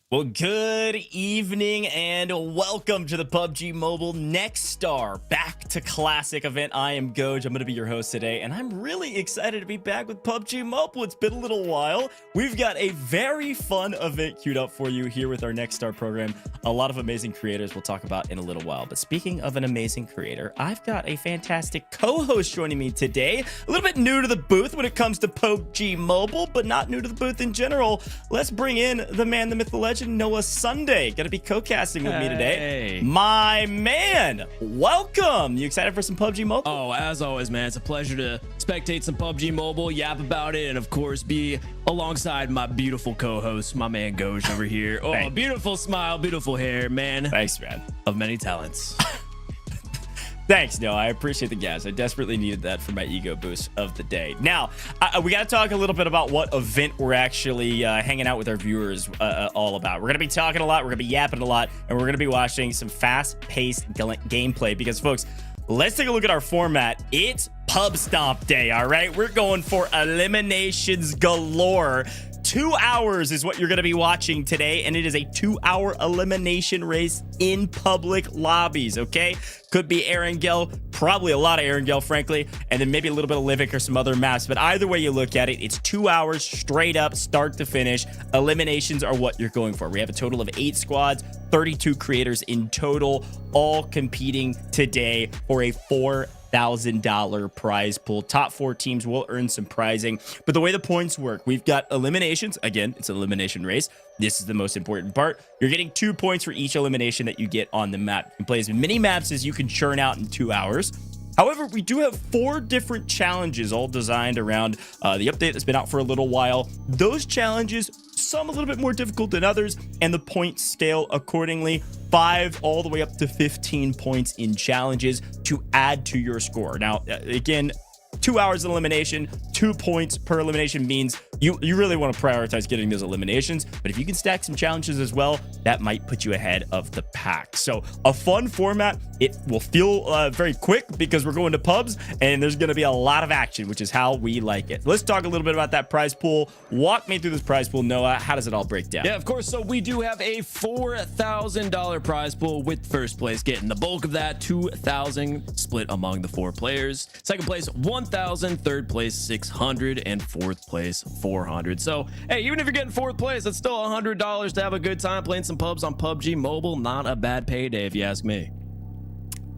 Well, good evening and welcome to the PUBG Mobile Next Star Back to Classic event. I am Goj. I'm going to be your host today, and I'm really excited to be back with PUBG Mobile. It's been a little while. We've got a very fun event queued up for you here with our Next Star program. A lot of amazing creators we'll talk about in a little while. But speaking of an amazing creator, I've got a fantastic co-host joining me today. A little bit new to the booth when it comes to PUBG Mobile, but not new to the booth in general. Let's bring in the man, the myth, the legend, Noah Sunday. Gonna be co-casting with me today. My man, welcome. You excited for some PUBG Mobile? Oh, as always, man. It's a pleasure to spectate some PUBG Mobile, yap about it, and of course be alongside my beautiful co-host, my man Goj over here. Oh, Thanks. Beautiful smile, beautiful hair, man. Thanks, man. Of many talents. Thanks, Noah. I appreciate the gas. I desperately needed that for my ego boost of the day. Now, we got to talk a little bit about what event we're actually hanging out with our viewers all about. We're going to be talking a lot. We're going to be yapping a lot. And we're going to be watching some fast-paced gameplay. Because, folks, let's take a look at our format. It's Pub Stomp Day, all right? We're going for eliminations galore. 2 hours is what you're going to be watching today, and it is a 2-hour elimination race in public lobbies, okay? Could be Erangel, probably a lot of Erangel, frankly, and then maybe a little bit of Livik or some other maps, but either way you look at it, it's 2 hours straight up, start to finish. Eliminations are what you're going for. We have a total of 8 squads, 32 creators in total, all competing today for a $4,000 prize pool. Top 4 teams will earn some prizing, but the way the points work, we've got eliminations. Again, it's an elimination race. This is the most important part. You're getting 2 points for each elimination that you get on the map. You can play as many maps as you can churn out in 2 hours. However, we do have 4 different challenges all designed around the update that's been out for a little while. Those challenges, some a little bit more difficult than others, and the points scale accordingly. 5 all the way up to 15 points in challenges to add to your score. Now, again, 2 hours of elimination, 2 points per elimination means you really want to prioritize getting those eliminations. But if you can stack some challenges as well, that might put you ahead of the pack. So a fun format. It will feel very quick because we're going to pubs and there's going to be a lot of action, which is how we like it. Let's talk a little bit about that prize pool. Walk me through this prize pool, Noah. How does it all break down? Yeah, of course. So we do have a $4,000 prize pool, with first place getting the bulk of that, $2,000 split among the 4 players. Second place, $1,000. Third place, $600, and fourth place, $400. So, hey, even if you're getting 4th place, that's still $100 to have a good time playing some pubs on PUBG Mobile. Not a bad payday, if you ask me.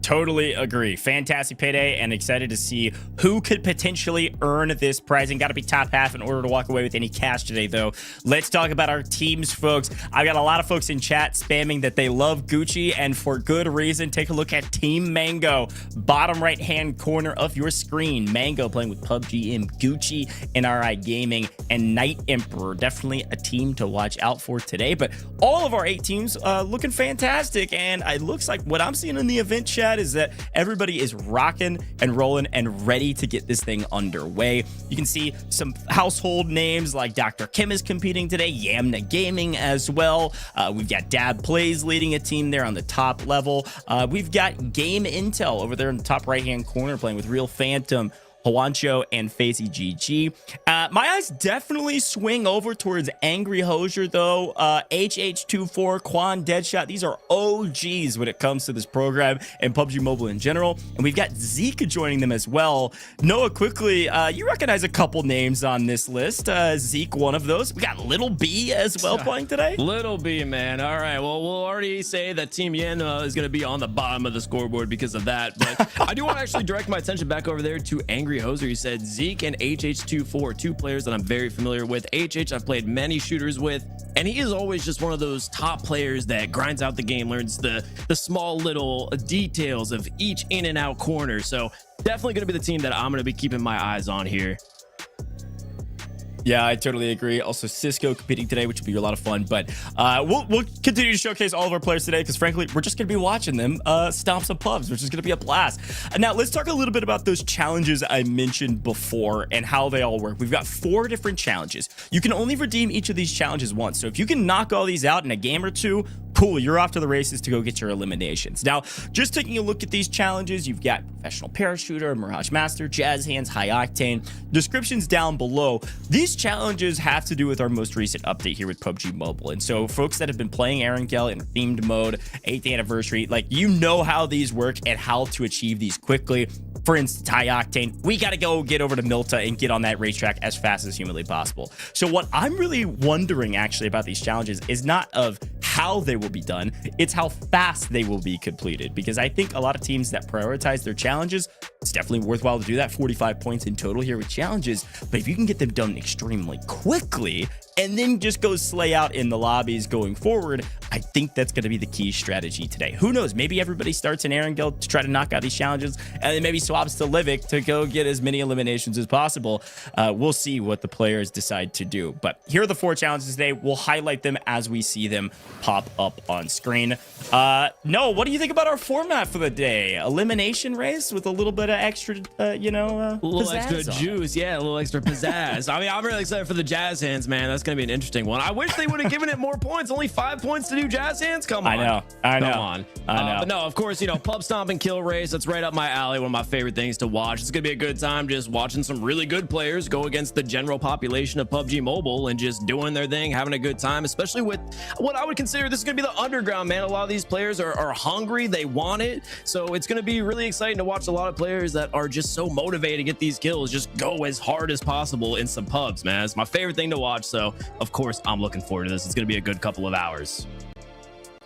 Totally agree. Fantastic payday, and excited to see who could potentially earn this prizing. Got to be top half in order to walk away with any cash today, though. Let's talk about our teams, folks. I've got a lot of folks in chat spamming that they love Gucci, and for good reason. Take a look at Team Mango, bottom right-hand corner of your screen. Mango playing with PUBGM, Gucci, NRI Gaming, and Night Emperor. Definitely a team to watch out for today. But all of our 8 teams looking fantastic, and it looks like what I'm seeing in the event chat is that everybody is rocking and rolling and ready to get this thing underway. You can see some household names like Dr. Kim is competing today, Yamna Gaming as well. We've got Dad Plays leading a team there on the top level. We've got Game Intel over there in the top right-hand corner playing with Real Phantom, Juancho, and Facey GG. My eyes definitely swing over towards Angry Hosier, though. HH24, Quan, Deadshot, these are OGs when it comes to this program and PUBG Mobile in general. And we've got Zeke joining them as well. Noah, quickly, you recognize a couple names on this list. Zeke, one of those. We got Little B as well playing today. Little B, man. All right. Well, we'll already say that Team Yen is going to be on the bottom of the scoreboard because of that. But I do want to actually direct my attention back over there to Angry Hoser. He said Zeke and HH24, 2 players that I'm very familiar with. HH I've played many shooters with, and he is always just one of those top players that grinds out the game, learns the small little details of each in and out corner. So definitely going to be the team that I'm going to be keeping my eyes on here. Yeah, I totally agree. Also, Cisco competing today, which will be a lot of fun. But we'll continue to showcase all of our players today because, frankly, we're just going to be watching them stomp some pubs, which is going to be a blast. Now, let's talk a little bit about those challenges I mentioned before and how they all work. We've got 4 different challenges. You can only redeem each of these challenges once. So if you can knock all these out in a game or 2, cool, you're off to the races to go get your eliminations. Now, just taking a look at these challenges, you've got Professional Parachuter, Mirage Master, Jazz Hands, High Octane. Descriptions down below. These challenges have to do with our most recent update here with PUBG Mobile. And so folks that have been playing Erangel in themed mode, 8th anniversary, like, you know how these work and how to achieve these quickly. For instance, High Octane, we got to go get over to Milta and get on that racetrack as fast as humanly possible. So what I'm really wondering actually about these challenges is not of how they will be done, it's how fast they will be completed. Because I think a lot of teams that prioritize their challenges, it's definitely worthwhile to do that. 45 points in total here with challenges. But if you can get them done extremely quickly and then just go slay out in the lobbies going forward, I think that's going to be the key strategy today. Who knows? Maybe everybody starts in Erangel to try to knock out these challenges and then maybe swaps to Livic to go get as many eliminations as possible. We'll see what the players decide to do. But here are the 4 challenges today. We'll highlight them as we see them pop up on screen. No, what do you think about our format for the day? Elimination race with a little bit of extra, a little extra juice. Yeah, a little extra pizzazz. I mean, I'm really excited for the Jazz Hands, man. That's going to be an interesting one. I wish they would have given it more points. Only 5 points to do Jazz Hands. Come on. I know. Come on. But no, of course, pub stomp and kill race. That's right up my alley. One of my favorite things to watch. It's going to be a good time just watching some really good players go against the general population of PUBG Mobile and just doing their thing, having a good time, especially with what I would consider this is going to be the underground, man. A lot of these players are hungry. They want it. So it's going to be really exciting to watch a lot of players that are just so motivated to get these kills, just go as hard as possible in some pubs, man. It's my favorite thing to watch. So of course I'm looking forward to this. It's going to be a good couple of hours.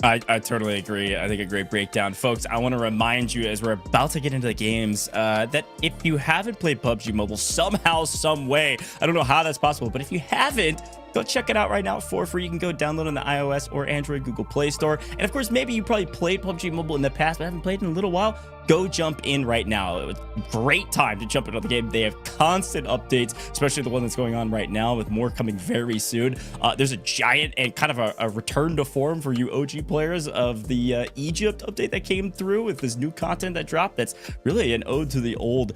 I totally agree. I think a great breakdown. Folks, I want to remind you as we're about to get into the games that if you haven't played PUBG Mobile somehow, some way, I don't know how that's possible, but if you haven't, go check it out right now for free. You can go download on the iOS or Android Google Play Store. And of course, maybe you probably played PUBG Mobile in the past, but haven't played in a little while. Go jump in right now. It was a great time to jump into the game. They have constant updates, especially the one that's going on right now with more coming very soon. There's a giant and kind of a return to form for you OG players of the Egypt update that came through with this new content that dropped. That's really an ode to the old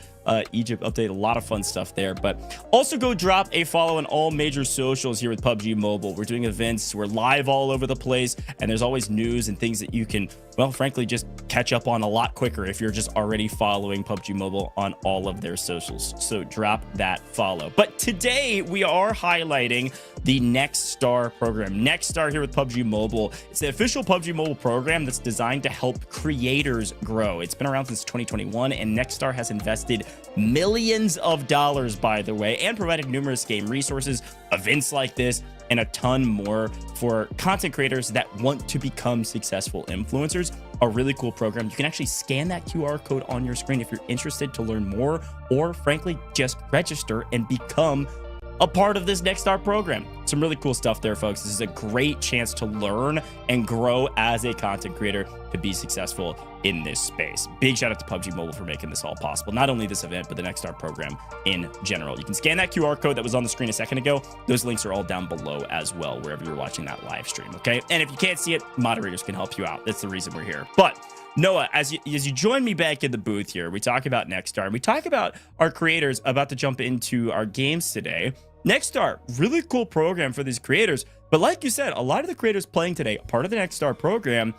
Egypt update. A lot of fun stuff there. But also go drop a follow on all major socials here with PUBG Mobile. We're doing events. We're live all over the place. And there's always news and things that you can, well, frankly, just catch up on a lot quicker if you're just already following PUBG Mobile on all of their socials. So drop that follow. But today we are highlighting the Next Star program. Next Star here with PUBG Mobile. It's the official PUBG Mobile program that's designed to help creators grow. It's been around since 2021, and Next Star has invested millions of dollars, by the way, and provided numerous game resources, events like this, and a ton more for content creators that want to become successful influencers. A really cool program. You can actually scan that QR code on your screen if you're interested to learn more, or frankly, just register and become a part of this Next Star program. Some really cool stuff there, folks. This is a great chance to learn and grow as a content creator to be successful in this space. Big shout out to PUBG Mobile for making this all possible. Not only this event, but the Next Star program in general. You can scan that QR code that was on the screen a second ago. Those links are all down below as well, wherever you're watching that live stream, okay? And if you can't see it, moderators can help you out. That's the reason we're here. But Noah, as you join me back in the booth here, we talk about Next Star, and we talk about our creators about to jump into our games today. Next Star, really cool program for these creators. But like you said, a lot of the creators playing today, part of the Next Star program,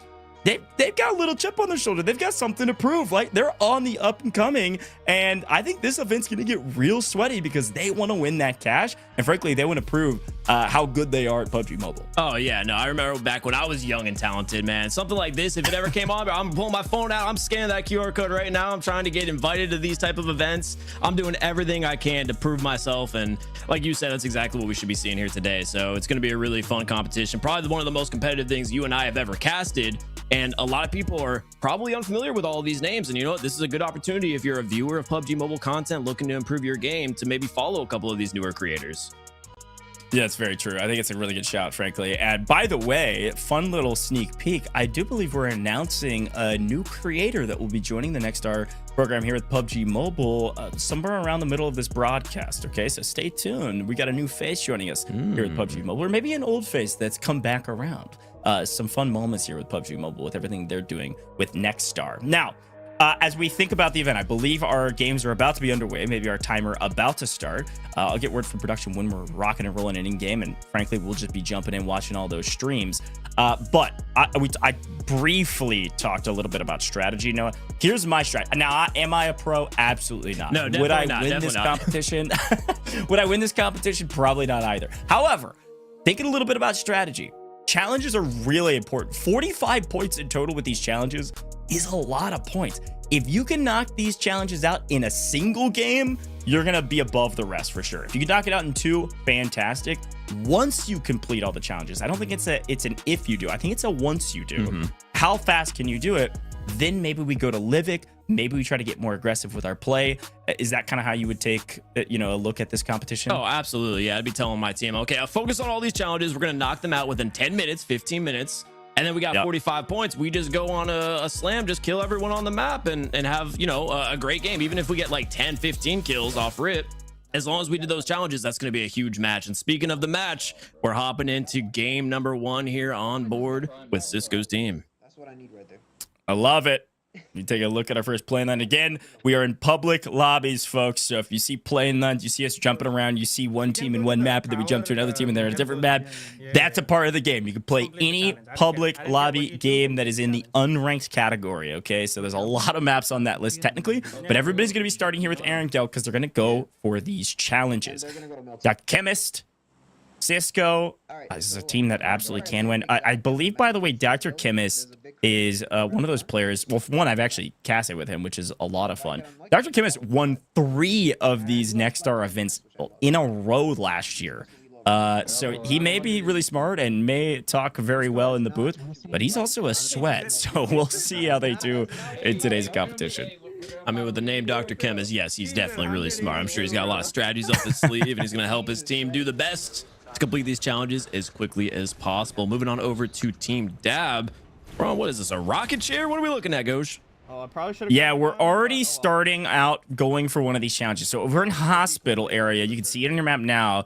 they've got a little chip on their shoulder. They've got something to prove. Like, they're on the up and coming. And I think this event's going to get real sweaty because they want to win that cash. And frankly, they want to prove how good they are at PUBG Mobile. Oh, yeah. No, I remember back when I was young and talented, man. Something like this, if it ever came on, I'm pulling my phone out. I'm scanning that QR code right now. I'm trying to get invited to these type of events. I'm doing everything I can to prove myself. And like you said, that's exactly what we should be seeing here today. So it's going to be a really fun competition. Probably one of the most competitive things you and I have ever casted. And a lot of people are probably unfamiliar with all of these names. And you know what? This is a good opportunity if you're a viewer of PUBG Mobile content looking to improve your game to maybe follow a couple of these newer creators. Yeah, it's very true. I think it's a really good shout, frankly. And by the way, fun little sneak peek, I do believe we're announcing a new creator that will be joining the Next Star program here with PUBG Mobile somewhere around the middle of this broadcast. Okay, so stay tuned. We got a new face joining us here with PUBG Mobile, or maybe an old face that's come back around. Some fun moments here with PUBG Mobile with everything they're doing with Next Star. Now, As we think about the event, I believe our games are about to be underway. Maybe our timer about to start. I'll get word from production when we're rocking and rolling in game, and frankly, we'll just be jumping in watching all those streams. But I briefly talked a little bit about strategy. Noah, here's my strategy. Now, am I a pro? Absolutely not. No, Would I win this competition? Would I win this competition? Probably not either. However, thinking a little bit about strategy. Challenges are really important. 45 points in total with these challenges is a lot of points. If you can knock these challenges out in a single game, you're going to be above the rest for sure. If you can knock it out in 2, fantastic. Once you complete all the challenges, I don't think it's an if you do. I think it's a once you do. How fast can you do it? Then maybe we go to Livic. Maybe we try to get more aggressive with our play. Is that kind of how you would take, a look at this competition? Oh, absolutely. Yeah, I'd be telling my team, okay, I'll focus on all these challenges. We're going to knock them out within 10 minutes, 15 minutes. And then we got 45 points. We just go on a slam, just kill everyone on the map and have, a great game. Even if we get like 10, 15 kills off rip, as long as we did those challenges, that's going to be a huge match. And speaking of the match, we're hopping into game number 1 here on board with Cisco's team. That's what I need right there. I love it. You take a look at our first plane line. Again, we are in public lobbies, folks. So if you see plane lines, you see us jumping around, you see one team in one map, and then we jump to another team and they're in a different map. That's a part of the game. You can play any public lobby game that is in the unranked category, okay? So there's a lot of maps on that list technically, but everybody's going to be starting here with Arendelle because they're going to go for these challenges. Got Chemist, Cisco. This is a team that absolutely can win. I believe, by the way, Dr. Chemist is one of those players. Well, for one, I've actually casted with him, which is a lot of fun. Dr. Chemist won 3 of these Next Star events in a row last year. So he may be really smart and may talk very well in the booth, but he's also a sweat. So we'll see how they do in today's competition. I mean, with the name Dr. Chemist, yes, he's definitely really smart. I'm sure he's got a lot of strategies up his sleeve, and he's going to help his team do the best to complete these challenges as quickly as possible. Moving on over to Team Dab. We're on, what is this, a rocket chair? What are we looking at, Gosh? Oh, I probably should have. Yeah, we're already starting out going for one of these challenges. So over in hospital area, you can see it on your map now.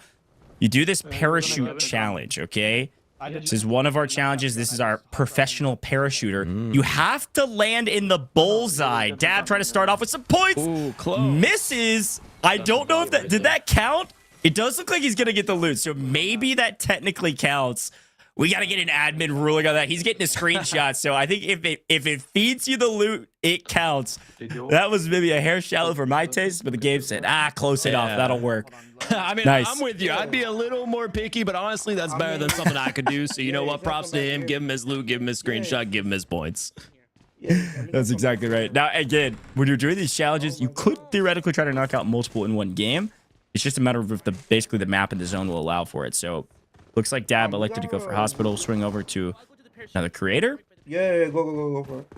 You do this parachute challenge, okay? This is one of our challenges. This is our professional parachuter. You have to land in the bullseye. Dab trying to start off with some points. Ooh, close. Misses. I don't know if that did that count. It does look like he's gonna get the loot, so maybe that technically counts. We got to get an admin ruling on that. He's getting a screenshot, so I think if it feeds you the loot, it counts. That was maybe a hair shallow for my taste, but the game said, close enough. That'll work. I mean, nice. I'm with you. I'd be a little more picky, but honestly, that's better than something I could do. So you know what? Props to him. Give him his loot. Give him his screenshot. Give him his points. That's exactly right. Now, again, when you're doing these challenges, you could theoretically try to knock out multiple in one game. It's just a matter of if basically the map and the zone will allow for it. So looks like Dab elected to go for hospital, swing over to another creator. Yeah, go for it.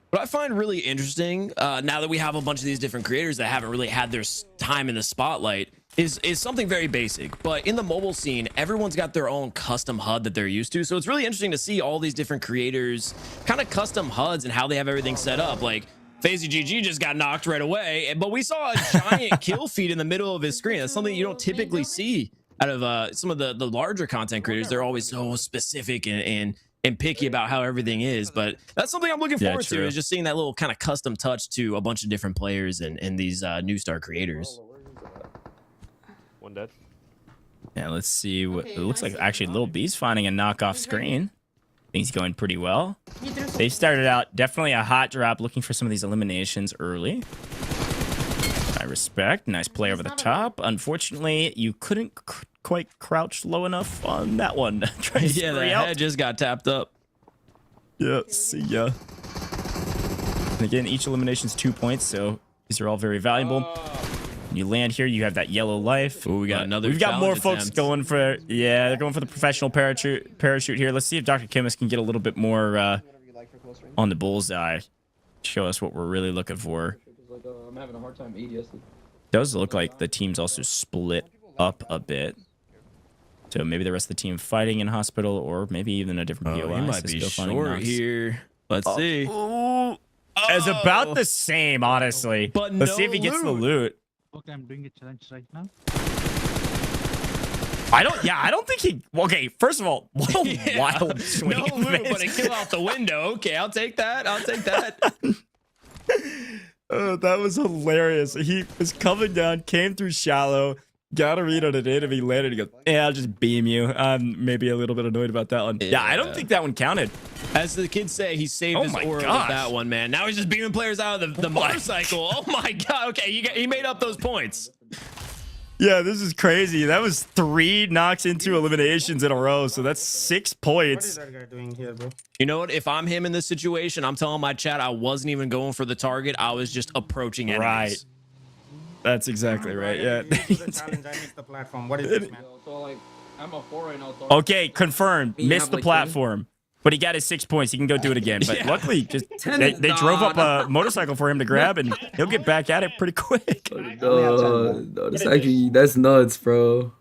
What I find really interesting, now that we have a bunch of these different creators that haven't really had their time in the spotlight, is something very basic. But in the mobile scene, everyone's got their own custom HUD that they're used to. So it's really interesting to see all these different creators kind of custom HUDs and how they have everything set up. Like, Phasey GG just got knocked right away, but we saw a giant kill feed in the middle of his screen. That's something you don't typically see out of some of the larger content creators. They're always so specific and picky about how everything is, but that's something I'm looking forward to, is just seeing that little kind of custom touch to a bunch of different players and these new star creators. One dead. Yeah, let's see what it looks like. Actually, Lil B's finding a knockoff screen. Things going pretty well. They started out definitely a hot drop, looking for some of these eliminations early. I respect. Nice play over the top. Unfortunately, you couldn't quite crouch low enough on that one. Yeah, the head just got tapped up. Yeah, see ya. And again, each elimination is 2 points, so these are all very valuable. When you land here, you have that yellow life. Ooh, we got another. We've got more folks going for, they're going for the professional parachute here. Let's see if Dr. Chemist can get a little bit more on the bullseye. Show us what we're really looking for. I'm having a hard time ADS. Does look like the team's also split up a bit. So maybe the rest of the team fighting in hospital, or maybe even a different POI. He might be short here. Let's see. It's about the same, honestly. But let's see if he gets the loot. Okay, I'm doing a challenge right now. I don't think he. Okay, first of all, what a Yeah. wild swing. No loot, but a kill out the window. Okay, I'll take that. I'll take that. That was hilarious. He was coming down, came through shallow, got a read on an enemy, landed. He goes, "Yeah, I'll just beam you." I'm maybe a little bit annoyed about that one. Yeah, I don't think that one counted. As the kids say, he saved Oh his my aura with gosh. that one, man. Now he's just beaming players out of the motorcycle. Oh my god. Okay, he made up those points. Yeah, this is crazy. That was 3 knocks into eliminations in a row, so that's 6 What is points. that guy doing here, bro? You know what? If I'm him in this situation, I'm telling my chat I wasn't even going for the target. I was just approaching enemies. Right. That's exactly right. Yeah. You do the challenge, I missed the platform. What is this, man? So like, I'm a 4 right now. So Okay, confirmed. You Missed have, the like, platform. But he got his 6 points. He can go do it again. But Yeah. luckily, just Ten- they drove up Nah, a motorcycle for him to grab, and he'll get back at it pretty quick. No, that's nuts, bro.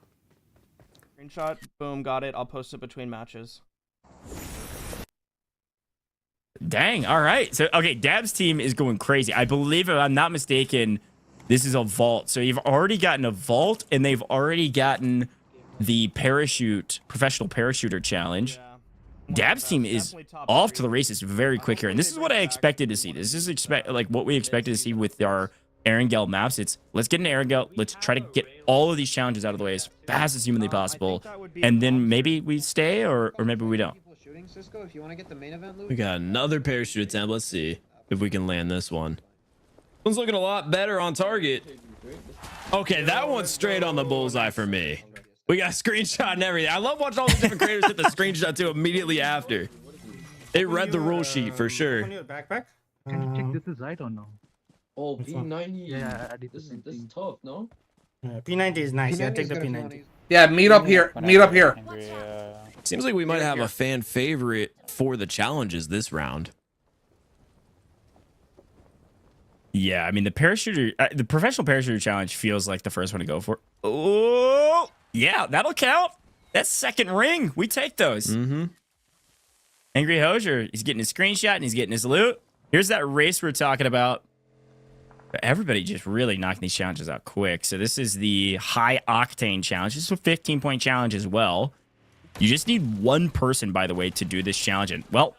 Screenshot. Boom. Got it. I'll post it between matches. Dang. All right. So, okay, Dab's team is going crazy. I believe, if I'm not mistaken, this is a vault. So you've already gotten a vault, and they've already gotten the parachute, professional parachuter challenge. Dab's team is off to the races very quick here, and this is what I expected to see. This is what we expected to see with our Erangel maps. It's let's get an Erangel, let's try to get all of these challenges out of the way as fast as humanly possible, and then maybe we stay or maybe we don't. People shooting, Cisco, if you want to get the main event loot. We got another parachute attempt. Let's see if we can land this one. One's looking a lot better on target. Okay, that one's straight on the bullseye for me. We got a screenshot and everything. I love watching all the different creators hit the screenshot too immediately after. They read the rule sheet for sure. Open your backpack. Can you check this is right or no? Oh, P90. Yeah, I did This the is same thing. tough, no? P90 is nice. Yeah, take the P90. Yeah, meet up here. Meet up here. Seems like we might have a fan favorite for the challenges this round. Yeah, I mean the parachuter, the professional parachuter challenge feels like the first one to go for. Oh, yeah, that'll count. That's second ring. We take those. Mm-hmm. Angry Hosier, he's getting his screenshot and he's getting his loot. Here's that race we're talking about. Everybody just really knocking these challenges out quick. So this is the high octane challenge. This is a 15-point challenge as well. You just need one person, by the way, to do this challenge. And well,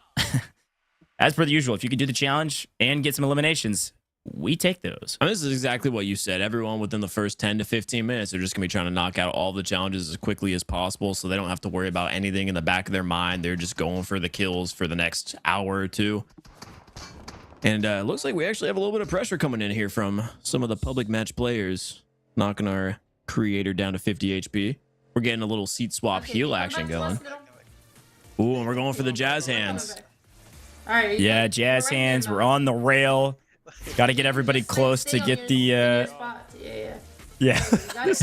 as per the usual, if you can do the challenge and get some eliminations, we take those. I mean, this is exactly what you said. Everyone within the first 10 to 15 minutes, they're just going to be trying to knock out all the challenges as quickly as possible so they don't have to worry about anything in the back of their mind. They're just going for the kills for the next hour or two. And it looks like we actually have a little bit of pressure coming in here from some of the public match players, knocking our creator down to 50 HP. We're getting a little seat swap heal action going. Ooh, and we're going for the jazz hands. All right. Yeah, jazz hands. We're on the rail. Got to get everybody close to get the... Yeah, this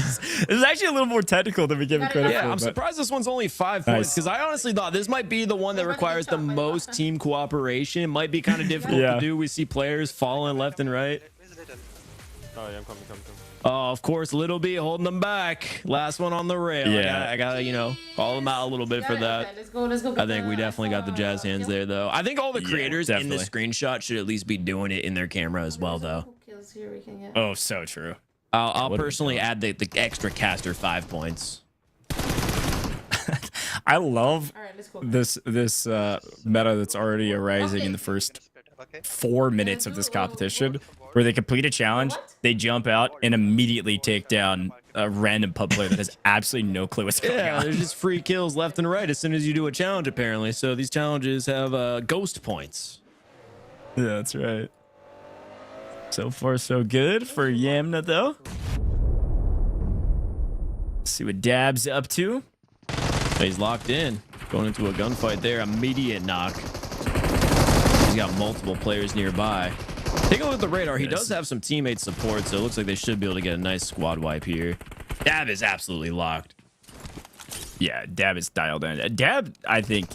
is actually a little more technical than we give it credit for. Yeah, I'm but- surprised this one's only 5 points because I honestly thought this might be the one that requires the most team cooperation. It might be kind of difficult to do. We see players falling left and right. Oh, yeah, I'm coming. Oh, of course, Little B holding them back. Last one on the rail. Yeah. I gotta, you know, call them out a little bit for that. Let's go. I think we definitely got the jazz hands there, though. I think all the Yeah, creators in this definitely. screenshot should at least be doing it in their camera as well, though. Oh, so true. I'll What a personally add the extra caster 5 points. I love All right, let's go. this meta that's already arising in the first 4 minutes of this competition, where they complete a challenge, they jump out and immediately take down a random pub player that has absolutely no clue what's going Yeah, on. there's just free kills left and right as soon as you do a challenge, apparently. So these challenges have ghost points. Yeah, that's right. So far, so good for Yamna, though. Let's see what Dab's up to. He's locked in. Going into a gunfight there. Immediate knock. He's got multiple players nearby. Take a look at the radar. He does have some teammate support, so it looks like they should be able to get a nice squad wipe here. Dab is absolutely locked. Yeah, Dab is dialed in. Dab, I think,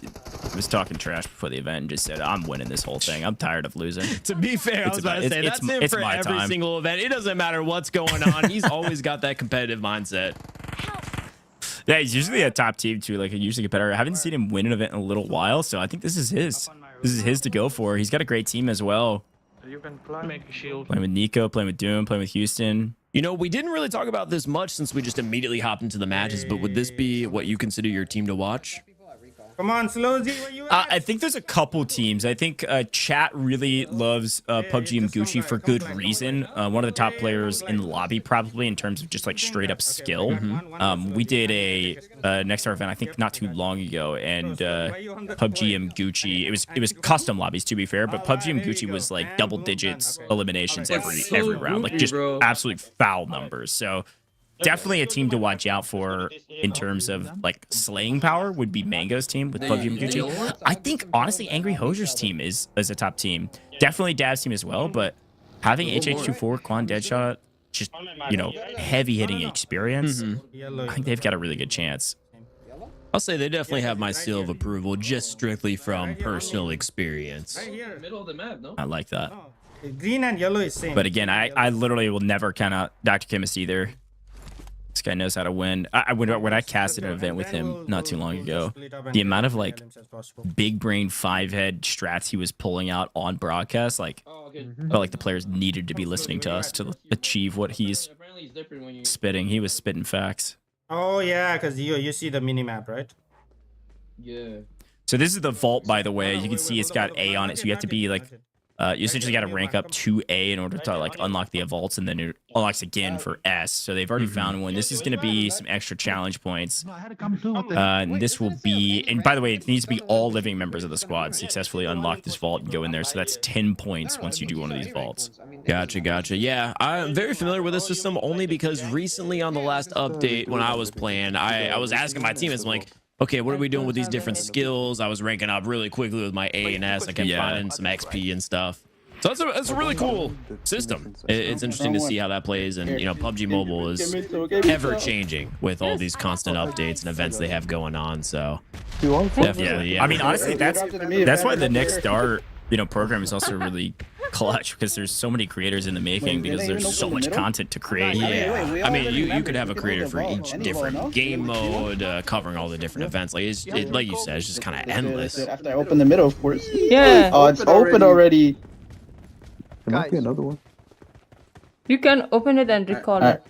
was talking trash before the event and just said, I'm winning this whole thing. I'm tired of losing. To be fair, I was about to say, that's him for my every time. single event. It doesn't matter what's going on. He's always got that competitive mindset. Yeah, he's usually a top team too, like a usually competitor. I haven't seen him win an event in a little while, so I think this is his. This is his to go for. He's got a great team as well. You can climb. Make a shield. Playing with Nico, playing with Doom, playing with Houston. You know, we didn't really talk about this much since we just immediately hopped into the matches, but would this be what you consider your team to watch? Come on, Slowzy, where you at? I think there's a couple teams. I think chat really loves PUBG and Gucci for good reason. One of the top players in the lobby, probably in terms of just like straight up skill. We did a next star event, I think, not too long ago, and PUBG and Gucci. It was custom lobbies, to be fair, but PUBG and Gucci was like double digits eliminations every round, like just absolute foul numbers. So. Definitely a team to watch out for in terms of like slaying power would be Mango's team with PUBG and Gucci. I think honestly Angry Hosier's team is a top team. Definitely Dab's team as well, but having HH24, Quan Deadshot, just heavy hitting experience, I think they've got a really good chance. I'll say they definitely have my seal of approval just strictly from personal experience. Middle of the map, no? I like that. Green and yellow is same. But again, I literally will never count out Dr. Chemist either. This guy knows how to win. When I casted an event with him not too long ago, the amount of like big brain 5-head strats he was pulling out on broadcast, like felt like the players needed to be listening to us to achieve what he's spitting. He was spitting facts. Oh yeah, because you see the mini map, right? Yeah. So this is the vault, by the way. You can see it's got A on it, so you have to be like you essentially got to rank up to A in order to like unlock the vaults, and then it unlocks again for S. So they've already found one. This is going to be some extra challenge points. And this will be, and by the way, it needs to be all living members of the squad successfully unlock this vault and go in there. So that's 10 points once you do one of these vaults. Gotcha. Yeah, I'm very familiar with this system only because recently on the last update when I was playing, I was asking my teammates, like, okay, what are we doing with these different skills? I was ranking up really quickly with my A and S. I kept finding some XP and stuff. So that's a really cool system. It's interesting to see how that plays. And, PUBG Mobile is ever changing with all these constant updates and events they have going on. So definitely, yeah. I mean, honestly, that's why the next star, program is also really clutch, because there's so many creators in the making, because there's so much content to create. Yeah, I mean, you could have a creator for each different game mode, covering all the different events. Like like you said, it's just kind of endless. After I open the middle, of course. Yeah. Oh, it's open already. There might be another one. You can open it and recall it.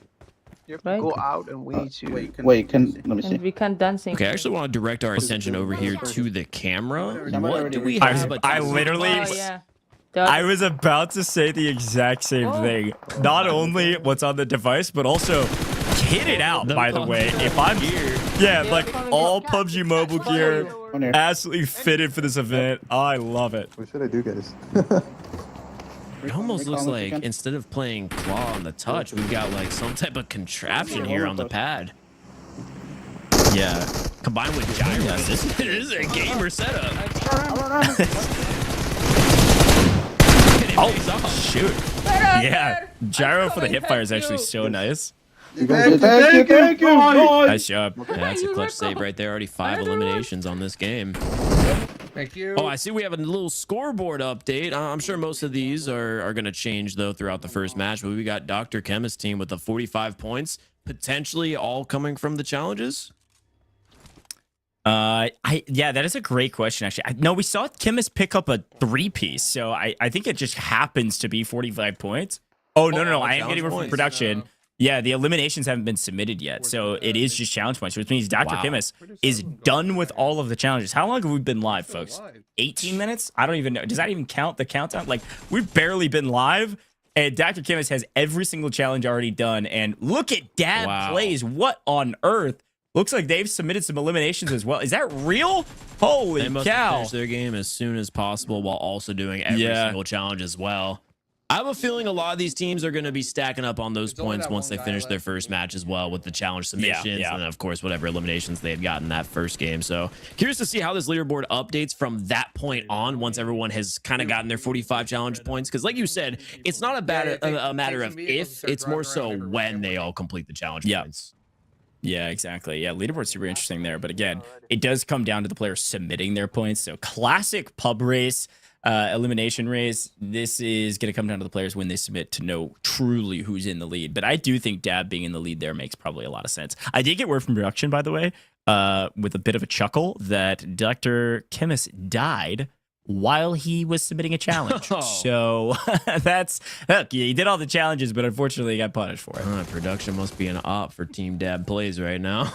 You have to go out and we need to... Wait, let me see. And we can dancing. Okay, I actually want to direct our attention over here to the camera. What do we have? I literally... Oh, yeah. I was about to say the exact same thing. Not only what's on the device, but also kit it out, by the way. If I'm here, like all PUBG Mobile gear, absolutely fitted for this event. I love it. What should I do, guys? It almost looks like instead of playing claw on the touch, we've got like some type of contraption here on the pad. Yeah. Combined with gyros, this is a gamer setup. Oh, shoot. Yeah. Gyro for the hipfire is actually so nice. Thank you. Nice job. Yeah, that's a clutch save right there. Already 5 eliminations on this game. Thank you. Oh, I see we have a little scoreboard update. I'm sure most of these are going to change, though, throughout the first match. But we got Dr. Chemist team with the 45 points, potentially all coming from the challenges. Yeah, that is a great question, actually. No, we saw Chemist pick up a 3-piece, so I think it just happens to be 45 points. Oh, no. I am getting one from production. Yeah, the eliminations haven't been submitted yet, so it is just challenge points, which means Dr. Chemist is done with all of the challenges. How long have we been live, folks? 18 minutes? I don't even know. Does that even count the countdown? Like, we've barely been live, and Dr. Chemist has every single challenge already done. And look at Dad plays. What on earth? Looks like they've submitted some eliminations as well. Is that real? Holy they must cow. finish their game as soon as possible while also doing every single challenge as well. I have a feeling a lot of these teams are going to be stacking up on those points once they finish their first match as well, with the challenge submissions and then, of course, whatever eliminations they had gotten that first game. So curious to see how this leaderboard updates from that point on once everyone has kind of gotten their 45 challenge points. Because like you said, it's not a matter of if, it's more so when they all complete the challenge points. Yeah, exactly. Yeah, leaderboard's super interesting there. But again, it does come down to the players submitting their points. So classic pub race. Elimination race, this is going to come down to the players when they submit to know truly who's in the lead. But I do think Dab being in the lead there makes probably a lot of sense. I did get word from production, by the way, with a bit of a chuckle, that Dr. Chemist died while he was submitting a challenge. Oh. So look, he did all the challenges, but unfortunately he got punished for it. Production must be an op for Team Dab Plays right now.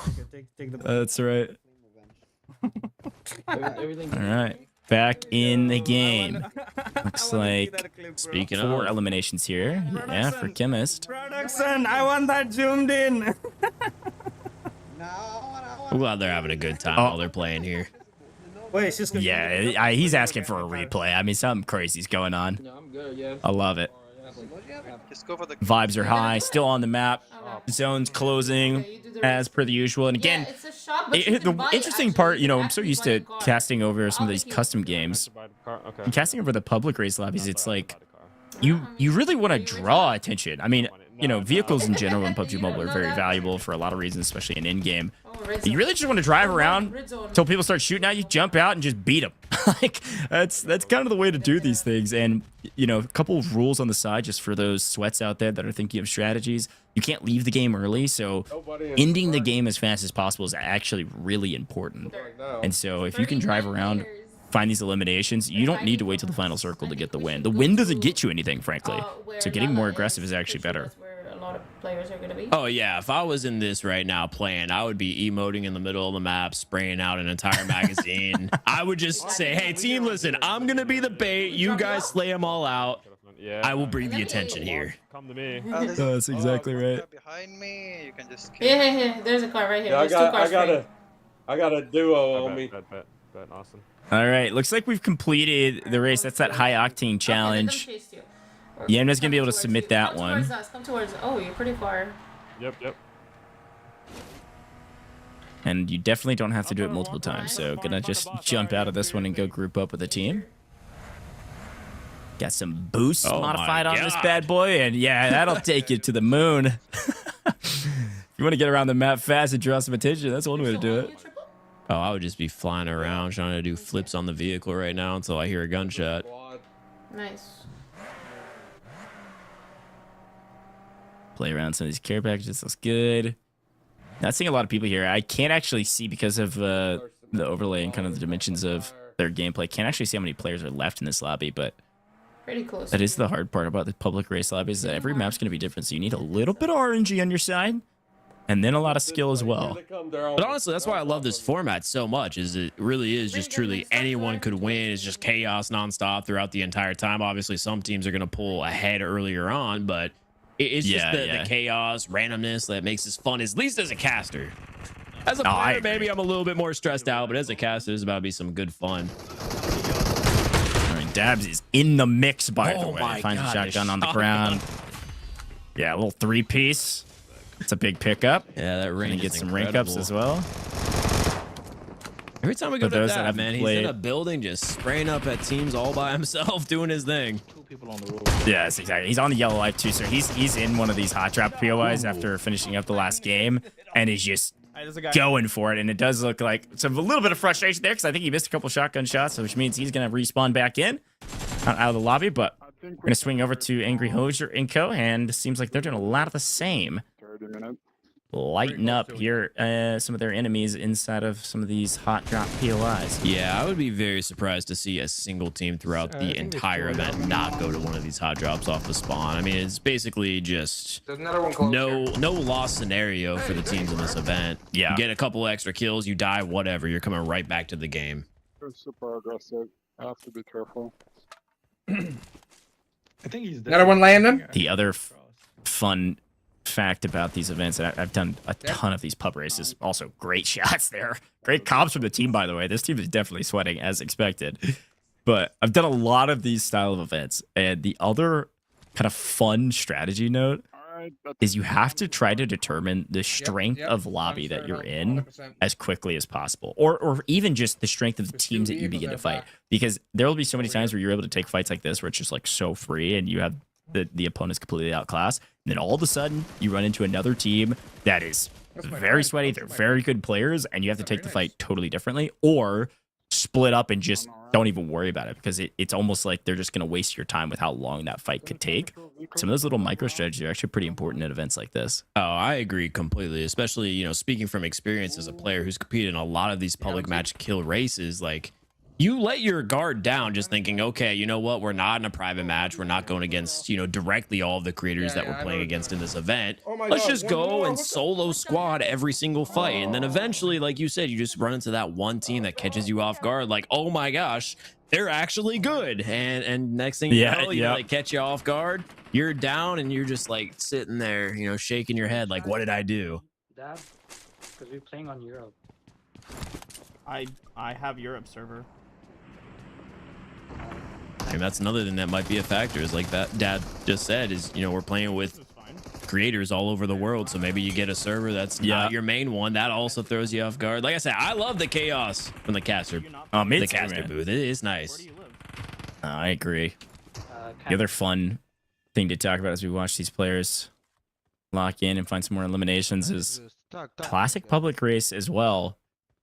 Take the That's right. Everything. All right. Back in the game. Looks like Speaking 4 of, eliminations here. Yeah, for Chemist. production. I want that zoomed in. I'm glad they're having a good time while they're playing here. Wait, she's gonna. Yeah, he's asking for a replay. I mean, something crazy's going on. No, I'm good. Yeah. I love it. Just go for the. Vibes are high, still on the map. Zones closing as per the usual. And again, it's a shop, the interesting part, you know, I'm so used to casting over some of these custom games. Buy the car. Okay. And casting over the public race lobbies, it's like you really want to draw attention. I mean, you know, vehicles in general in PUBG Mobile are very valuable for a lot of reasons, especially in-game. You really just want to drive around until people start shooting at you, jump out, and just beat them. Like, that's kind of the way to do these things. And, you know, a couple of rules on the side just for those sweats out there that are thinking of strategies. You can't leave the game early, so ending the game as fast as possible is actually really important. And so if you can drive around, find these eliminations, you don't need to wait till the final circle to get the win. The win doesn't get you anything, frankly. So getting more aggressive is actually better. Players are gonna be. Oh yeah, if I was in this right now playing, I would be emoting in the middle of the map, spraying out an entire magazine. I would just say, hey team, listen, I'm gonna be the bait, you guys slay them all out. Yeah. I will bring the attention here. Come to me. That's exactly right. Behind me, you can just. Yeah. There's a car right here. Yeah, There's 2 cars. I got a duo on me. Bet, awesome. All right, looks like we've completed the race. That's that high octane challenge. Yamna's gonna be able to submit that one. Come towards us. Oh, you're pretty far. Yep. And you definitely don't have to do it multiple times. So gonna just jump out of this one and go group up with a team. Got some boosts modified on this bad boy, and yeah, that'll take you to the moon. If you want to get around the map fast and draw some attention, that's one way to do it. Oh, I would just be flying around trying to do flips on the vehicle right now until I hear a gunshot. Nice. Play around some of these care packages. Looks good. Not seeing a lot of people here. I can't actually see because of the overlay and kind of the dimensions of their gameplay. Can't actually see how many players are left in this lobby, but Pretty close. that is the hard part about the public race lobbies. That every map's going to be different, so you need a little bit of RNG on your side, and then a lot of skill as well. But honestly, that's why I love this format so much. Is it really is just truly anyone could win. It's just chaos nonstop throughout the entire time. Obviously, some teams are going to pull ahead earlier on, but it's just the chaos, randomness that makes this fun, at least as a caster. As a player, maybe I'm a little bit more stressed out, but as a caster, it's about to be some good fun. All right, Dabs is in the mix, by the way. My Finds a God, shotgun on the ground. Yeah, a little 3-piece. It's a big pickup. Yeah, that range And get is some rank ups as well. Every time we go For to those that that, haven't man, he's played- in a building just spraying up at teams all by himself, doing his thing. Yes, exactly. He's on the yellow light too, so he's in one of these hot drop POIs after finishing up the last game, and he's just going for it. And it does look like a little bit of frustration there because I think he missed a couple shotgun shots, which means he's gonna respawn back in out of the lobby. But we're gonna swing over to Angry Hosier and Co. And it seems like they're doing a lot of the same. Lighten up here some of their enemies inside of some of these hot drop POIs. Yeah, I would be very surprised to see a single team throughout the entire event not go to one of these hot drops off the spawn. I mean, it's basically just no loss scenario for the teams in this event. Yeah. You get a couple extra kills, you die, whatever. You're coming right back to the game. They're super aggressive. I have to be careful. I think he's Another one landing. The other fun fact about these events, and I've done a ton of these pub races, also great shots there, great comps from the team, by the way. This team is definitely sweating as expected, but I've done a lot of these style of events, and the other kind of fun strategy note is you have to try to determine the strength of lobby that you're in 100%. as quickly as possible, or even just the strength of the teams that you begin to fight, because there will be so many times where you're able to take fights like this where it's just like so free and you have the opponent's completely outclassed, and then all of a sudden you run into another team that is very sweaty, they're very good players, and you have to take the fight totally differently, or split up and just don't even worry about it, because it's almost like they're just going to waste your time with how long that fight could take. Some of those little micro strategies are actually pretty important at events like this. Oh, I agree completely, especially, you know, speaking from experience as a player who's competed in a lot of these public match kill races. Like, you let your guard down just thinking, okay, you know what? We're not in a private match. We're not going against, directly all of the creators that we're playing against in this event. Let's just go and solo squad every single fight. And then eventually, like you said, you just run into that one team that catches you off guard. Like, oh my gosh, they're actually good. And next thing you know, they catch you off guard. You're down and you're just like sitting there, shaking your head like, what did I do? Dad, because we're playing on Europe. I have Europe server. And that's another thing that might be a factor, is like that Dad just said, is we're playing with creators all over the world, so maybe you get a server that's not your main one. That also throws you off guard. Like I said, I love the chaos from the caster. The caster booth, it is nice. Where do you live? I agree. The other fun thing to talk about as we watch these players lock in and find some more eliminations is classic public race as well.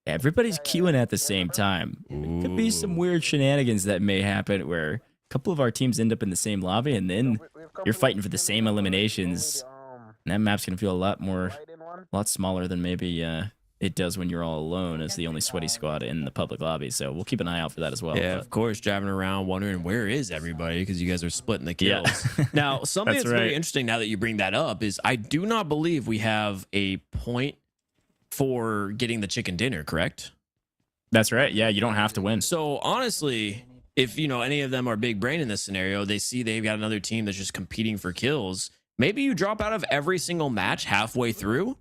Everybody's queuing at the same time. It could be some weird shenanigans that may happen where a couple of our teams end up in the same lobby and then you're fighting for the same eliminations. And that map's going to feel a lot smaller than maybe it does when you're all alone as the only sweaty squad in the public lobby. So we'll keep an eye out for that as well. Yeah, of course, driving around wondering where is everybody, because you guys are splitting the kills. Now, something that's very interesting now that you bring that up is I do not believe we have a point for getting the chicken dinner, correct? That's right. Yeah, you don't have to win. So honestly, if any of them are big brain in this scenario, they see they've got another team that's just competing for kills. Maybe you drop out of every single match halfway through.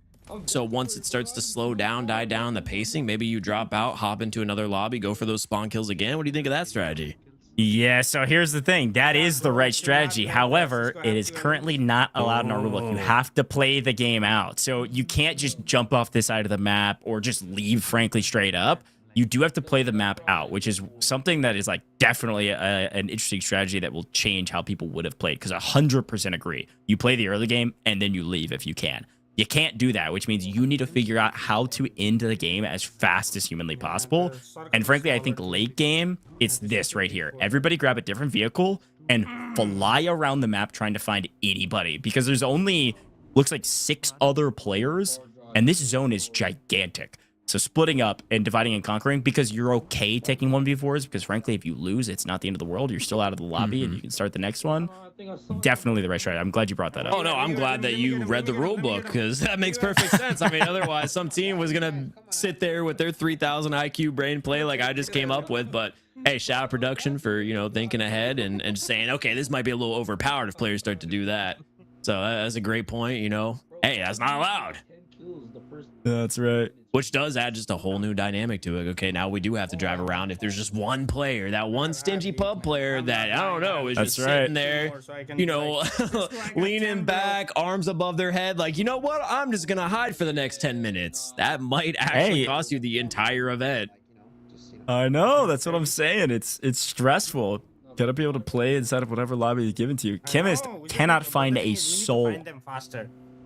So once it starts to slow down, die down the pacing, maybe you drop out, hop into another lobby, go for those spawn kills again. What do you think of that strategy? Yeah, so here's the thing. That is the right strategy. However, it is currently not allowed in our rulebook. You have to play the game out. So you can't just jump off this side of the map or just leave, frankly, straight up. You do have to play the map out, which is something that is like definitely an interesting strategy that will change how people would have played. Because 100% agree. You play the early game and then you leave if you can. You can't do that, which means you need to figure out how to end the game as fast as humanly possible. And frankly, I think late game, it's this right here. Everybody grab a different vehicle and fly around the map trying to find anybody, because there's only, looks like 6 other players, and this zone is gigantic. So splitting up and dividing and conquering, because you're okay taking 1v4s, because frankly, if you lose, it's not the end of the world. You're still out of the lobby and you can start the next one. Definitely the right strategy. I'm glad you brought that up. Oh, no, I'm glad that you read the rule book, because that makes perfect sense. I mean, otherwise, some team was going to sit there with their 3,000 IQ brain play like I just came up with. But hey, shout out production for, thinking ahead and saying, okay, this might be a little overpowered if players start to do that. So that's a great point, Hey, that's not allowed. That's right. Which does add just a whole new dynamic to it. Okay, now we do have to drive around. If there's just one player, that one stingy pub player that, I don't know, is just sitting there, leaning back, arms above their head, like, you know what? I'm just going to hide for the next 10 minutes. That might actually cost you the entire event. I know. That's what I'm saying. It's stressful. Gotta be able to play inside of whatever lobby is given to you. Chemist cannot find a soul.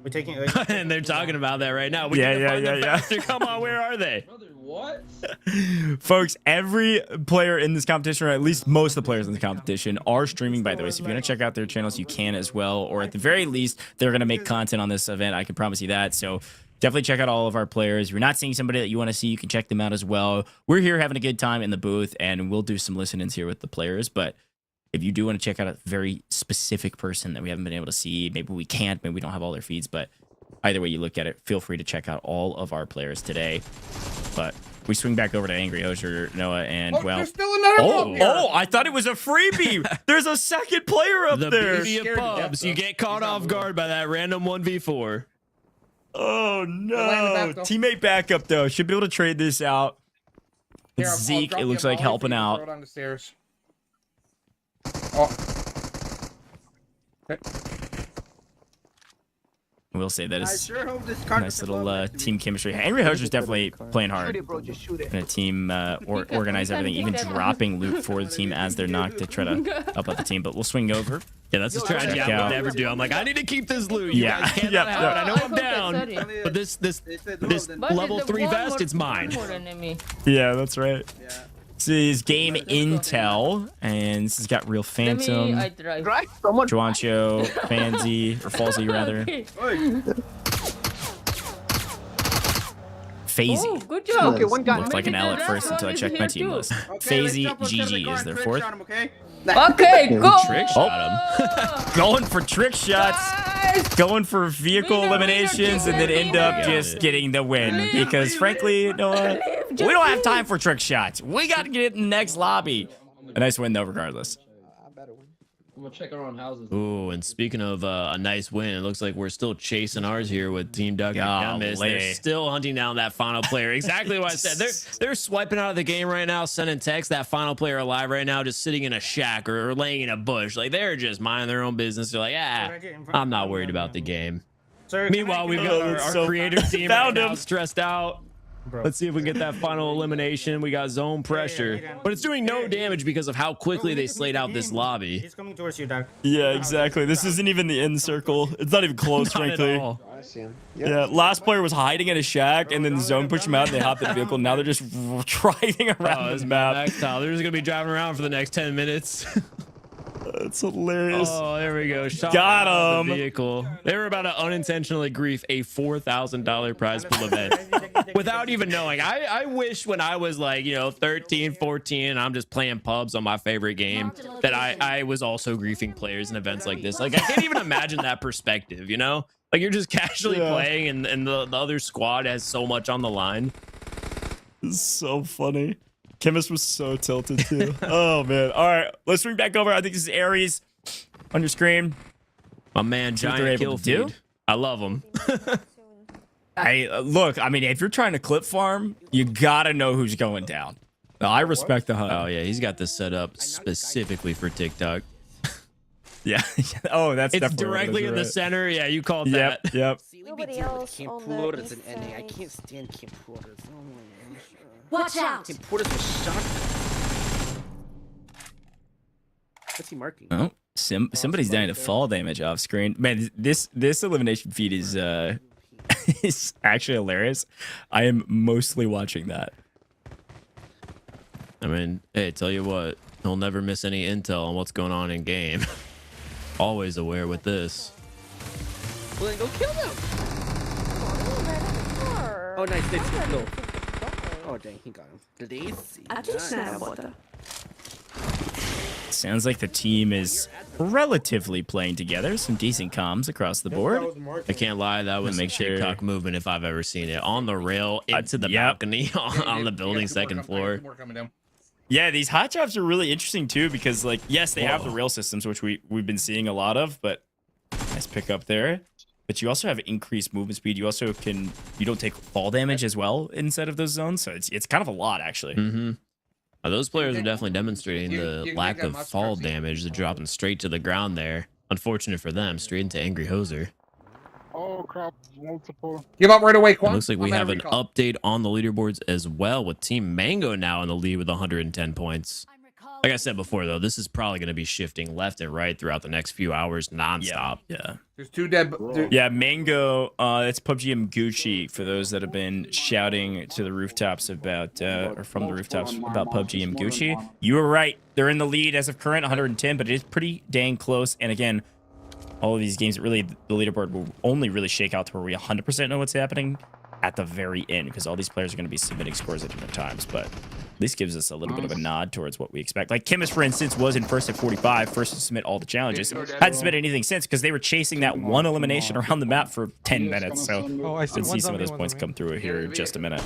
We're taking and they're talking about that right now. We need to find them faster. Come on, where are they? What? Folks, every player in this competition, or at least most of the players in the competition, are streaming, by the way. So if you want to check out their channels, you can as well. Or at the very least, they're going to make content on this event. I can promise you that. So definitely check out all of our players. If you're not seeing somebody that you want to see, you can check them out as well. We're here having a good time in the booth, and we'll do some listen-ins here with the players. But if you do want to check out a very specific person that we haven't been able to see, maybe we can't, maybe we don't have all their feeds, but either way you look at it, feel free to check out all of our players today. But we swing back over to Angry Hosier, Noah, and there's still another I thought it was a freebie. There's a second player up there. The beauty of pubs, you get caught off guard by that random 1v4. Oh no. Teammate backup though. Should be able to trade this out. Zeke, it looks like helping out. Oh. Okay. I will say that is sure hope this nice little team chemistry. Angry Hosier's definitely playing hard. And a team organize everything, even dropping loot for the team as they're knocked to try to help out the team. But we'll swing over. Yeah, that's a strategy I would never do. I'm like, I need to keep this loot. You guys cannot have it. I know I'm down, but this level 3 vest, it's mine. Yeah, that's right. This is game intel, and this has got Real Phantom, Juancho, Fanzy, or Falsey rather. FaZe. Oh, good job. Okay, one Looked like an L at first until I checked my team list. FaZe GG is their fourth. Okay, go. Trick shot him. Going for trick shots. Going for vehicle eliminations and then end up just getting the win. Because frankly, Noah, we don't have time for trick shots. We got to get in the next lobby. A nice win though, regardless. I'm gonna check around houses. Ooh, and speaking of a nice win, it looks like we're still chasing ours here with Team Dr. Chemist. They're still hunting down that final player. Exactly what I said. They're swiping out of the game right now, sending text. That final player alive right now, just sitting in a shack or laying in a bush. Like they're just minding their own business. They're like, I'm not worried about the game. Meanwhile, we've got our creative team right now stressed out. Let's see if we can get that final elimination. We got zone pressure, but it's doing no damage because of how quickly they slayed out this lobby. He's coming towards you, Doug. Yeah, exactly. This isn't even the end circle. It's not even close, frankly. I see him. Yeah, last player was hiding in a shack, and then the zone pushed him out, and they hopped in the vehicle. Now they're just driving around this map. They're just gonna be driving around for the next 10 minutes. That's hilarious. Oh, there we go. Shot Got out of him. the vehicle. They were about to unintentionally grief a $4,000 prize pool event without even knowing. I wish when I was like, 13, 14, and I'm just playing pubs on my favorite game, that I was also griefing players in events like this. Like, I can't even imagine that perspective, Like, you're just casually playing, and the other squad has so much on the line. This is so funny. Chemist was so tilted too. Oh man. All right, let's swing back over. I think this is Aries on your screen. My man, Giant Kill Feed. I love him. Look, I mean, if you're trying to clip farm, you gotta know who's going down. Now, I respect the hunt. Oh yeah, he's got this set up specifically for TikTok. Yeah. Oh, that's it's definitely directly in the center. Yeah, you called that. Yep. Nobody else on the NA. I can't stand Camp Porters. Oh my gosh. Watch out. Camp Porters was shot. What's he marking? Oh, somebody's dying to fall damage off screen. Man, this elimination feed is is actually hilarious. I am mostly watching that. I mean, hey, tell you what, he'll never miss any intel on what's going on in game. Always aware with this. Well, then go kill them. Oh, nice. No. Oh, dang, he got him. Did they see? Sounds like the team is relatively playing together. Some decent comms across the board. I can't lie, that was a TikTok movement if I've ever seen it. On the rail into the balcony on the building second floor. Yeah, these hot jobs are really interesting too because, like, yes, they have the rail systems, which we've been seeing a lot of, but nice pick up there. But you also have increased movement speed. You also you don't take fall damage as well inside of those zones, so it's kind of a lot actually. Mm-hmm. Those players are definitely demonstrating the lack of fall damage. They're dropping straight to the ground there. Unfortunate for them, straight into Angry Hoser. Oh crap, multiple. Give up right away, Quan. It looks like we have an update on the leaderboards as well, with Team Mango now in the lead with 110 points. Like I said before, though, this is probably going to be shifting left and right throughout the next few hours nonstop. Yeah. There's two dead. Yeah, Mango. It's PUBGM Gucci for those that have been shouting to the rooftops about, or from the rooftops about PUBGM Gucci. You were right. They're in the lead as of current, 110, but it is pretty dang close. And again, all of these games, really, the leaderboard will only really shake out to where we 100% know what's happening at the very end, because all these players are going to be submitting scores at different times. But this gives us a little bit of a nod towards what we expect. Like Chemist, for instance, was in first at 45, first to submit all the challenges. Hadn't submitted anything since because they were chasing that one elimination around the map for 10 minutes. So we'll see some of those points come through here in just a minute.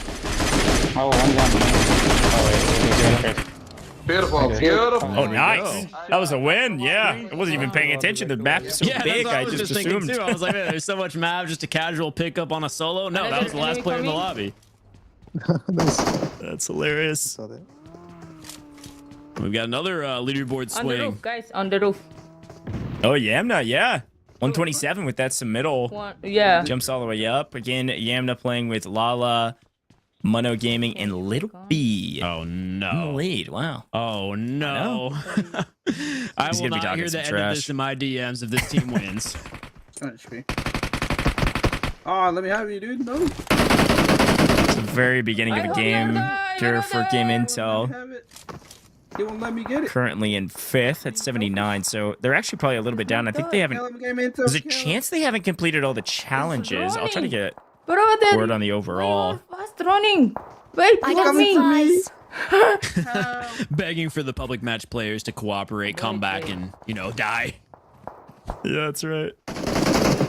Beautiful, beautiful. Oh, nice. That was a win. Yeah. I wasn't even paying attention. The map is so big. I just assumed. Too. I was like, man, there's so much map, just a casual pickup on a solo. No, that was the last player in the lobby. That's hilarious. We've got another leaderboard swing. On the roof, guys. On the roof. Oh, Yamna, yeah. 127 with that submittal. Yeah. Jumps all the way up. Again, Yamna playing with Lala, Mono Gaming, and Little B. Oh, no. In the lead. Wow. Oh, no. I will not hear the end of this in my DMs if this team wins. Oh, let me have you, dude. No. It's the very beginning of the game. Here for game intel. They won't let me get it. Currently in 5th at 79, so they're actually probably a little bit down. I think they haven't. There's a chance they haven't completed all the challenges. I'll try to get word on the overall. just running. Wait for me. Begging for the public match players to cooperate, come back, and die. Yeah, that's right.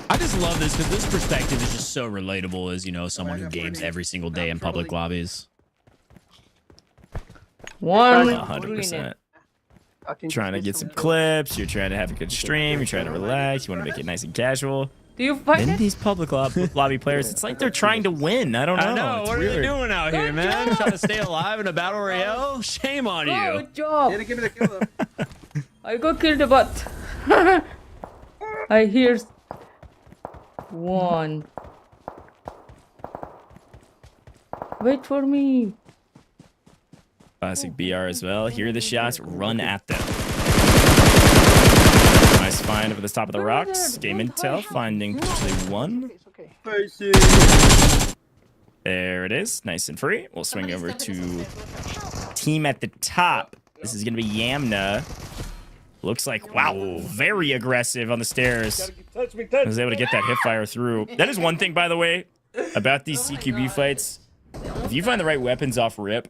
I just love this because this perspective is just so relatable as someone who games every single day in public lobbies. 100%. Trying to get some clips. You're trying to have a good stream. You're trying to relax. You want to make it nice and casual. Do you find And it? these public lobby players, it's like they're trying to win. I don't know. I know. It's What weird. are they doing out here, man? Trying to stay alive in a battle royale? Shame on you. Good job. Give me the kill though. I go kill the bot. I hear one. Wait for me. Classic BR as well. Hear the shots, run at them. Nice find over the top of the rocks. Game intel, finding potentially one. There it is, nice and free. We'll swing over to team at the top. This is gonna be Yamna. Looks like, wow, very aggressive on the stairs. I was able to get that hip fire through. That is one thing, by the way, about these CQB fights. If you find the right weapons off rip,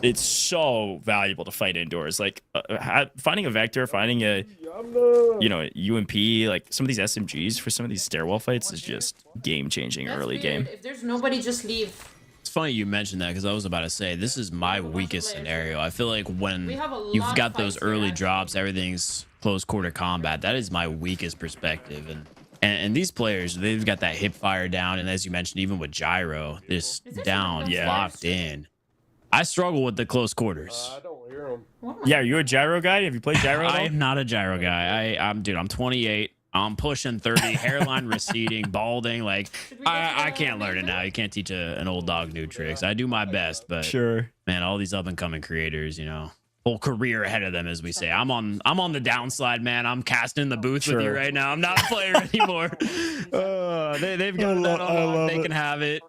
it's so valuable to fight indoors. Like finding a Vector, finding a UMP, like some of these SMGs for some of these stairwell fights is just game changing early game. If there's nobody, just leave. It's funny you mentioned that because I was about to say this is my weakest scenario. I feel like when you've got those early drops, everything's close quarter combat. That is my weakest perspective. And these players, they've got that hip fire down, and as you mentioned, even with gyro, this down, locked in. I struggle with the close quarters. I don't hear him. Yeah, are you a gyro guy? Have you played gyro at all? I am not a gyro guy. I'm 28. I'm pushing 30, hairline receding, balding. Like I can't learn it now. You can't teach an old dog new tricks. I do my best, but Sure. man, all these up and coming creators, whole career ahead of them, as we say. I'm on the downside, man. I'm casting in the booth with you right now. I'm not a player anymore. They've got that on. They can have it.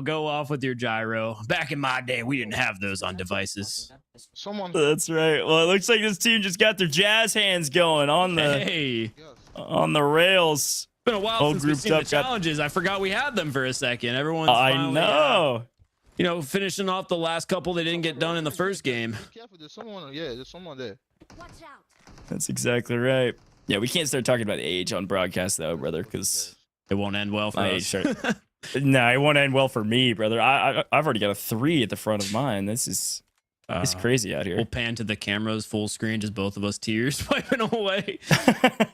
Go off with your gyro. Back in my day, we didn't have those on devices. That's right. Well, it looks like this team just got their jazz hands going on the rails. Been a while since we've seen the challenges. I forgot we had them for a second. Everyone's finally, finishing off the last couple they didn't get done in the first game. There's someone there. That's exactly right. Yeah, we can't start talking about age on broadcast though, brother, because it won't end well for us. No, it won't end well for me, brother. I've already got a 3 at the front of mine. This is it's crazy out here. We'll pan to the cameras full screen, just both of us tears wiping away.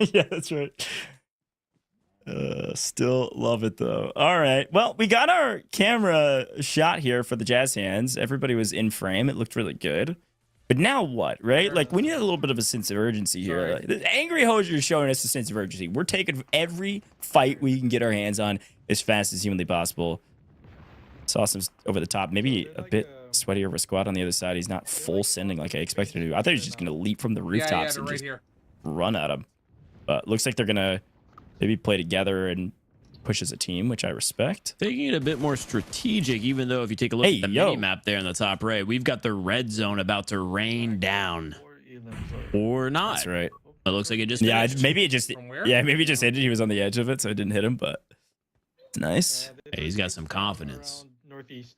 Yeah, that's right. Still love it though. All right. Well, we got our camera shot here for the jazz hands. Everybody was in frame. It looked really good. But now what, right? Like, we need a little bit of a sense of urgency here. Like, the Angry Hosier is showing us a sense of urgency. We're taking every fight we can get our hands on as fast as humanly possible. Saw some over the top. Maybe a bit sweaty over squad on the other side. He's not full sending like I expected to do. I thought he was just going to leap from the rooftops and just run at him. But looks like they're going to maybe play together and push as a team, which I respect. Taking it a bit more strategic, even though if you take a look at the mini map there in the top right, we've got the red zone about to rain down. Or not. That's right. It looks like it just maybe it just ended. He was on the edge of it, so it didn't hit him, but it's nice. Hey, he's got some confidence. Northeast.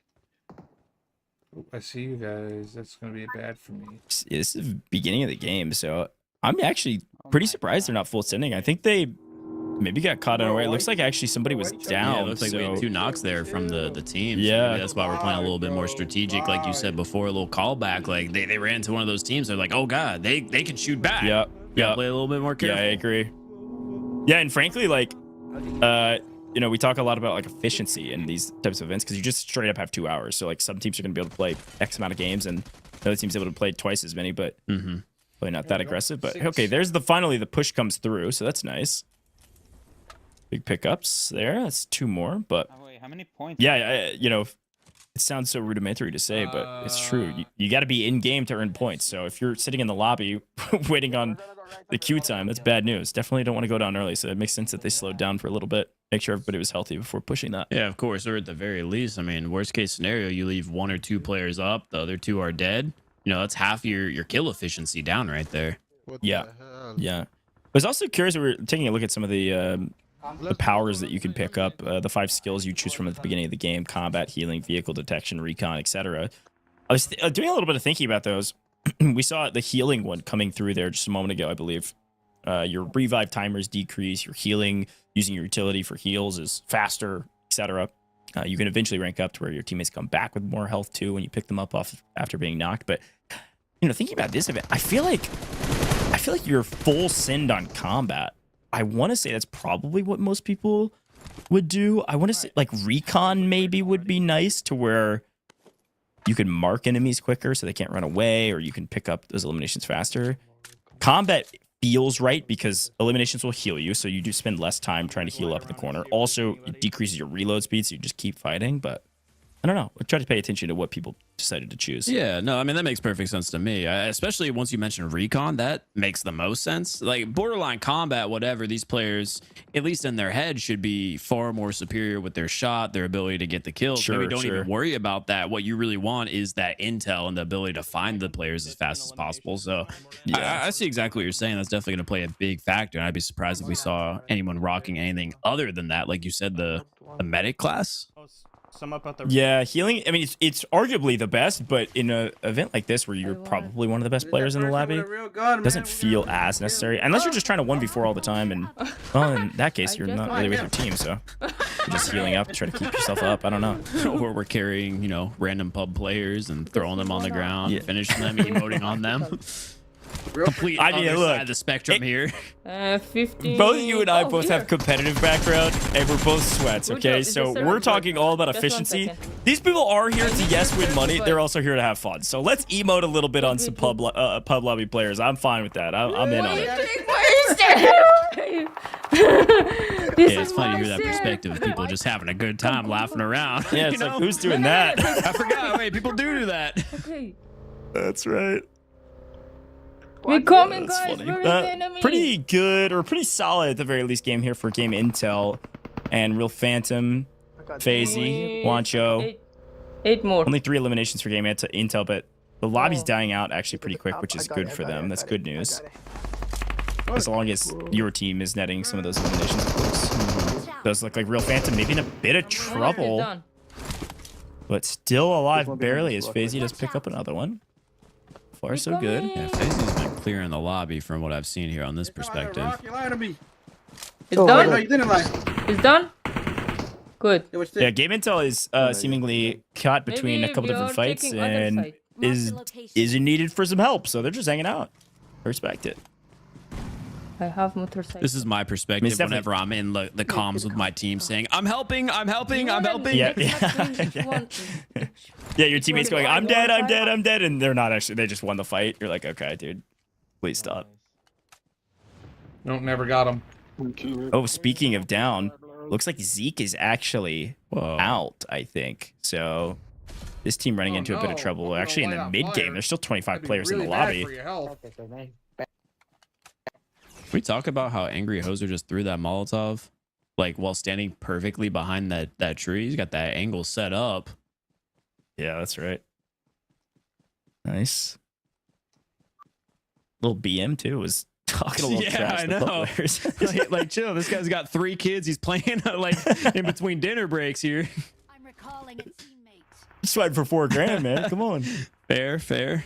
I see you guys. That's gonna be bad for me. This is the beginning of the game, so I'm actually pretty surprised they're not full sending. I think they maybe got caught in a way. It looks like actually somebody was down. Yeah, it looks like we had 2 knocks there from the team. Yeah. So that's why we're playing a little bit more strategic. Like you said before, a little callback. Like they ran to one of those teams. They're like, oh God, they can shoot back. Yeah. Yeah. Play a little bit more careful. Yeah, I agree. Yeah, and frankly, like, we talk a lot about like efficiency in these types of events because you just straight up have 2 hours. So like some teams are going to be able to play X amount of games and the other team's able to play twice as many, but probably not that aggressive. But okay, there's finally the push comes through. So that's nice. Big pickups there. That's 2 more, but how many points? yeah, it sounds so rudimentary to say, but it's true. You got to be in game to earn points. So if you're sitting in the lobby waiting on the queue time, that's bad news. Definitely don't want to go down early. So it makes sense that they slowed down for a little bit. Make sure everybody was healthy before pushing that. Yeah, of course. Or at the very least, I mean, worst case scenario, you leave 1 or 2 players up, the other 2 are dead. That's half your kill efficiency down right there. Yeah. I was also curious. We were taking a look at some of the the powers that you can pick up, the 5 skills you choose from at the beginning of the game: combat, healing, vehicle detection, recon, etc. I was doing a little bit of thinking about those. We saw the healing one coming through there just a moment ago, I believe. Your revive timers decrease, your healing using your utility for heals is faster, etc. You can eventually rank up to where your teammates come back with more health too when you pick them up off after being knocked. But thinking about this event, I feel like you're full send on combat. I want to say that's probably what most people would do. I want to say like recon maybe would be nice, to where you can mark enemies quicker so they can't run away, or you can pick up those eliminations faster. Combat feels right because eliminations will heal you, so you do spend less time trying to heal up in the corner. Also, it decreases your reload speed, so you just keep fighting. But I don't know. I try to pay attention to what people decided to choose. Yeah, no, I mean, that makes perfect sense to me. Especially once you mention recon, that makes the most sense. Like borderline combat, whatever, these players, at least in their head, should be far more superior with their shot, their ability to get the kills. Sure, Maybe don't even worry about that. What you really want is that intel and the ability to find the players as fast as possible. So yeah, I see exactly what you're saying. That's definitely going to play a big factor. And I'd be surprised if we saw anyone rocking anything other than that. Like you said, the medic class. Sum up at the Yeah, healing. I mean, it's arguably the best, but in an event like this where you're probably one of the best players in the lobby, it doesn't feel as necessary unless you're just trying to 1v4 all the time. And well, in that case, you're not really with your team, so you're just healing up to try to keep yourself up. I don't know. Or we're carrying, random pub players and throwing them on the ground, finishing them, emoting on them. Complete other side of the spectrum here. 15. Both you and I both have competitive background, and we're both sweats, okay? So we're talking all about efficiency. These people are here to, yes, win money. They're also here to have fun. So let's emote a little bit on some pub lobby players. I'm fine with that. I'm in on it. Yeah, it's funny to hear that perspective of people just having a good time laughing around. Yeah, it's like, who's doing that? I forgot. Wait, people do that. Okay. That's right. We're coming, That's guys. funny. Where is the enemy? Pretty good, or pretty solid at the very least game here for Game Intel. And Real Phantom, FaZe, Wancho. 8 more. Only 3 eliminations for Game Intel, but the lobby's dying out actually pretty quick, which is good for them. That's good news. As long as your team is netting some of those eliminations, of course. Does look like Real Phantom maybe in a bit of trouble, but still alive barely, as FaZe does pick up another one. Far so good. Yeah, FaZe's been clearing the lobby from what I've seen here on this perspective. It's done? No, you didn't lie. It's done? Good. Yeah, Game Intel is seemingly caught between a couple different fights and isn't needed for some help, so they're just hanging out. I respect it. I have motorcycle. This is my perspective whenever I'm in the comms with my team saying, I'm helping, I'm helping, I'm helping. Yeah, yeah, your teammate's going, I'm dead, I'm dead, I'm dead, and they're not actually, they just won the fight. You're like, okay, dude, please stop. Nope, never got him. Oh, speaking of down, looks like Zeke is actually out, I think. So this team running into a bit of trouble. Actually, in the mid game, there's still 25 players in the lobby. We talk about how Angry Hoser just threw that Molotov, like while standing perfectly behind that tree. He's got that angle set up. Yeah, that's right. Nice. Little BM too was talking a little trash. I know. like, chill. This guy's got 3 kids. He's playing like in between dinner breaks here. I'm recalling a teammate. Just fighting for $4,000, man. Come on. Fair.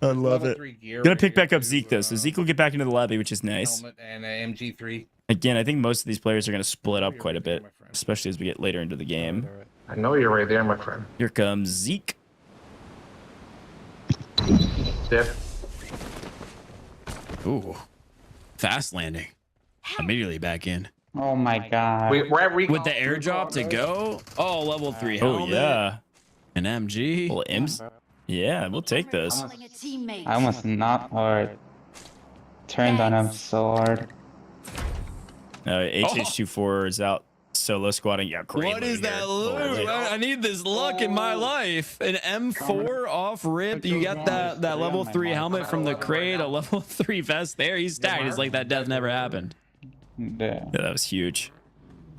I love it. Gonna pick back up Zeke though, so Zeke will get back into the lobby, which is nice. And MG3. Again, I think most of these players are gonna split up quite a bit, especially as we get later into the game. I know you're right there, my friend. Here comes Zeke. Dip. Ooh, fast landing. Immediately back in. Oh my god. We're at recon. With the airdrop to go. Oh, level 3 Oh helmet. yeah. An MG. Well, M's. Yeah, we'll take those. I almost not hard. Turned on him so hard. HH24 is out solo squatting. Yeah, great. What is that loot? I need this luck in my life. An M4 off rip. You got that level 3 helmet from the crate, a level 3 vest there. He's stacked. It's like that death never happened. Yeah, that was huge.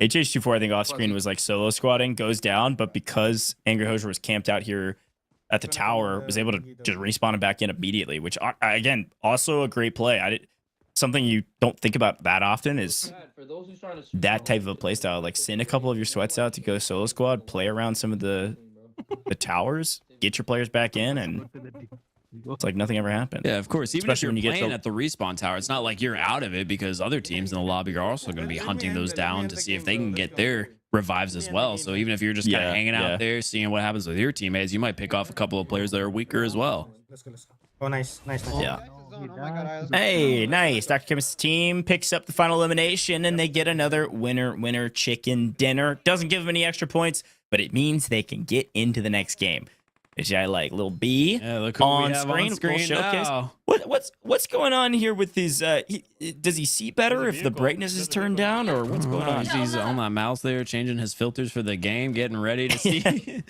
HH24, I think off screen was like solo squatting, goes down, but because Angry Hoser was camped out here at the tower, was able to just respawn him back in immediately, which again, also a great play. something you don't think about that often is that type of a play style. Like send a couple of your sweats out to go solo squad, play around some of the towers, get your players back in, and it's like nothing ever happened. Yeah, of course. Even Especially if when you you're get playing to- at the respawn tower, it's not like you're out of it because other teams in the lobby are also going to be hunting those down to see if they can get their revives as well. So even if you're just kind of hanging out there, seeing what happens with your teammates, you might pick off a couple of players that are weaker as well. Oh, nice. Yeah. Oh my god, I was Hey, nice. Dr. Chemist's team picks up the final elimination, and they get another winner chicken dinner. Doesn't give them any extra points, but it means they can get into the next game. Which I like. Little B Look who we have on screen showcase. now. What's going on here with these? Does he see better if the brightness is turned down, or what's going on? He's on my mouse there, changing his filters for the game, getting ready to see. Hey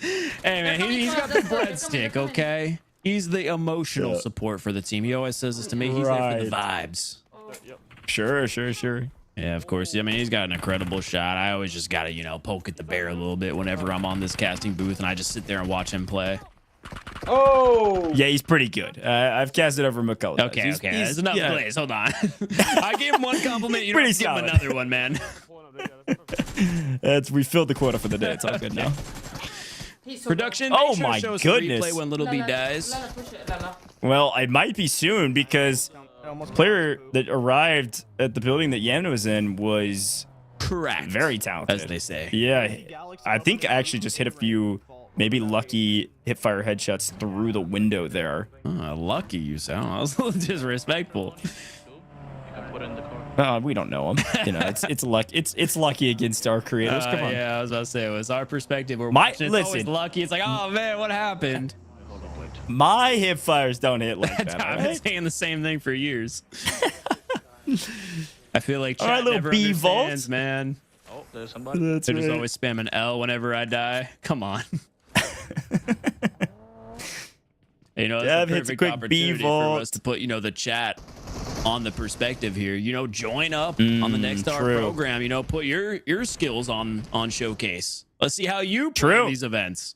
man, he's got the breadstick. Okay, he's the emotional support for the team. He always says this to me. He's there for the vibes. Sure. Yeah, of course. I mean, he's got an incredible shot. I always just gotta, poke at the bear a little bit whenever I'm on this casting booth, and I just sit there and watch him play. Oh! Yeah, he's pretty good. I've casted over McCullough. Okay, there's enough plays. Hold on. I gave him one compliment. You don't Pretty give him solid. another one, man. We filled the quota for the day. It's all good now. Production. Oh make sure to my show us the goodness. replay when Little B dies. Well, it might be soon because the player that arrived at the building that Yamna was in was correct, very talented, as they say. Yeah, I think I actually just hit a few, maybe lucky hipfire headshots through the window there. Lucky you sound. I was a little disrespectful. We don't know him. It's luck. It's lucky against our creators. Come on. Yeah, I was about to say it was our perspective. We're watching. It's always lucky. It's like, oh man, what happened? My hip fires don't hit like that. I've been saying the same thing for years. I feel like All chat right, little never B understands, vault. man. Oh, there's somebody. That's They're just right. always spamming L whenever I die. Come on. It's Dev the hits a perfect quick opportunity for B-vault. us to put, the chat on the perspective here. Join up on the Next Star true. program. Put your skills on showcase. Let's see how you play these events.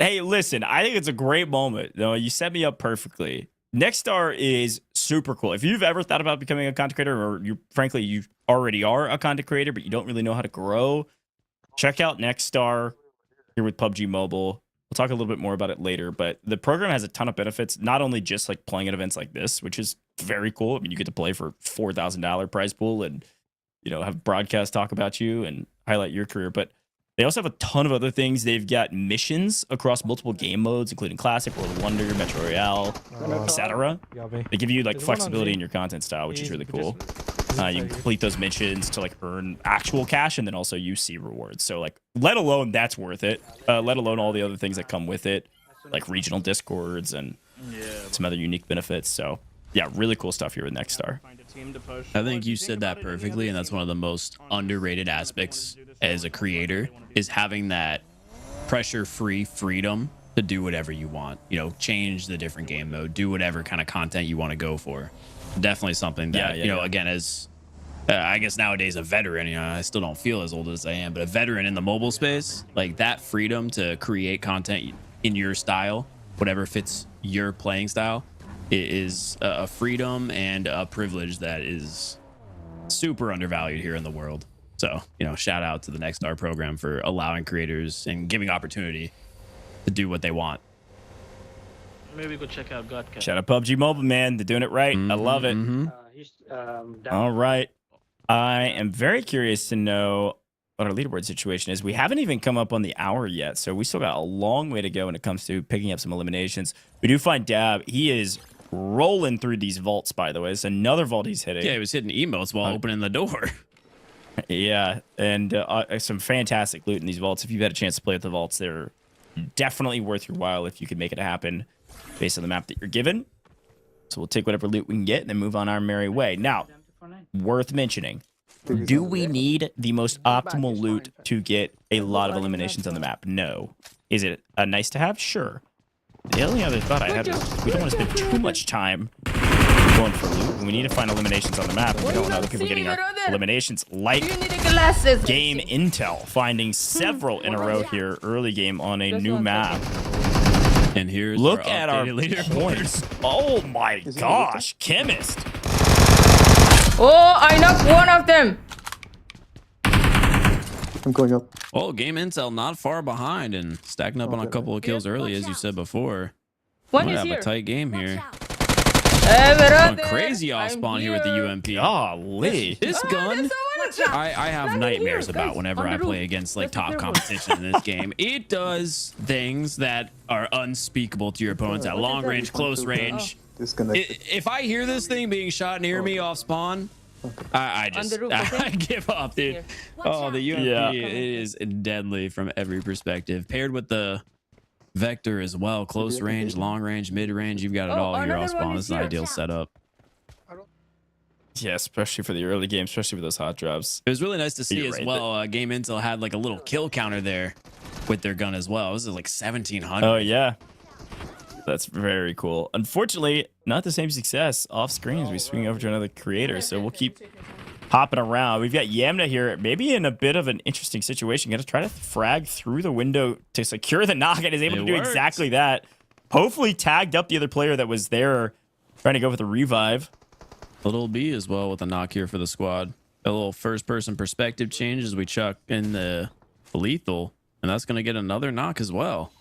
Hey, listen, I think it's a great moment. You set me up perfectly. Next Star is super cool. If you've ever thought about becoming a content creator, or you already are a content creator, but you don't really know how to grow, check out Next Star here with PUBG Mobile. We'll talk a little bit more about it later, but the program has a ton of benefits, not only just like playing at events like this, which is very cool. I mean, you get to play for $4,000 prize pool and, have broadcast talk about you and highlight your career, but they also have a ton of other things. They've got missions across multiple game modes, including Classic, World of Wonder, Metro Royale, etc. They give you like flexibility in your content style, which is really cool. You can complete those missions to like earn actual cash and then also UC rewards. So like, let alone that's worth it. Let alone all the other things that come with it, like regional discords and some other unique benefits. So yeah, really cool stuff here with Next Star. I think you said that perfectly, and that's one of the most underrated aspects as a creator is having that pressure-free freedom to do whatever you want. Change the different game mode, do whatever kind of content you want to go for. Definitely something that again, as I guess nowadays a veteran, I still don't feel as old as I am, but a veteran in the mobile space, like that freedom to create content in your style, whatever fits your playing style, is a freedom and a privilege that is super undervalued here in the world. So, shout out to the Next Star program for allowing creators and giving opportunity to do what they want. Maybe go check out Godcat. Shout out PUBG Mobile, man. They're doing it right. I love it. He's down. All right. I am very curious to know what our leaderboard situation is. We haven't even come up on the hour yet, so we still got a long way to go when it comes to picking up some eliminations. We do find Dab. He is rolling through these vaults, by the way. It's another vault he's hitting. Yeah, he was hitting emotes while opening the door. Yeah, and some fantastic loot in these vaults. If you've had a chance to play with the vaults, they're definitely worth your while if you can make it happen based on the map that you're given. So we'll take whatever loot we can get and then move on our merry way. Now, worth mentioning, do we need the most optimal loot to get a lot of eliminations on the map? No. Is it a nice to have? Sure. The only other thought I had was we don't want to spend too much time going for loot. We need to find eliminations on the map. We don't want other people getting our eliminations, like game intel, finding several in a row here early game on a new map. And here's look at our leader points. Oh my gosh, Chemist Oh, I knocked one of them. I'm going up. Oh, Game Intel not far behind and stacking up on a couple of kills early, as you said before. One Might is have here. a tight game here. Hey, Going brother. crazy off spawn here with the UMP. Golly. This gun, I have nightmares about whenever I play against like top competition in this game. It does things that are unspeakable to your opponents at long range, close range. If I hear this thing being shot near me off spawn, I just I give up, dude. Oh, the UMP it is deadly from every perspective. Paired with the Vector as well, close range, long range, mid range, you've got it all here off spawn. This is an ideal setup. Yeah, especially for the early game, especially with those hot drops. It was really nice to see as well. Game Intel had like a little kill counter there with their gun as well. This is like 1700. Oh yeah, that's very cool. Unfortunately, not the same success off screen as we swing over to another creator. So we'll keep hopping around. We've got Yamna here, maybe in a bit of an interesting situation. Going to try to frag through the window to secure the knock, and is able to do exactly that. Hopefully tagged up the other player that was there trying to go for the revive. Little B as well with a knock here for the squad. A little first-person perspective change as we chuck in the lethal, and that's going to get another knock as well.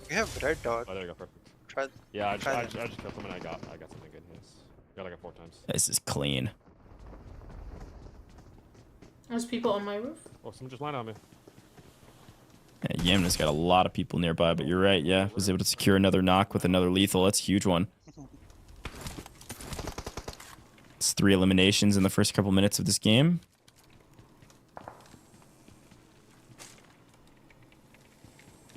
We have red dot. Oh, there you go, perfect. Try. Yeah, I just killed someone. I got something good. Yes. Got like a 4 times. This is clean. There's people on my roof. Oh, someone just landed on me. Yeah, Yamna's got a lot of people nearby, but you're right. Yeah, was able to secure another knock with another lethal. That's a huge one. It's 3 eliminations in the first couple minutes of this game.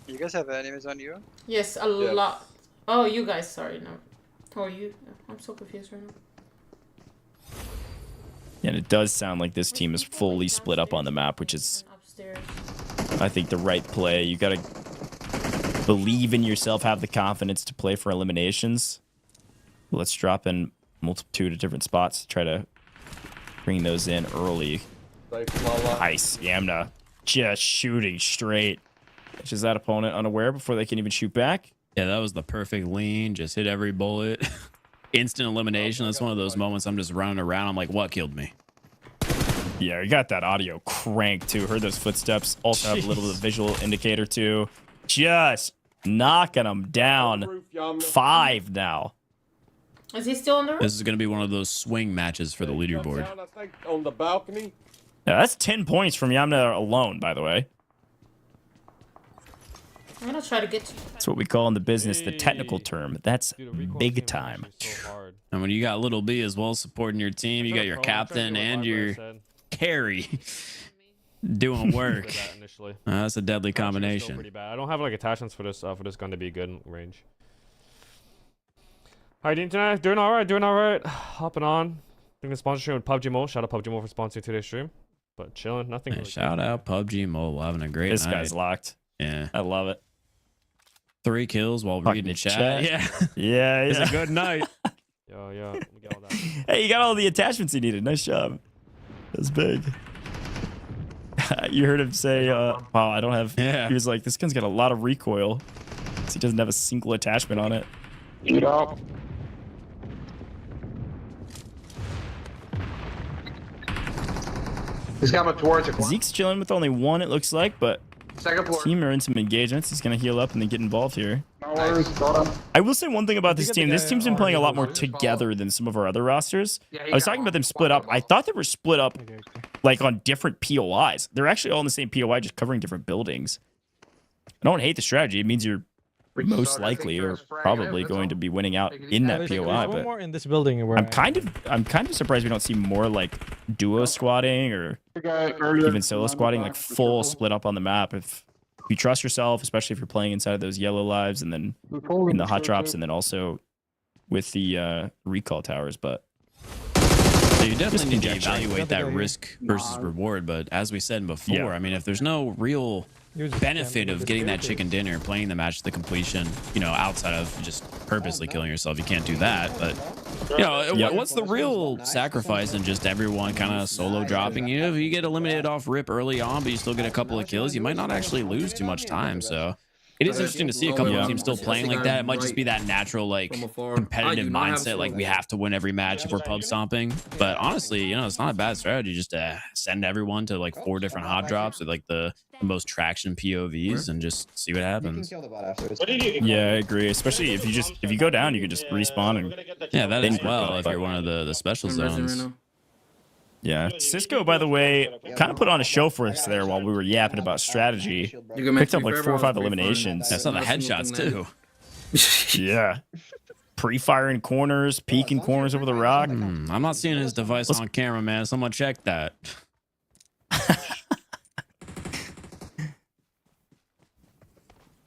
You guys have enemies on you? Yes, a lot. Oh, you guys. Sorry, no. Oh, you. I'm so confused right now. And it does sound like this team is fully split up on the map, which is, I think, the right play. You got to believe in yourself, have the confidence to play for eliminations. Let's drop in multitude of different spots to try to bring those in early. Nice. Yamna just shooting straight. Is that opponent unaware before they can even shoot back? Yeah, that was the perfect lean. Just hit every bullet. Instant elimination. That's one of those moments I'm just running around. I'm like, what killed me? Yeah, you got that audio cranked too. Heard those footsteps. Also have a little bit of visual indicator too. Just knocking them down. 5 now. Is he still on the roof? This is going to be one of those swing matches for the leaderboard. On the balcony. Yeah, that's 10 points from Yamna alone, by the way. I'm gonna try to get you. That's what we call in the business the technical term. That's big time. And when you got Little B as well supporting your team, you got your captain and your carry doing work. That's a deadly combination. Pretty bad. I don't have like attachments for this gun to be good in range. Hi, internet. Doing all right. Hopping on. Doing a sponsorship with PUBG Mobile. Shout out PUBG Mobile for sponsoring today's stream. But chilling, nothing. Hey, shout out PUBG Mobile, having a great This night. guy's locked. Yeah, I love it. 3 kills while Fucking reading chat. Yeah, yeah. It's a good night. Yo, let me get all that. Hey, you got all the attachments you needed. Nice job. That's big. You heard him say, "Wow, I don't have." Yeah. He was like, "This gun's got a lot of recoil. So he doesn't have a single attachment on it." Get up. He's coming towards it. Zeke's chilling with only 1, it looks like, but Second floor. team are in some engagements. He's gonna heal up and then get involved here. No worries. Got him. I will say one thing about this team. This team's been playing a lot more together than some of our other rosters. I was talking about them split up. I thought they were split up like on different POIs. They're actually all in the same POI, just covering different buildings. I don't hate the strategy. It means you're most likely or probably going to be winning out in that POI. But more in this building where I'm kind of surprised we don't see more like duo squatting or even solo squatting, like full split up on the map. If you trust yourself, especially if you're playing inside of those yellow lives and then in the hot drops and then also with the recall towers. But So you definitely need to evaluate that risk versus reward. But as we said before, I mean, if there's no real benefit of getting that chicken dinner and playing the match to the completion, you know, outside of just purposely killing yourself, you can't do that. But you know, what's the real sacrifice in just everyone kind of solo dropping you? If you get eliminated off rip early on, but you still get a couple of kills, you might not actually lose too much time. So It is interesting to see a couple of teams still playing like that. It might just be Right that natural, like, from afar. competitive I do not have mindset. Like, we skill. have to win every match if we're pub stomping. But honestly, you know, it's not a bad strategy just to send everyone to like 4 different hot drops with like the most traction POVs and just see what happens. Yeah, I agree. Especially if you go down, you can just respawn and Yeah, that Then as well if but- you're one of the special I'm resin right zones. now. yeah. Cisco, by the way, kind of put on a show for us there while we were yapping about strategy. You can make Picked up me like forever, 4 or 5 I was pre-farming. eliminations. I saw the Not a single headshots thing too. Yeah. Pre-firing corners, peeking corners over the rock. I'm not seeing his device on camera, man. Someone check that.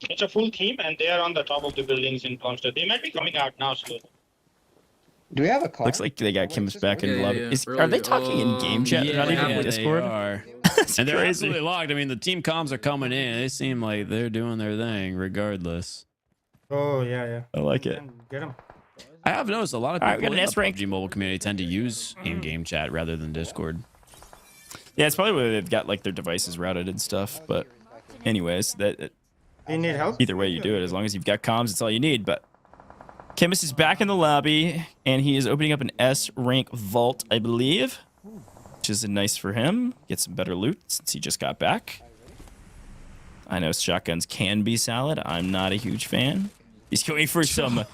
It's a full team, and they are on the top of the buildings in Constant. They might be coming out now slowly. Do we have a car? Looks like they got Kim's back in Yeah, lobby. yeah, Are they talking in game chat? They're not even Yeah, in they Discord. are. That's And they're crazy. absolutely locked. I mean, the team comms are coming in. They seem like they're doing their thing regardless. Oh, yeah. I like it. Get him. I have noticed a lot of All right, people we got in an the S rank. PUBG mobile community tend to use in-game chat rather than Discord. Yeah, it's probably where they've got like their devices routed and stuff. But anyways, that Do you need help? either way you do it, as long as you've got comms, it's all you need. But Chemist is back in the lobby, and he is opening up an S rank vault, I believe, which is nice for him. Get some better loot since he just got back. I know shotguns can be solid. I'm not a huge fan. He's going for some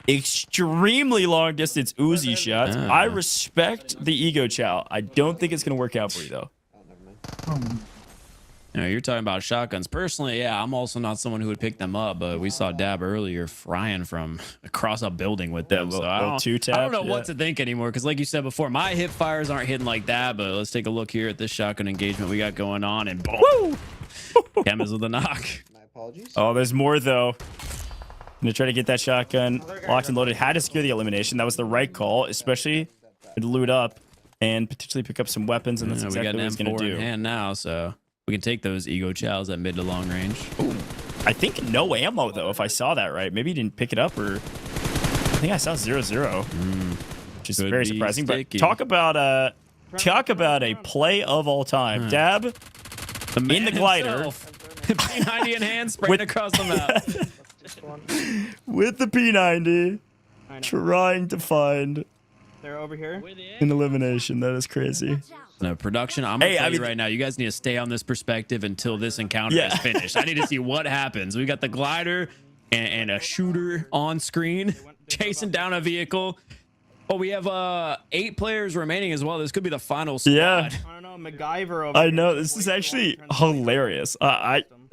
extremely long distance Uzi shots. I respect the ego chow. I don't think it's going to work out for you, though. You know, you're talking about shotguns. Personally, yeah, I'm also not someone who would pick them up, but we saw Dab earlier frying from across a building with them. So I little don't, two-tap, I don't know yeah. what to think anymore, because like you said before, my hip fires aren't hitting like that, but let's take a look here at this shotgun engagement we got going on, and boom! Woo! Chem is with a knock. My apologies. Oh, there's more, though. I'm going to try to get that shotgun locked and loaded. Had to secure the elimination. That was the right call, especially to loot up and potentially pick up some weapons, and that's Yeah, we exactly got what an he's going M4 to in do. hand now, so we can take those ego chows at mid to long range. I think no ammo, though, if I saw that right. Maybe he didn't pick it up, or I think I saw 0-0, which is Could very be surprising. sticky. But talk about a play of all time. Dab in the glider P90 in hand, spraying across the map. with the P90, trying to find They're over here. an elimination. That is crazy. No, production, I'm gonna Hey, tell I you mean- right now, you guys need to stay on this perspective until this encounter Yeah. is finished. I need to see what happens. We got the glider and a shooter on screen chasing down a vehicle. Oh, we have 8 players remaining as well. This could be the final squad. Yeah. I don't know, MacGyver over I here. know, this is actually hilarious.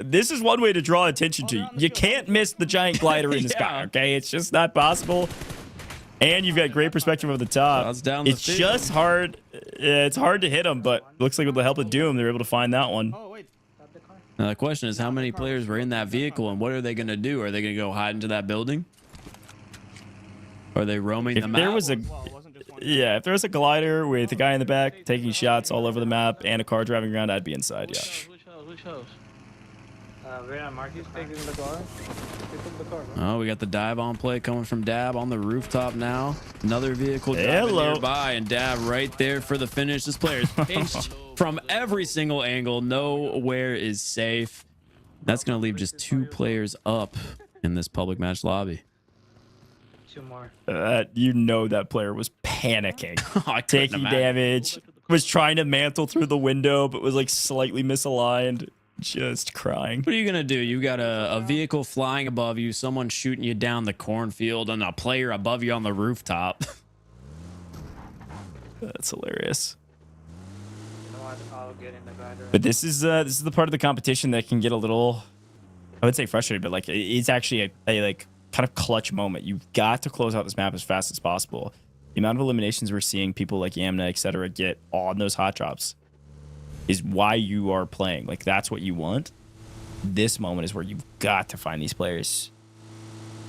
This is one way to draw attention to. You can't miss the giant glider in the sky, Yeah. okay? It's just not possible. And you've got great perspective of the top. That's down the It's field. just hard. Yeah, it's hard to hit them, but looks like with the help of Doom, they're able to find that one. Oh, wait. Now the question is, how many players were in that vehicle, and what are they going to do? Are they going to go hide into that building? Are they roaming If the there map? was a, yeah, if there was a glider with a guy in the back taking shots all over the map and a car driving around, I'd be inside. Yeah. Which house? Which house? Where are Marcus taking the car? They took the car, bro. Oh, we got the dive on play coming from Dab on the rooftop now. Another vehicle driving Hello. nearby, and Dab right there for the finish. This player is pinched from every single angle. Nowhere is safe. That's going to leave just 2 players up in this public match lobby. 2 more. You know that player was panicking, I couldn't taking imagine. damage, was trying to mantle through the window, but was like slightly misaligned, just crying. What are you going to do? You got a vehicle flying above you, someone shooting you down the cornfield, and a player above you on the rooftop. That's hilarious. You know what? I'll get in the glider. But this is the part of the competition that can get a little, I would say frustrated, but like it's actually a like kind of clutch moment. You've got to close out this map as fast as possible. The amount of eliminations we're seeing, people like Yamna, etc., get on those hot drops is why you are playing. Like that's what you want. This moment is where you've got to find these players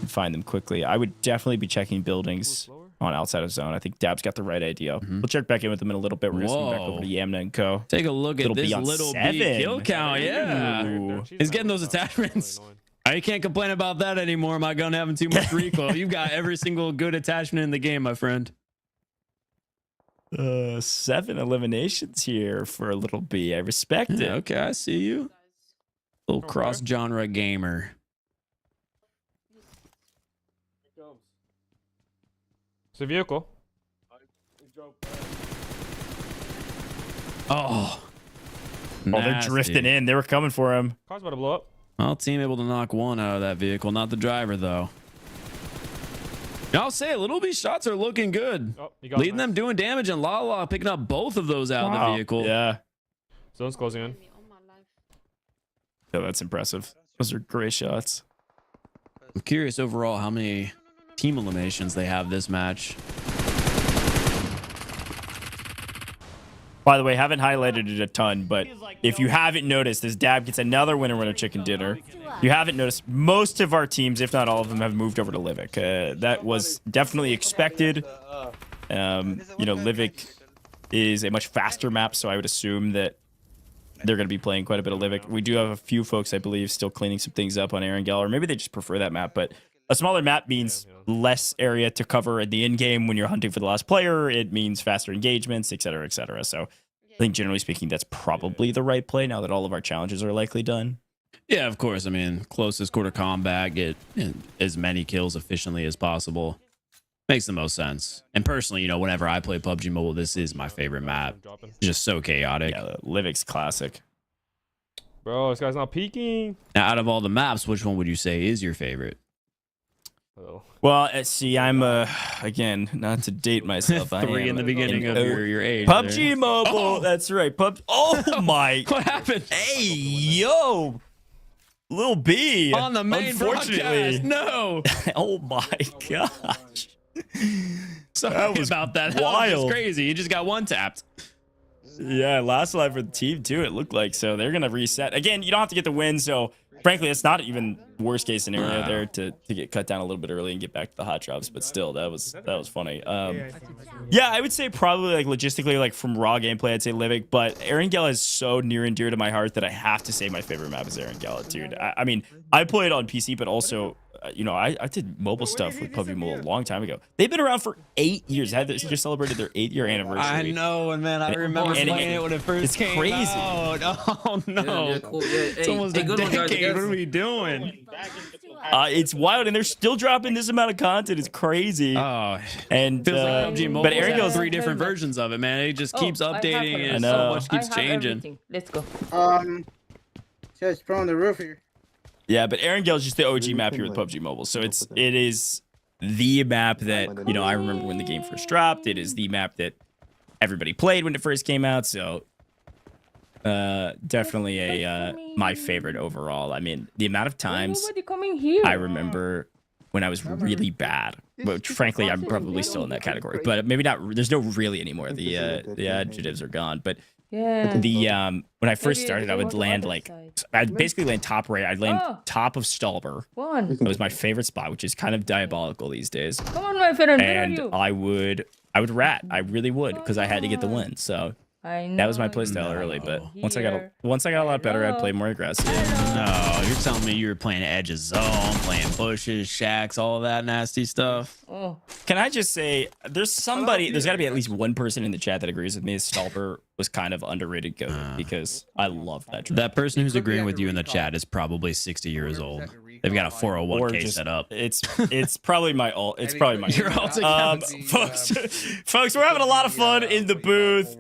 and find them quickly. I would definitely be checking buildings on outside of zone. I think Dab's got the right idea. We'll check back in with them in a little bit. We're gonna swing back over to Yamna and Co. Take a look at Little this B on little 7. B kill count. Yeah. Ooh. He's getting those attachments. I can't complain about that anymore. My gun having too much recoil. You've got every single good attachment in the game, my friend. 7 eliminations here for a little B. I respect it. Yeah, okay, I see you. Little cross-genre gamer. It's a vehicle. Oh. Oh, they're drifting in. They were coming for him. Car's about to blow up. Well, team able to knock one out of that vehicle, not the driver though. And I'll say a little bit shots are looking good. Oh, you got Leading them doing damage, and Lala picking up both of those out of the vehicle. Yeah. Zone's closing in. Yeah, that's impressive. Those are great shots. I'm curious overall how many team eliminations they have this match. By the way, haven't highlighted it a ton, but if you haven't noticed, this Dab gets another winner chicken dinner. You haven't noticed, most of our teams, if not all of them, have moved over to Livik. That was definitely expected. You know, Livik is a much faster map, so I would assume that they're going to be playing quite a bit of Livik. We do have a few folks, I believe, still cleaning some things up on Erangel, or maybe they just prefer that map, but a smaller map means less area to cover in the in-game when you're hunting for the last player. It means faster engagements, etc., etc. So I think generally speaking, that's probably the right play now that all of our challenges are likely done. Yeah, of course. I mean, closest quarter combat, get as many kills efficiently as possible. Makes the most sense. And personally, you know, whenever I play PUBG Mobile, this is my favorite map. It's just so chaotic. Yeah, Livik's classic. Bro, this guy's not peeking. Now, out of all the maps, which one would you say is your favorite? Well, see, I'm again, not to date myself. I Three am in the beginning of your age. PUBG Mobile. That's right. Oh my! What happened? Hey, yo, Lil B. On the main unfortunately. broadcast. No. Oh my gosh. Sorry about that. That was wild. just crazy. You just got one tapped. Yeah, last live for the team too. It looked like so they're gonna reset again. You don't have to get the win, so frankly, it's not even worst case scenario there to get cut down a little bit early and get back to the hot drops. But still, that was funny. Yeah, I would say probably like logistically, like from raw gameplay, I'd say Livik. But Erangel is so near and dear to my heart that I have to say my favorite map is Erangel, dude. I mean, I played on PC, but also. You know, I did mobile stuff with PUBG Mobile a long time ago. They've been around for 8 years. They just celebrated their 8-year anniversary. I know, and man, I remember playing it when it first came crazy. out. Oh no, Yeah, cool. Yeah, it's hey, almost hey, a good one, guys. decade. What are we doing? It's wild, and they're still dropping this amount of content. It's crazy. Oh, and feels like PUBG Mobile. but Erangel Erangel 3 different versions of it, man. It just keeps updating, and so much keeps changing. Let's go. Just throw on the roof here. Yeah, but Erangel is just the OG map here with PUBG Mobile. So it is the map that, you know, I remember when the game first dropped. It is the map that everybody played when it first came out. So definitely my favorite overall. I mean, the amount of times I remember when I was really bad, which frankly, I'm probably still in that category, but maybe not. There's no really anymore. The adjectives are gone, but when I first started, I would land like, I'd basically land top right. I'd land top of Stalber. That was my favorite spot, which is kind of diabolical these days. Come on, my friend. And I would rat. I really would, because I had to get the win. So that was my playstyle early. But once I got a lot better, I'd play more aggressive. No, you're telling me you were playing edge of zone, playing bushes, shacks, all of that nasty stuff. Can I just say, there's got to be at least one person in the chat that agrees with me. Stalber was kind of underrated goat because I love that. That person who's agreeing with you in the chat is probably 60 years old. They've got a 401k set up. It's probably my alt. It's probably my your alt account. folks, we're having a lot of fun in the booth,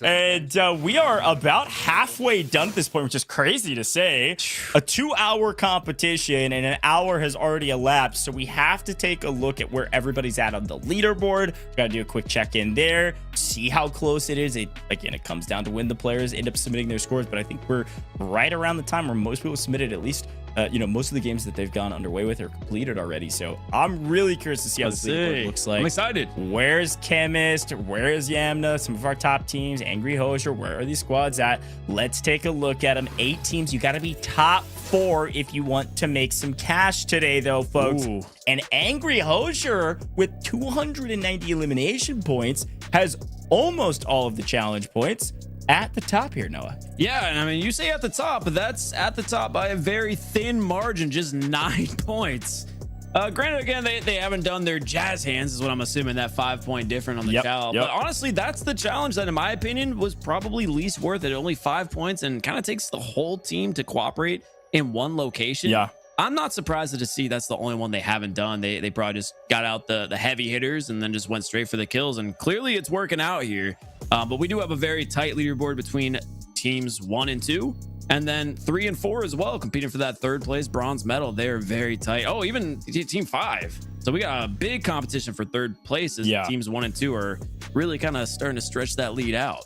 and we are about halfway done at this point, which is crazy to say. A 2-hour competition, and an hour has already elapsed, so we have to take a look at where everybody's at on the leaderboard. Got to do a quick check-in there, see how close it is. Again, it comes down to when the players end up submitting their scores, but I think we're right around the time where most people submitted at least. You know, most of the games that they've gone underway with are completed already. So I'm really curious to see how this leaderboard looks like. I'm excited. Where's Chemist? Where's Yamna? Some of our top teams. Angry Hosier. Where are these squads at? Let's take a look at them. 8 teams. You got to be top 4 if you want to make some cash today, though, folks. Ooh. And Angry Hosier, with 290 elimination points, has almost all of the challenge points. At the top here, Noah. Yeah, and I mean, you say at the top, but that's at the top by a very thin margin, just 9 points. Granted, again, they haven't done their jazz hands, is what I'm assuming, that 5-point difference on the challenge. But honestly, that's the challenge that, in my opinion, was probably least worth it. Only 5 points, and kind of takes the whole team to cooperate in one location. Yeah. I'm not surprised to see that's the only one they haven't done. They probably just got out the heavy hitters and then just went straight for the kills. And clearly it's working out here. But we do have a very tight leaderboard between teams 1 and 2. And then 3 and 4 as well, competing for that 3rd place bronze medal. They're very tight. Oh, even team 5. So we got a big competition for 3rd place as teams 1 and 2 are really kind of starting to stretch that lead out.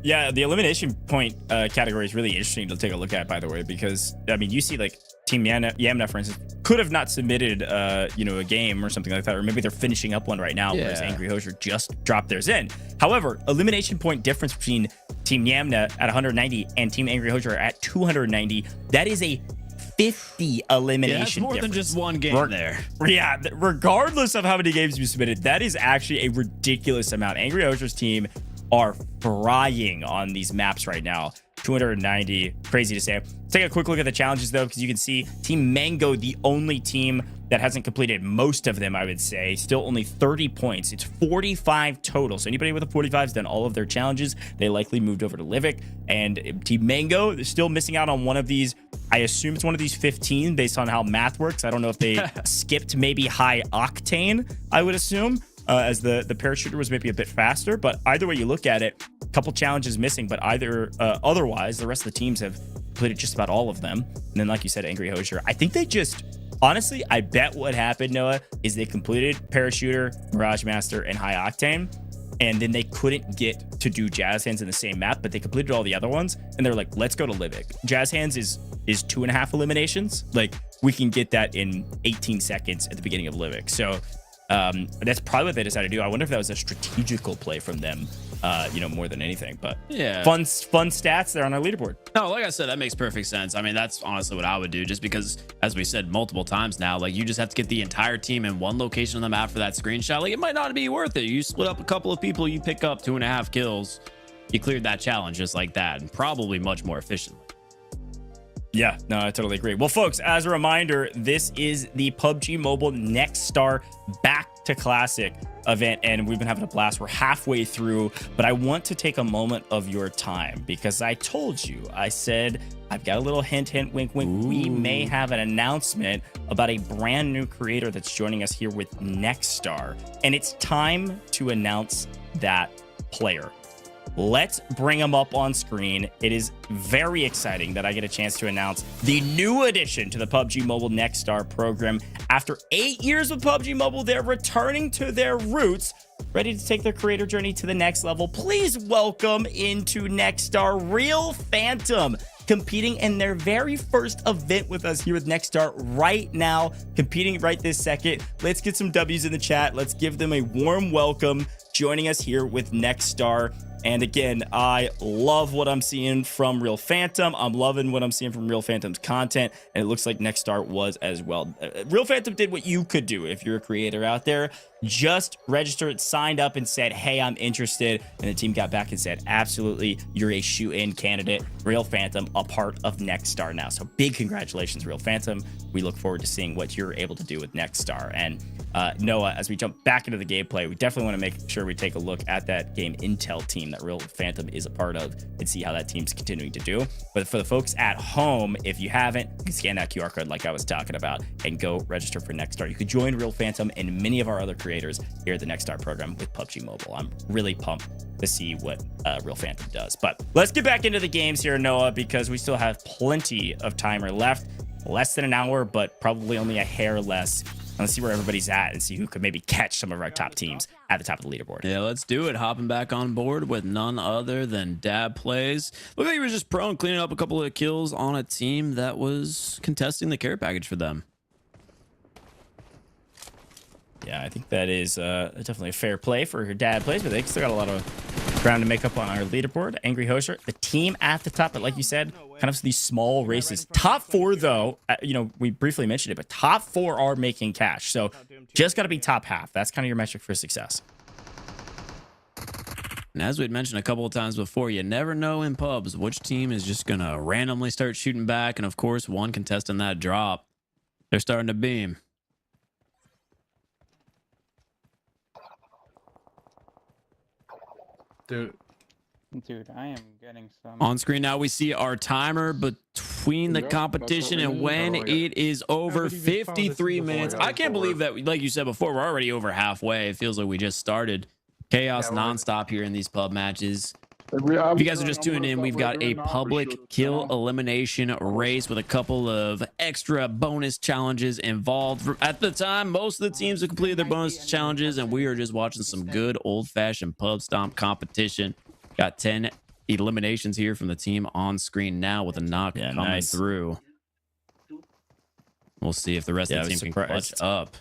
Yeah, the elimination point category is really interesting to take a look at, by the way, because I mean, you see like Team Yamna, for instance, could have not submitted, a game or something like that, or maybe they're finishing up one right now, whereas Angry Hosier just dropped theirs in. However, elimination point difference between Team Yamna at 190 and Team Angry Hosier at 290. That is a 50 elimination. Yeah, that's more than just one game there. Yeah, regardless of how many games you submitted, that is actually a ridiculous amount. Angry Hosier's team are frying on these maps right now. 290, crazy to say. Let's take a quick look at the challenges though, because you can see Team Mango, the only team that hasn't completed most of them, I would say, still only 30 points. It's 45 total. So anybody with a 45 has done all of their challenges. They likely moved over to Livic. And Team Mango is still missing out on one of these. I assume it's one of these 15 based on how math works. I don't know if they skipped maybe high octane, I would assume. As the parachuter was maybe a bit faster, but either way you look at it, a couple challenges missing, but otherwise the rest of the teams have completed just about all of them. And then, like you said, Angry Hosier, I think they just honestly, I bet what happened, Noah, is they completed parachuter, Mirage Master, and high octane, and then they couldn't get to do Jazz Hands in the same map, but they completed all the other ones, and they're like, let's go to Livic. Jazz Hands is 2.5 eliminations. Like, we can get that in 18 seconds at the beginning of Livic. So that's probably what they decided to do. I wonder if that was a strategical play from them, more than anything. But yeah, fun stats there on our leaderboard. No, like I said, that makes perfect sense. I mean, that's honestly what I would do, just because, as we said multiple times now, like, you just have to get the entire team in one location on the map for that screenshot. Like, it might not be worth it. You split up a couple of people, you pick up 2.5 kills, you cleared that challenge just like that, and probably much more efficiently. Yeah, no, I totally agree. Well, folks, as a reminder, this is the PUBG Mobile Next Star Back to Classic event, and we've been having a blast. We're halfway through, but I want to take a moment of your time because I told you, I said, I've got a little hint, wink, wink. Ooh. We may have an announcement about a brand new creator that's joining us here with Next Star, and it's time to announce that player. Let's bring them up on screen. It is very exciting that I get a chance to announce the new addition to the PUBG Mobile Next Star program. After 8 years with PUBG Mobile, they're returning to their roots, ready to take their creator journey to the next level. Please welcome into Next Star Real Phantom, competing in their very first event with us here with Next Star right now, competing right this second. Let's get some W's in the chat. Let's give them a warm welcome, joining us here with Next Star. And again, I love what I'm seeing from Real Phantom. I'm loving what I'm seeing from Real Phantom's content, and it looks like Next Star was as well. Real Phantom did what you could do if you're a creator out there. Just registered, signed up, and said, hey, I'm interested. And the team got back and said, absolutely, you're a shoe-in candidate. Real Phantom, a part of Next Star now. So big congratulations, Real Phantom. We look forward to seeing what you're able to do with Next Star. And Noah, as we jump back into the gameplay, we definitely want to make sure we take a look at that game intel team that Real Phantom is a part of and see how that team's continuing to do. But for the folks at home, if you haven't, you can scan that QR code like I was talking about and go register for Next Star. You could join Real Phantom and many of our other creators here at the Next Star program with PUBG Mobile. I'm really pumped to see what Real Phantom does. But let's get back into the games here, Noah, because we still have plenty of timer left. Less than an hour, but probably only a hair less. Let's see where everybody's at and see who could maybe catch some of our top teams at the top of the leaderboard. Yeah, let's do it. Hopping back on board with none other than Dab Plays. Looked like he was just prone, cleaning up a couple of kills on a team that was contesting the care package for them. Yeah, I think that is definitely a fair play for her Dad Plays, but they still got a lot of ground to make up on our leaderboard. Angry Hosier, the team at the top, but like you said, kind of these small races. Top 4, though, we briefly mentioned it, but top 4 are making cash. So just got to be top half. That's kind of your metric for success. And as we'd mentioned a couple of times before, you never know in pubs which team is just going to randomly start shooting back. And of course, one contestant that drop, they're starting to beam. Dude, I am getting some. On screen now, we see our timer, but between the competition and when it is over. 53 minutes. I can't believe that, like you said before, we're already over halfway. It feels like we just started. Chaos nonstop here in these pub matches. If you guys are just tuning in, we've got a public kill elimination race with a couple of extra bonus challenges involved. At the time, most of the teams have completed their bonus challenges, and we are just watching some good old-fashioned pub stomp competition. Got 10 eliminations here from the team on screen now with a knock coming through. We'll see if the rest of the team can clutch up.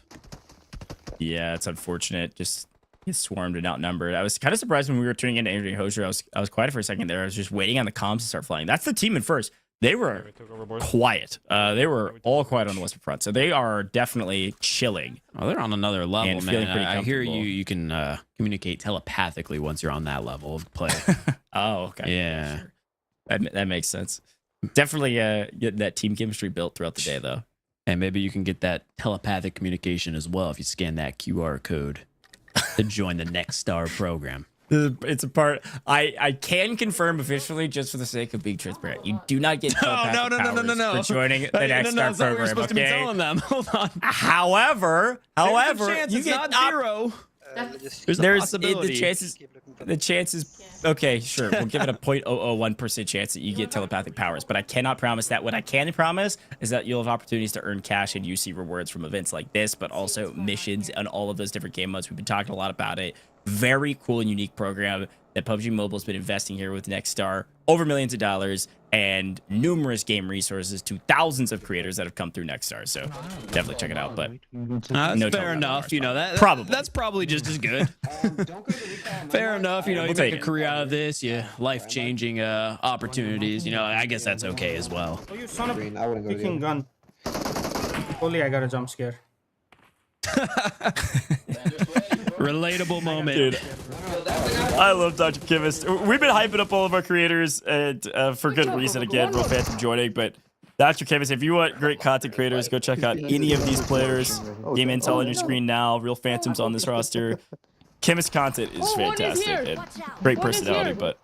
Yeah, it's unfortunate. Just get swarmed and outnumbered. I was kind of surprised when we were turning into Angry Hosier. I was quiet for a second there. I was just waiting on the comms to start flying. That's the team in first. They were quiet. They were all quiet on the Western Front. So they are definitely chilling. Oh, they're on another level, man. I hear comfortable. you can communicate telepathically once you're on that level of play. Oh, okay. Yeah. Sure. That makes sense. Definitely get that team chemistry built throughout the day, though. And maybe you can get that telepathic communication as well if you scan that QR code to join the Next Star program. It's a part I can confirm officially, just for the sake of being transparent. You do not get telepathic powers for joining the Next Star program. To be telling them. Hold on. However, you get not zero. There's a possibility. The chances. Okay, sure. We'll give it a 0.001% chance that you get telepathic powers, but I cannot promise that. What I can promise is that you'll have opportunities to earn cash and UC rewards from events like this, but also missions and all of those different game modes. We've been talking a lot about it. Very cool and unique program that PUBG Mobile has been investing here with Next Star. Over millions of dollars and numerous game resources to thousands of creators that have come through Next Star. So definitely check it out. But that's fair enough. You know, that's probably just as good. Fair enough. You know, you make a career out of this, life-changing opportunities. You know, I guess that's okay as well. Oh, you son of a freaking gun. Only I got a jump scare. Relatable moment. Dude, I love Dr. Chemist. We've been hyping up all of our creators and for good reason. Again, Real Phantom joining, but Dr. Chemist, if you want great content creators, go check out any of these players. Game Intel on your screen now. Real Phantom's on this roster. Chemist content is fantastic and great personality, but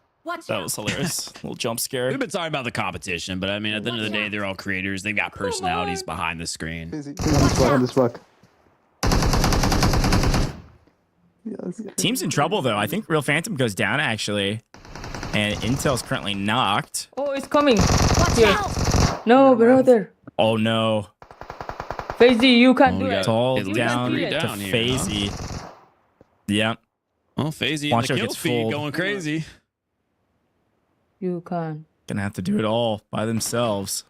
that was hilarious. Little jump scare. We've been talking about the competition, but I mean, at the end of the day, they're all creators. They've got personalities behind the screen. On this block. Team's in trouble, though. I think Real Phantom goes down, actually. And Intel's currently knocked. Oh, it's coming. Here. No, brother. Oh, no. FaZe, you can't do it. It's all At least down three to down here, FaZe. Yeah. Well, FaZe in Watch the out, kill gets feed full. going crazy. You can't. Gonna have to do it all by themselves.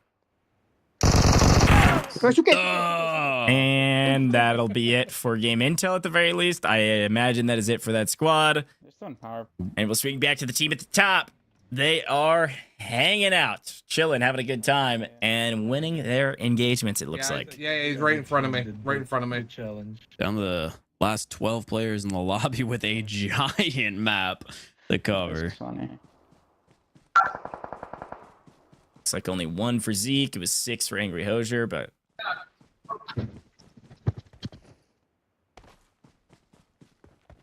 And that'll be it for Game Intel at the very least. I imagine that is it for that squad. And we'll swing back to the team at the top. They are hanging out, chilling, having a good time, and winning their engagements, it looks like. Yeah, he's right in front of me. Right in front of me. Challenge. Down to the last 12 players in the lobby with a giant map to cover. Looks like only one for Zeke. It was 6 for Angry Hosier, but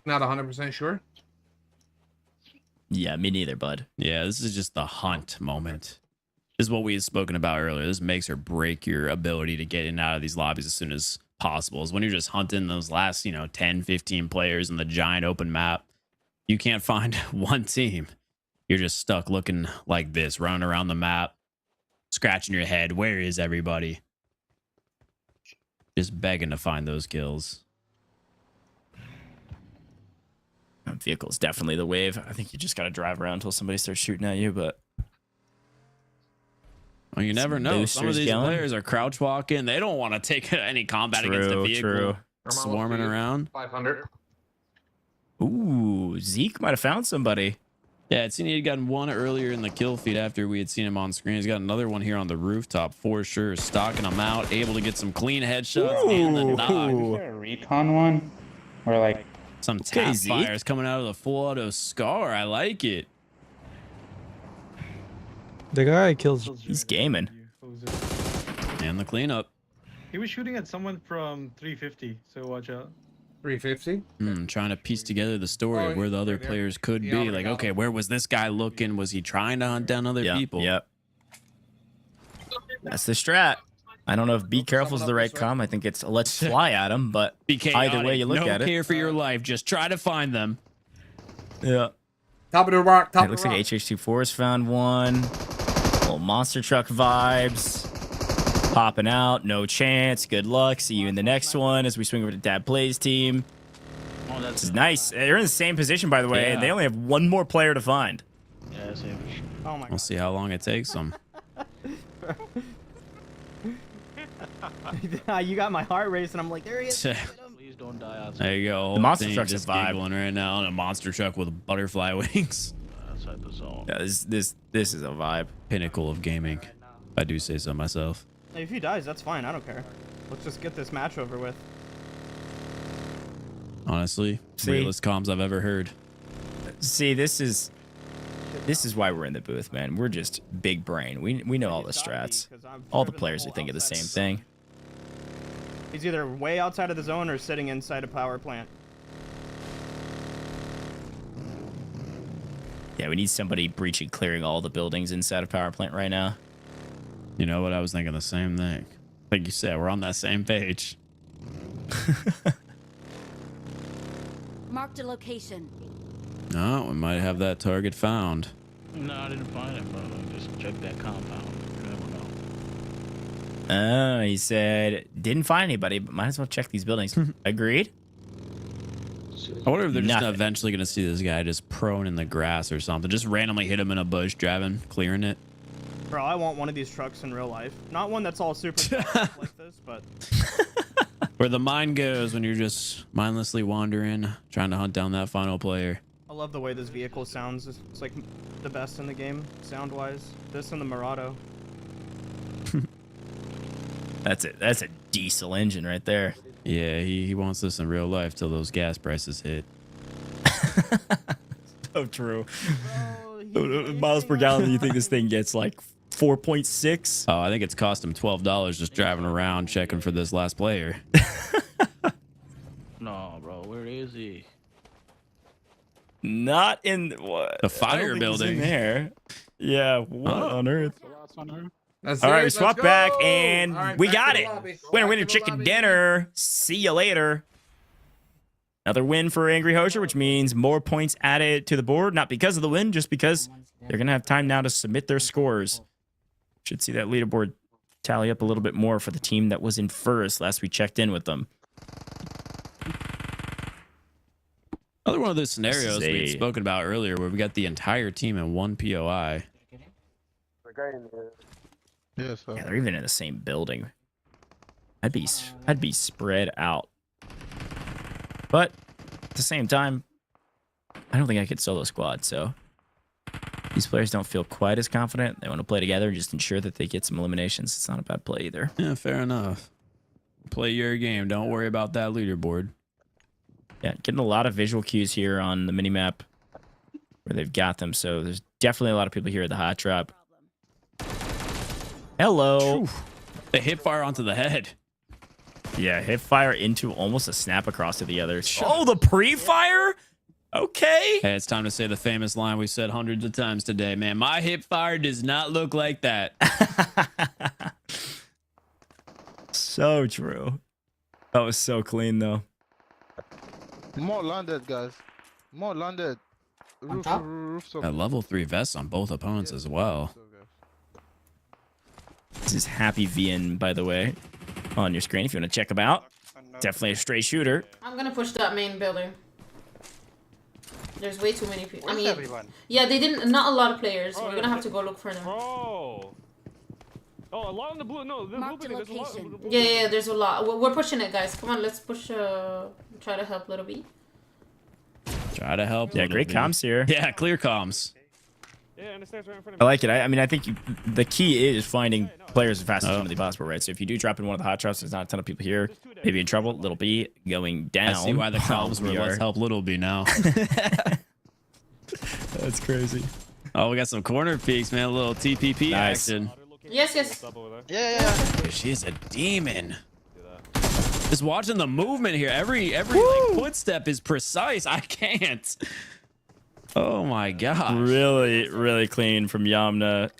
Not 100% sure. yeah, me neither, bud. Yeah, this is just the hunt moment. This is what we had spoken about earlier. This makes or break your ability to get in and out of these lobbies as soon as possible. Is when you're just hunting those last, 10, 15 players in the giant open map. You can't find one team. You're just stuck looking like this, running around the map, scratching your head. Where is everybody? Just begging to find those kills. Vehicle's definitely the wave. I think you just got to drive around until somebody starts shooting at you, but... Well, you never know. Some of these going. players are crouch walking. They don't want to take any combat against the vehicle. True. Swarming around. 500. Ooh, Zeke might have found somebody. Yeah, it seemed he had gotten one earlier in the kill feed after we had seen him on screen. He's got another one here on the rooftop for sure. Stalking him out, able to get some clean headshots and the knock. Is there a recon one? Or like some tap fires coming out of the full auto scar. I like it. The guy kills. He's gaming. And the cleanup. He was shooting at someone from 350, so watch out. 350? Trying to piece together the story of where the other players could be. Like, okay, where was this guy looking? Was he trying to hunt down other people? Yep. That's the strat. I don't know if be careful is the right com. I think it's let's fly at them, but Be chaotic. either way you look no at it. care for your life. Just try to find them. Yeah. Top of the rock. Top It of looks the rock. like HH24 has found one. Little monster truck vibes. Popping out. No chance. Good luck. See you in the next one as we swing over to Dad Plays team. Oh, This is nice. They're in the same position, by the way, and they only have one more player to find. Yeah, same. Oh my We'll god. see how long it takes them. You got my heart racing. I'm like, there he is. Please don't die outside. There you go. The monster Thing truck's a just vibe. giggling right now on a monster truck with butterfly wings. Outside the zone. Yeah, this is a vibe. Pinnacle of gaming. If I do say so myself. If he dies, that's fine. I don't care. Let's just get this match over with. Honestly, realest comms I've ever heard. See, this is why we're in the booth, man. We're just big brain. We know all the strats. All the players are thinking the same thing. He's either way outside of the zone or sitting inside a power plant. Yeah, we need somebody breaching, clearing all the buildings inside a power plant right now. You know what? I was thinking the same thing. Like you said, we're on that same page. Marked a location. No, we might have that target found. No, I didn't find him, bro. Just check that compound. You never know. Oh, he said, didn't find anybody, but might as well check these buildings. Agreed? I wonder if they're just Nothing. eventually going to see this guy just prone in the grass or something. Just randomly hit him in a bush, driving, clearing it. Bro, I want one of these trucks in real life. Not one that's all super fast like this, but Where the mind goes when you're just mindlessly wandering, trying to hunt down that final player. I love the way this vehicle sounds. It's like the best in the game, sound-wise. This and the Murado. That's it. That's a diesel engine right there. Yeah, he wants this in real life till those gas prices hit. So true. Miles per gallon, you think this thing gets like 4.6? Oh, I think it's cost him $12 just driving around checking for this last player. No, bro. Where is he? Not in what? The fire building. In there. Yeah, what on earth? That's All right, it, we let's swapped go. back and All right, we back got to the it. lobby. Winner, Back winner, to the chicken lobby. dinner. See you later. Another win for Angry Hosier, which means more points added to the board. Not because of the win, just because they're going to have time now to submit their scores. Should see that leaderboard tally up a little bit more for the team that was in first last we checked in with them. Another one of those scenarios This is we had a- spoken about earlier where we got the entire team in one POI. Yeah, they're even in the same building. I'd be spread out. But at the same time, I don't think I could solo squad, so these players don't feel quite as confident. They want to play together and just ensure that they get some eliminations. It's not a bad play either. Yeah, fair enough. Play your game. Don't worry about that leaderboard. Yeah, getting a lot of visual cues here on the minimap where they've got them. So there's definitely a lot of people here at the hot drop. Hello. They hit fire onto the head. Yeah, hip fire into almost a snap across to the other. Oh, the pre-fire? Okay. Hey, it's time to say the famous line we said hundreds of times today, man. My hip fire does not look like that. So true. That was so clean, though. More landed, guys. More landed. A level 3 vest on both opponents as well. This is Happy VN, by the way, on your screen if you want to check him out. Definitely a straight shooter. I'm gonna push that main building. There's way too many people. I Where's mean, everyone? yeah, they didn't. Not a lot of players. We're gonna have to go look for them. Bro. Oh, a lot on the blue. No, the blue building. There's a lot. on the blue Yeah, there's a lot. We're pushing it, guys. Come on, let's push. Try to help Little B. Try to help. Yeah, Little great B. comms here. Yeah, clear comms. Yeah, and the stairs right in front of I me. like it. I mean, I think the key is finding players as fast as humanly possible, right? So if you do drop in one of the hot drops, there's not a ton of people here. Maybe in trouble. Little B going down. I see why the comms were let's help Little B now. That's crazy. Oh, we got some corner peeks, man. A little TPP Nice. action. Yes, yes. Yeah. Dude, she is a demon. Just watching the movement here. Every like, footstep is precise. I can't. Oh my god. Really, really clean from Yamna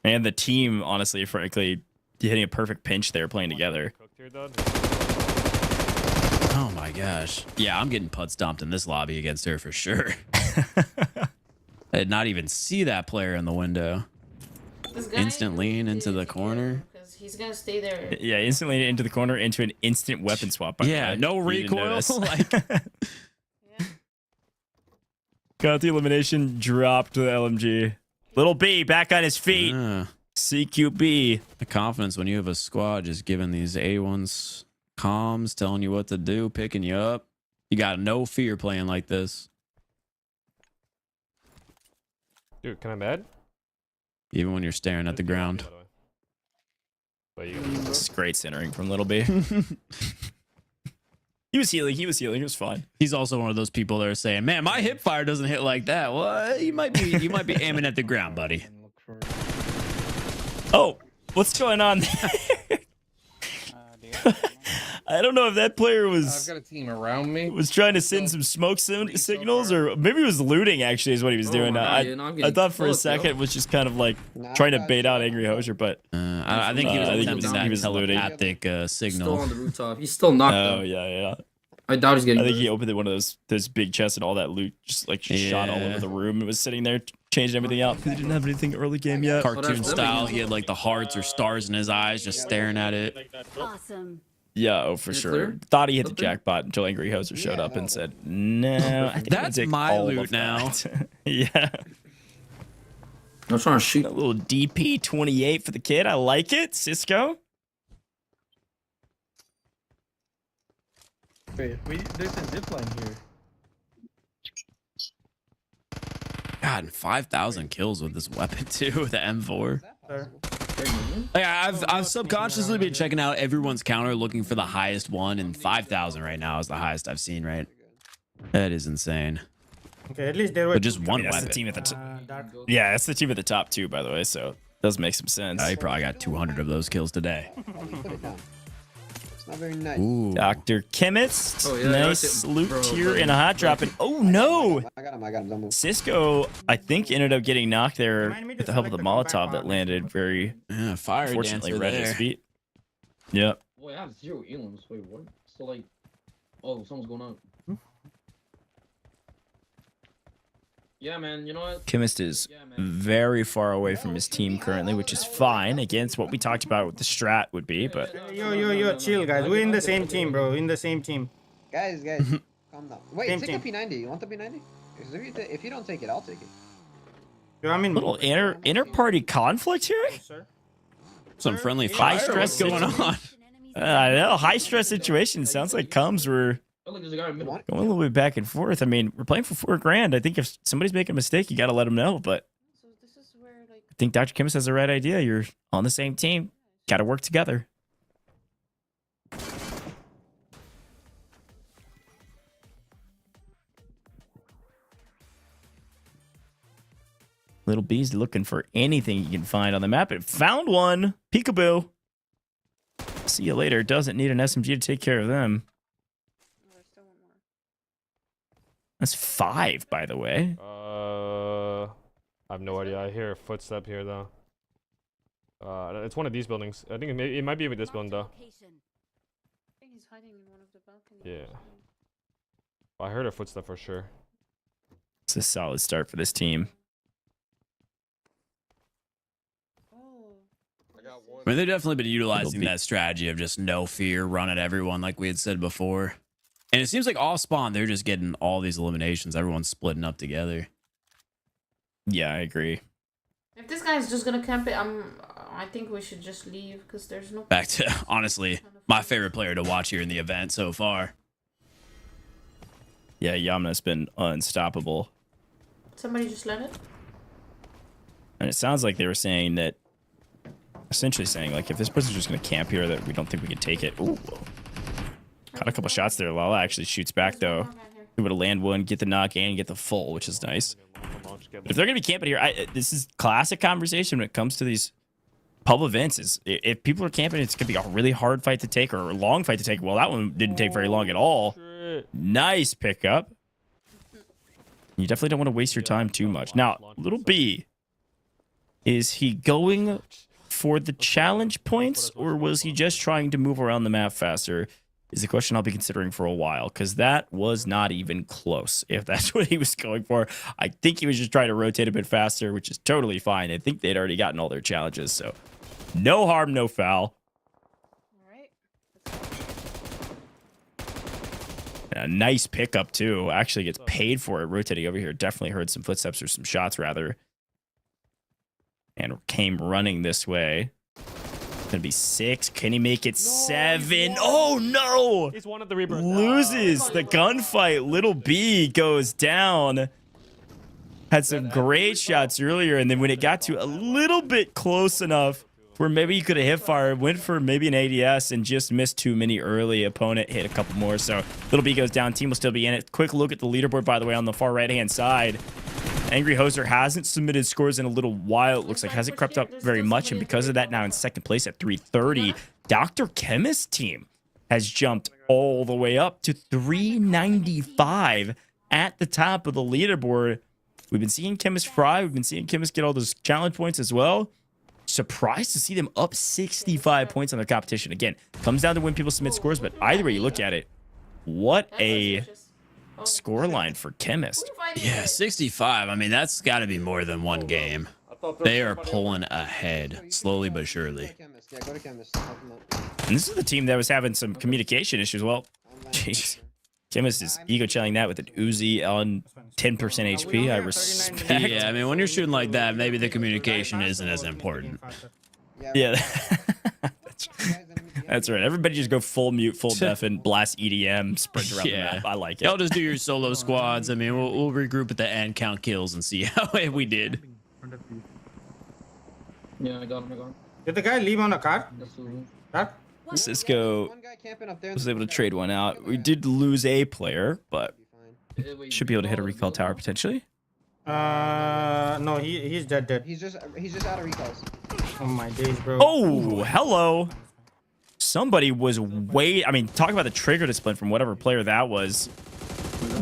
and the team, honestly, frankly. hitting a perfect pinch there playing together. Oh my gosh. Yeah, I'm getting put stomped in this lobby against her for sure. I did not even see that player in the window. This guy Instant lean into the corner. because he's gonna stay there. Yeah, instantly into the corner into an instant weapon swap. By the Yeah, way. no You didn't recoil. notice. Like, Got the elimination, dropped the LMG. Little B back on his feet. CQB. the confidence when you have a squad just giving these A1s comms, telling you what to do, picking you up. You got no fear playing like this. Dude, can I med? Even when you're staring at the ground. But you This is great centering from Little B. He was healing. He was healing. It was fine. He's also one of those people that are saying, "Man, my hip fire doesn't hit like that." Well, you might be aiming at the ground, buddy. Oh, what's going on there? I don't know if that player I've was got a team around me. trying to send some smoke signals, or maybe he was looting. Actually, is what he was doing. I thought for a second it was just kind of like trying to bait out Angry Hosier, but I think he was attempting that telepathic signal. Still on the rooftop. He's still knocked out. Oh yeah. I doubt he's getting. I think he opened one of those big chests and all that loot just like shot all over the room. It was sitting there changing everything out because he didn't have anything early game yet. Cartoon style. He had like the hearts or stars in his eyes, just staring at it. Awesome. Yeah, oh for sure. clear? Thought he hit the jackpot until Angry Hoser showed up and said, "No, I think I'm gonna That's take my all loot of now." that." Yeah, I'm trying to shoot. a little DP 28 for the kid. I like it, Cisco. Wait, there's a zip line here. God, and 5,000 kills with this weapon too, the M4. Yeah, I've subconsciously been checking out everyone's counter, looking for the highest one, and 5,000 right now is the highest I've seen. Right, that is insane. Okay, at least there were. But just one That's weapon. the team at the yeah, that's the team at the top too, by the way. So it does make some sense. He probably got 200 of those kills today. Put it down. It's not very nice. Ooh. Dr. Chemist, Oh, yeah, nice that's it. loot Bro, here bro. and a hot drop. And oh no, I got him. Don't move. Cisco, I think ended up getting knocked there Remind me to with the help of the select the Molotov combat that landed very Yeah, fire fortunately dancer right at his there. feet. Yep. Wait, I have 0 elims. Wait, what? So like, oh, something's going on. Yeah, man. You know what? Chemist is very far away from his team currently, which is fine. Again, it's what we talked about what the strat would be, but Yo, chill, guys. We're in the same team, bro. In the same team. Guys, calm down. Wait, Same take team. a P90. You want the P90? If you don't take it, I'll take it. Yo, I'm in. little inter-party conflict here. Some friendly High fire. stress What's going on? I know, high stress situation. Sounds like comms were Oh, look, there's a guy in the middle. going a little bit back and forth. I mean, we're playing for $4,000. I think if somebody's making a mistake, you got to let them know. But I think Dr. Chemist has the right idea. You're on the same team. Got to work together. Little B's looking for anything you can find on the map. It found one. Peekaboo. See you later. Doesn't need an SMG to take care of them. That's 5, by the way. I have no idea. I hear a footstep here though. It's one of these buildings. I think it might be with this building though. He's hiding in one of the balconies. Yeah. I heard a footstep for sure. It's a solid start for this team. I mean, they've definitely been utilizing that strategy of just no fear, run at everyone, like we had said before. And it seems like off spawn, they're just getting all these eliminations. Everyone's splitting up together. Yeah, I agree. If this guy is just gonna camp it, I think we should just leave because there's no. Back to, honestly, my favorite player to watch here in the event so far. Yeah, Yamna's been unstoppable. Somebody just landed. And it sounds like they were saying that, essentially saying, like, if this person's just going to camp here, that we don't think we can take it. Ooh. Caught a couple shots there. Lala actually shoots back, though. Able to land one, get the knock, and get the full, which is nice. But if they're going to be camping here, this is classic conversation when it comes to these pub events. Is if people are camping, it's going to be a really hard fight to take or a long fight to take. Well, that one didn't take very long at all. Nice pickup. You definitely don't want to waste your time too much. Now, little B, is he going for the challenge points, or was he just trying to move around the map faster? Is the question I'll be considering for a while, because that was not even close. If that's what he was going for, I think he was just trying to rotate a bit faster, which is totally fine. I think they'd already gotten all their challenges, so no harm, no foul. A nice pickup, too. Actually gets paid for it, rotating over here. Definitely heard some footsteps or some shots, rather. And came running this way. Gonna be 6. Can he make it 7? Oh no! He's one of the rebirth. Loses the gunfight. Little B goes down. Had some great shots earlier, and then when it got to a little bit close enough where maybe he could have hip fired, went for maybe an ADS and just missed too many early. Opponent hit a couple more, so Little B goes down. Team will still be in it. Quick look at the leaderboard, by the way, on the far right-hand side. Angry Hoser hasn't submitted scores in a little while. It looks like hasn't crept up very much, and because of that, now in second place at 330. Dr. Chemist's team has jumped all the way up to 395 at the top of the leaderboard. We've been seeing Chemist fry. We've been seeing Chemist get all those challenge points as well. Surprised to see them up 65 points on their competition. Again, comes down to when people submit scores, but either way you look at it, what a score line for Chemist. Yeah, 65. I mean, that's got to be more than one game. They are pulling ahead, slowly but surely. And this is the team that was having some communication issues. Well, jeez. Chemist is ego chilling that with an Uzi on 10% HP. I respect. Yeah, I mean, when you're shooting like that, maybe the communication isn't as important. Yeah. That's right. Everybody just go full mute, full def, and blast EDM, spread around the map. I like it. Y'all just do your solo squads. I mean, we'll regroup at the end, count kills, and see how we did. Yeah, I got him. Did the guy leave on a car? Car? Cisco was able to trade one out. We did lose a player, but should be able to hit a recall tower potentially. No, he's dead. He's just out of recalls. Oh my days, bro. Oh, hello. Somebody was I mean, talk about the trigger discipline from whatever player that was.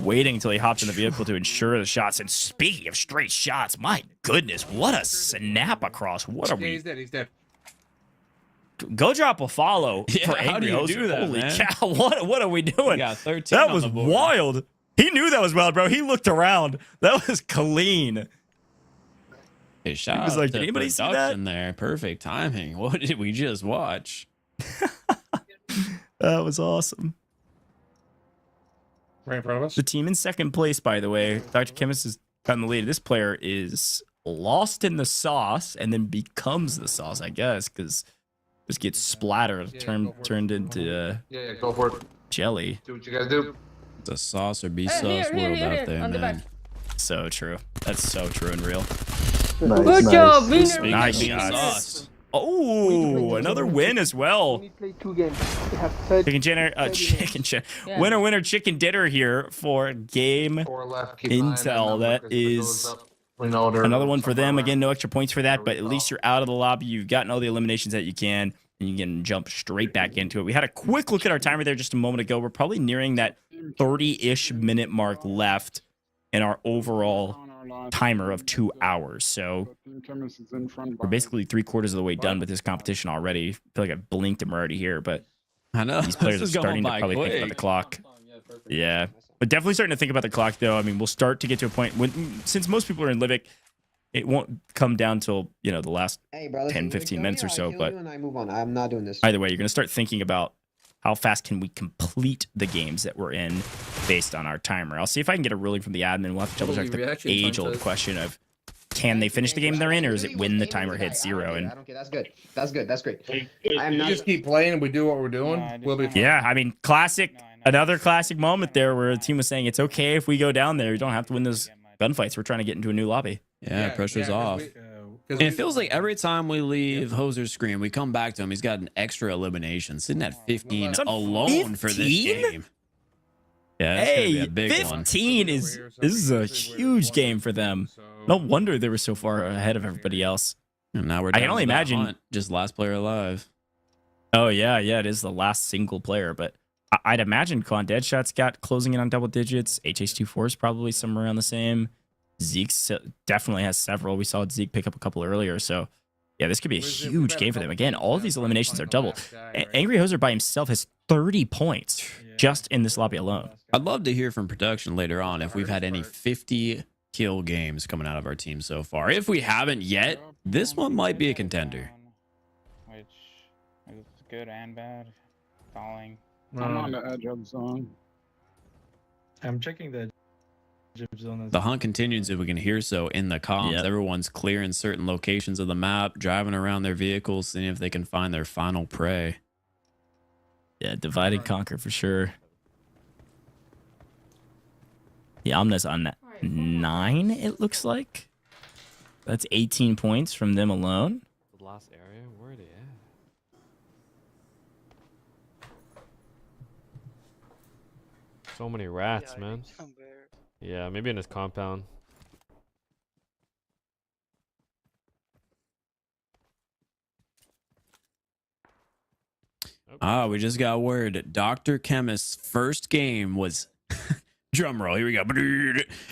Waiting until he hopped in the vehicle to ensure the shots. And speaking of straight shots, my goodness, what a snap across. What are we? He's dead. He's dead. Go drop a follow for how do Angry you do that, Holy man? cow, what are we doing? We got 13 that on was the board. wild. He knew that was wild, bro. He looked around. That was clean. Hey, shout He was out like, to did anybody see that? production there. Perfect timing. What did we just watch? That was awesome. Right in front of us. The team in second place, by the way, Dr. Chemist is on the lead. This player is lost in the sauce and then becomes the sauce, I guess, because just gets splattered, turned into Yeah, go for it. jelly. Do what you guys do. It's a sauce or be sauce world out there, man. So true. That's so true and real. Good job, winner. Speaking Nice of being shots. sauce. Oh, another win as well. Chicken dinner, winner, chicken dinner here for game 4 left. Intel. That is another one for them. Again, no extra points for that, but at least you're out of the lobby. You've gotten all the eliminations that you can, and you can jump straight back into it. We had a quick look at our timer there just a moment ago. We're probably nearing that 30-ish minute mark left in our overall timer of 2 hours. So we're basically 3/4 of the way done with this competition already. I feel like I blinked and we're already here, but I know these players are this is going starting to by probably think about quick. the clock. Yeah, but definitely starting to think about the clock, though. I mean, we'll start to get to a point when, since most people are in Livic, it won't come down till, you know, the last 10, 15 minutes or so. But I move on. I'm not doing this. either way, you're going to start thinking about how fast can we complete the games that we're in based on our timer. I'll see if I can get a ruling from the admin. We'll have to double check the age-old question of, can they finish the game they're in, or is it when the timer hits 0? And Okay, that's good. That's good. That's great. I'm We not. just keep playing and we do what we're doing. We'll be fine. yeah, I mean, another classic moment there where the team was saying it's okay if we go down there. You don't have to win those gunfights. We're trying to get into a new lobby. Yeah, pressure's off. And it feels like every time we leave Hoser's screen, we come back to him. He's got an extra elimination, sitting at 15 alone for this 15? game. Yeah, that's gonna be Hey, a big 15 one. this is a huge game for them. No wonder they were so far ahead of everybody else. And now we're I can down only to that imagine- hunt, just last player alive. Oh, yeah, it is the last single player, but I'd imagine Con Deadshot's got closing in on double digits. HH24 is probably somewhere around the same. Zeke definitely has several. We saw Zeke pick up a couple earlier, so Yeah, this could be a huge game for them. Again, all of these eliminations are double. Angry Hoser by himself has 30 points just in this lobby alone. I'd love to hear from production later on if we've had any 50 kill games coming out of our team so far. If we haven't yet, this one might be a contender. Which is good and bad. Falling. I'm on the edge of the zone. I'm checking the edge of zone. The hunt continues if we can hear so in the comms. Yep. Everyone's clearing certain locations of the map, driving around their vehicles, seeing if they can find their final prey. Yeah, divide and conquer for sure. The Omna's on 9, it looks like. That's 18 points from them alone. The last area? Where are they at? So many rats, man. Yeah, maybe in his compound. We just got word. Dr. Chemist's first game was, drum roll, here we go,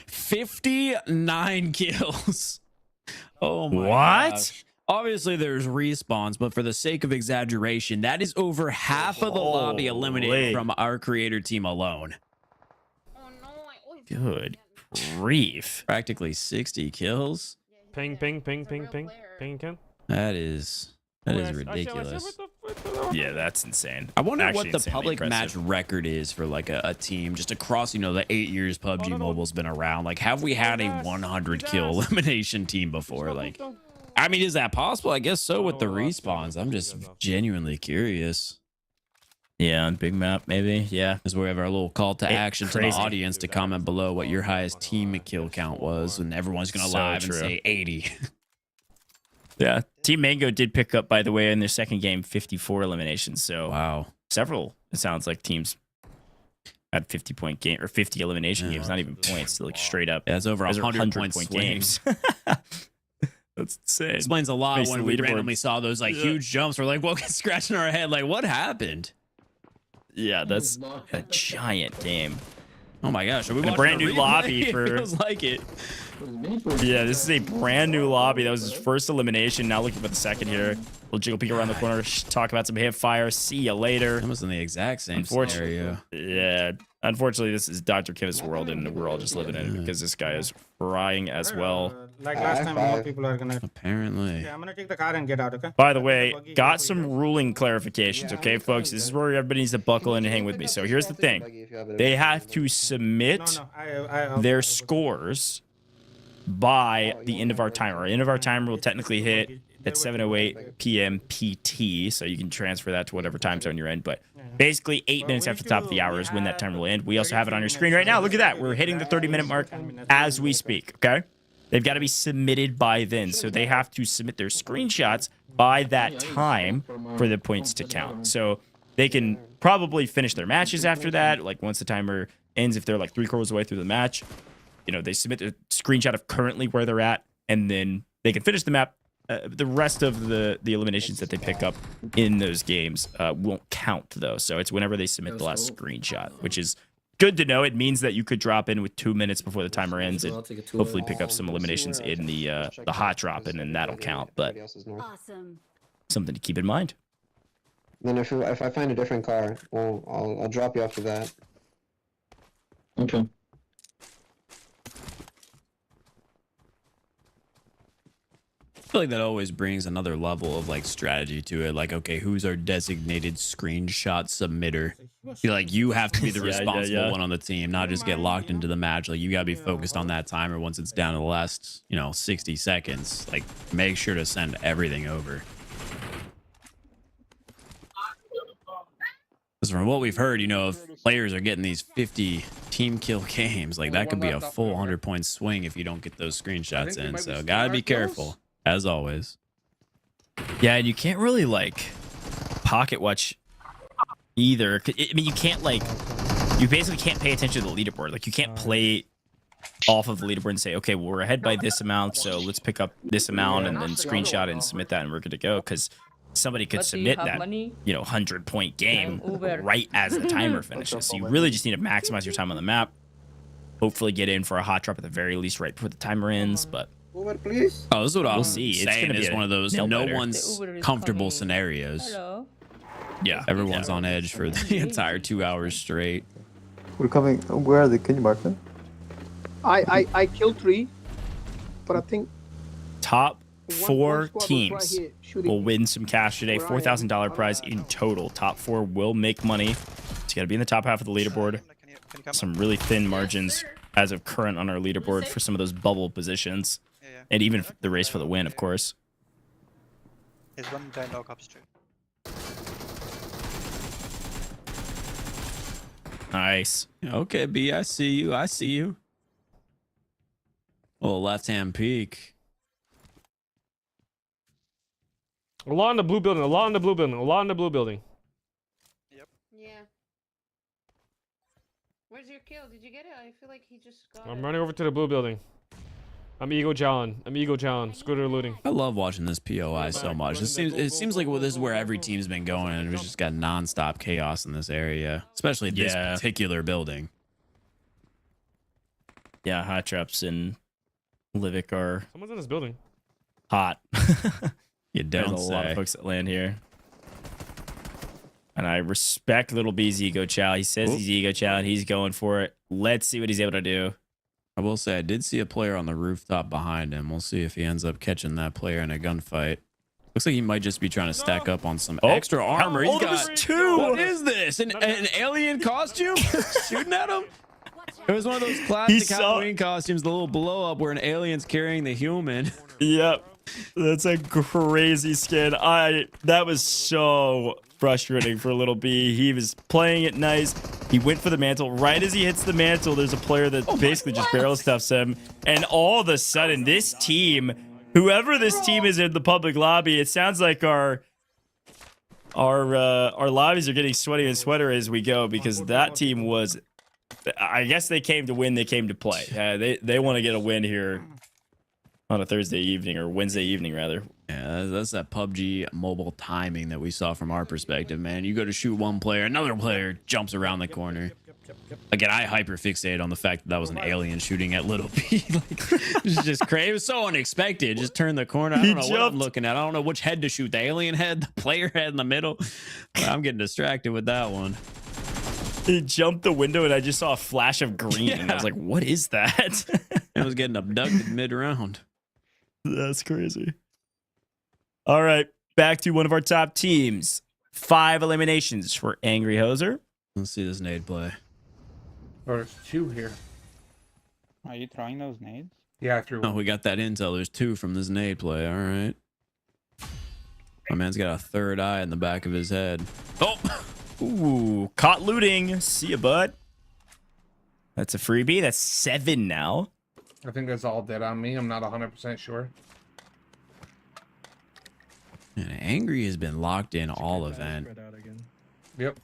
59 kills. Oh my gosh. Obviously, there's respawns, but for the sake of exaggeration, that is over half of the lobby eliminated from our creator team alone. Good grief. Practically 60 kills. Ping, ping, ping, ping, ping, ping, ping. That is ridiculous. Yeah, that's insane. I wonder Actually, what the insanely public impressive. match record is for like a team just across, the 8 years PUBG Mobile's been around. Like, have we had a 100 kill elimination team before? Like, I mean, is that possible? I guess so with the respawns. I'm just genuinely curious. Yeah, on big map, maybe. Yeah. This is where we have our little call to action to the crazy. audience to comment below what your highest team kill count was, and everyone's gonna So live true. and say 80. Yeah. Team Mango did pick up, by the way, in their second game, 54 eliminations. So Wow. several, it sounds like, teams had 50-point game or 50 elimination games, not even points, like straight up. Yeah, it's over Those are 100 point games. That's insane. Explains a lot Based when on we leaderboards. randomly saw those like huge jumps. We're like, well, scratching our head, like, what happened? Yeah, that's a giant game. Oh my gosh, are we And a watching brand new replay? lobby It for- feels like it. Yeah, this is a brand new lobby. That was his first elimination. Now looking for the second here. We'll jiggle peek around the corner, talk about some hip fire. See you later. Almost in the exact same Unfortunately, scenario. yeah. Unfortunately, this is Dr. Kim's world, and we're all just living in it because this guy is frying as well. Like last time, more people are gonna. Apparently. Okay, I'm gonna take the car and get out. Okay. By the way, got some ruling clarifications, okay, folks? This is where everybody needs to buckle in and hang with me. So here's the thing. They have to submit their scores by the end of our timer. End of our timer will technically hit at 7:08 p.m. PT, so you can transfer that to whatever time zone you're in. But basically, 8 minutes after the top of the hour is when that timer will end. We also have it on your screen right now. Look at that. We're hitting the 30-minute mark as we speak, okay? They've got to be submitted by then, so they have to submit their screenshots by that time for the points to count. So they can probably finish their matches after that. Like once the timer ends, if they're like 3/4 of the way through the match, they submit a screenshot of currently where they're at, and then they can finish the map. The rest of the eliminations that they pick up in those games won't count, though. So it's whenever they submit the last screenshot, which is good to know. It means that you could drop in with 2 minutes before the timer ends and hopefully pick up some eliminations in the hot drop, and then that'll count. But Awesome. something to keep in mind. Then if I find a different car, well, I'll drop you after that. Okay. I feel like that always brings another level of like strategy to it. Like, okay, who's our designated screenshot submitter? Feel like you have to be the responsible one on the team, not just get locked into the match. Like, you gotta be focused on that timer once it's down to the last, 60 seconds. Like, make sure to send everything over. Because from what we've heard, if players are getting these 50 team kill games, like that could be a full 100-point swing if you don't get those screenshots in. So gotta be careful, as always. Yeah, and you can't really pocket watch either. I mean, you can't you basically can't pay attention to the leaderboard. Like, you can't play off of the leaderboard and say, okay, well, we're ahead by this amount, so let's pick up this amount and then screenshot it and submit that, and we're good to go. Because somebody could submit that 100-point game right as the timer finishes. So you really just need to maximize your time on the map. Hopefully get in for a hot drop at the very least right before the timer ends. But Uber, please. Oh, this is what We'll I'm see. It's saying gonna be is one of those no nail-biter. one's comfortable scenarios. Yeah. Everyone's on edge for the entire 2 hours straight. We're coming. Where are they? Can you mark them? I killed 3, but I think Top 4 squad was teams right here shooting will me. win some cash today. Where I am. $4,000 prize in total. Top 4 will make money. It's got to be in the top half of the leaderboard. Some really thin margins as of current on our leaderboard for some of those bubble positions. And even the race for the win, of course. There's one guy lock upstream. Nice. Okay, B, I see you. I see you. Oh, left-hand peek. A lot in the blue building. A lot in the blue building. A lot in the blue building. Yeah. Where's your kill? Did you get it? I feel like he just got I'm running over to the blue building. I'm ego jowling. Scooter looting. I love watching this POI so much. It seems like this is where every team's been going, and we've just got nonstop chaos in this area, especially this particular building. Yeah, hot traps and Livic are Someone's in this building. hot. You don't There's a lot of say. folks that land here. And I respect Little B's ego chow. He says he's ego chow and he's going for it. Let's see what he's able to do. I will say I did see a player on the rooftop behind him. We'll see if he ends up catching that player in a gunfight. Looks like he might just be trying to stack up on some extra armor. He's got 2. What is this? An alien costume? Shooting at him? It was one of those classic Halloween costumes, the little blow up where an alien's carrying the human. Yep. That's a crazy skin. That was so frustrating for Little B. He was playing it nice. He went for the mantle. Right as he hits the mantle, there's a player that basically just barrel stuffs him. And all of a sudden, this team, whoever this team is in the public lobby, it sounds like our lobbies are getting sweatier and sweatier as we go, because that team was, I guess they came to win, they came to play. They want to get a win here on a Thursday evening, or Wednesday evening rather. Yeah, that's that PUBG mobile timing that we saw from our perspective, man. You go to shoot one player, another player jumps around the corner. Again, I hyper-fixated on the fact that was an alien shooting at Little B. Like, it's just crazy. It was so unexpected. Just turn the corner. I don't know what I'm looking at. I don't know which head to shoot. The alien head, the player head in the middle. I'm getting distracted with that one. He jumped the window and I just saw a flash of green. Yeah. I was like, what is that? I was getting abducted mid-round. That's crazy. All right, back to one of our top teams. 5 eliminations for Angry Hoser. Let's see this nade play. Oh, there's 2 here. Are you throwing those nades? Yeah, I threw Oh, one. we got that intel. There's 2 from this nade play. All right. My man's got a third eye in the back of his head. Oh! Ooh, caught looting. See ya, bud. That's a freebie. That's 7 now. I think that's all dead on me. I'm not 100% sure. And Angry has been locked in all event. Yep.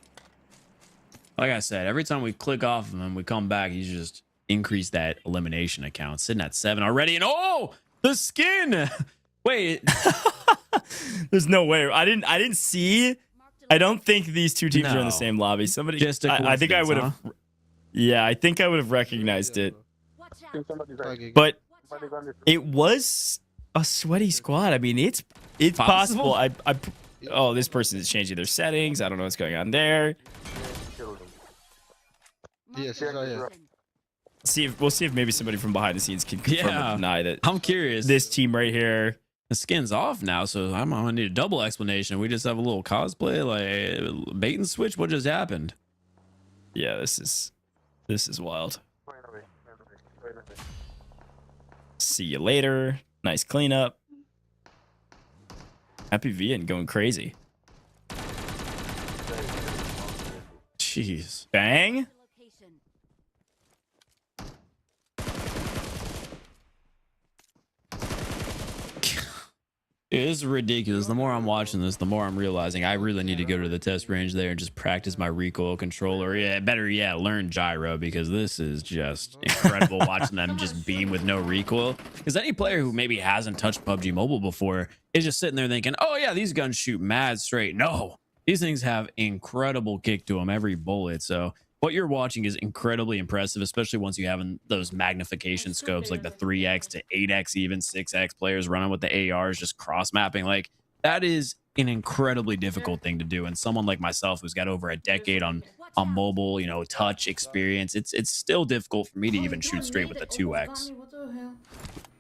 Like I said, every time we click off of him, we come back, he's just increased that elimination account. Sitting at 7 already. And oh, the skin. Wait. There's no way. I didn't see. I don't think these two teams are in the same lobby. Somebody just I think I would have. Huh? Yeah, I think I would have recognized it. But it was a sweaty squad. I mean, it's possible. Oh, this person is changing their settings. I don't know what's going on there. We'll see if maybe somebody from behind the scenes can confirm or deny that. I'm curious. This team right here. The skin's off now, so I'm gonna need a double explanation. We just have a little cosplay, like bait and switch. What just happened? Yeah, this is wild. See you later. Nice cleanup. Happy V and going crazy. Jeez. Bang. It is ridiculous. The more I'm watching this, the more I'm realizing I really need to go to the test range there and just practice my recoil controller. Yeah, better yet, learn gyro, because this is just incredible watching them just beam with no recoil. Because any player who maybe hasn't touched PUBG Mobile before is just sitting there thinking, oh yeah, these guns shoot mad straight. No, these things have incredible kick to them every bullet. So what you're watching is incredibly impressive, especially once you have those magnification scopes like the 3x to 8x, even 6x players running with the ARs, just cross mapping. Like that is an incredibly difficult thing to do. And someone like myself who's got over a decade on mobile, you know, touch experience, it's still difficult for me to even shoot straight with the 2x.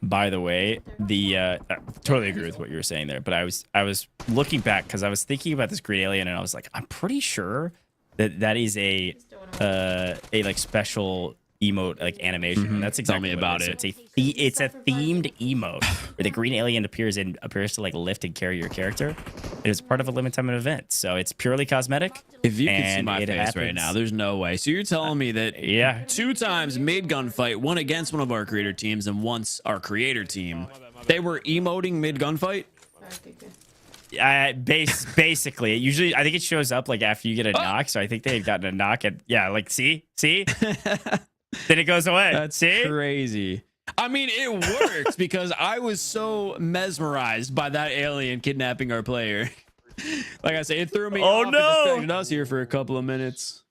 By the way, I totally agree with what you were saying there, but I was looking back because I was thinking about this green alien and I was like, I'm pretty sure that is a like special emote like animation. And that's exactly Tell me about it. it. So it's a themed emote where the green alien appears to like lift and carry your character. It is part of a limited time event, so it's purely cosmetic. If you can see and my it face happens. right now, there's no way. So you're telling me that Yeah. 2 times mid gunfight, one against one of our creator teams and once our creator team, they were emoting mid gunfight? Basically, usually I think it shows up like after you get a knock. So I think they've gotten a knock at like see, then it goes away. That's see crazy. I mean, it works because I was so mesmerized by that alien kidnapping our player. Like I say, it threw me off and distracted us here for a couple of minutes.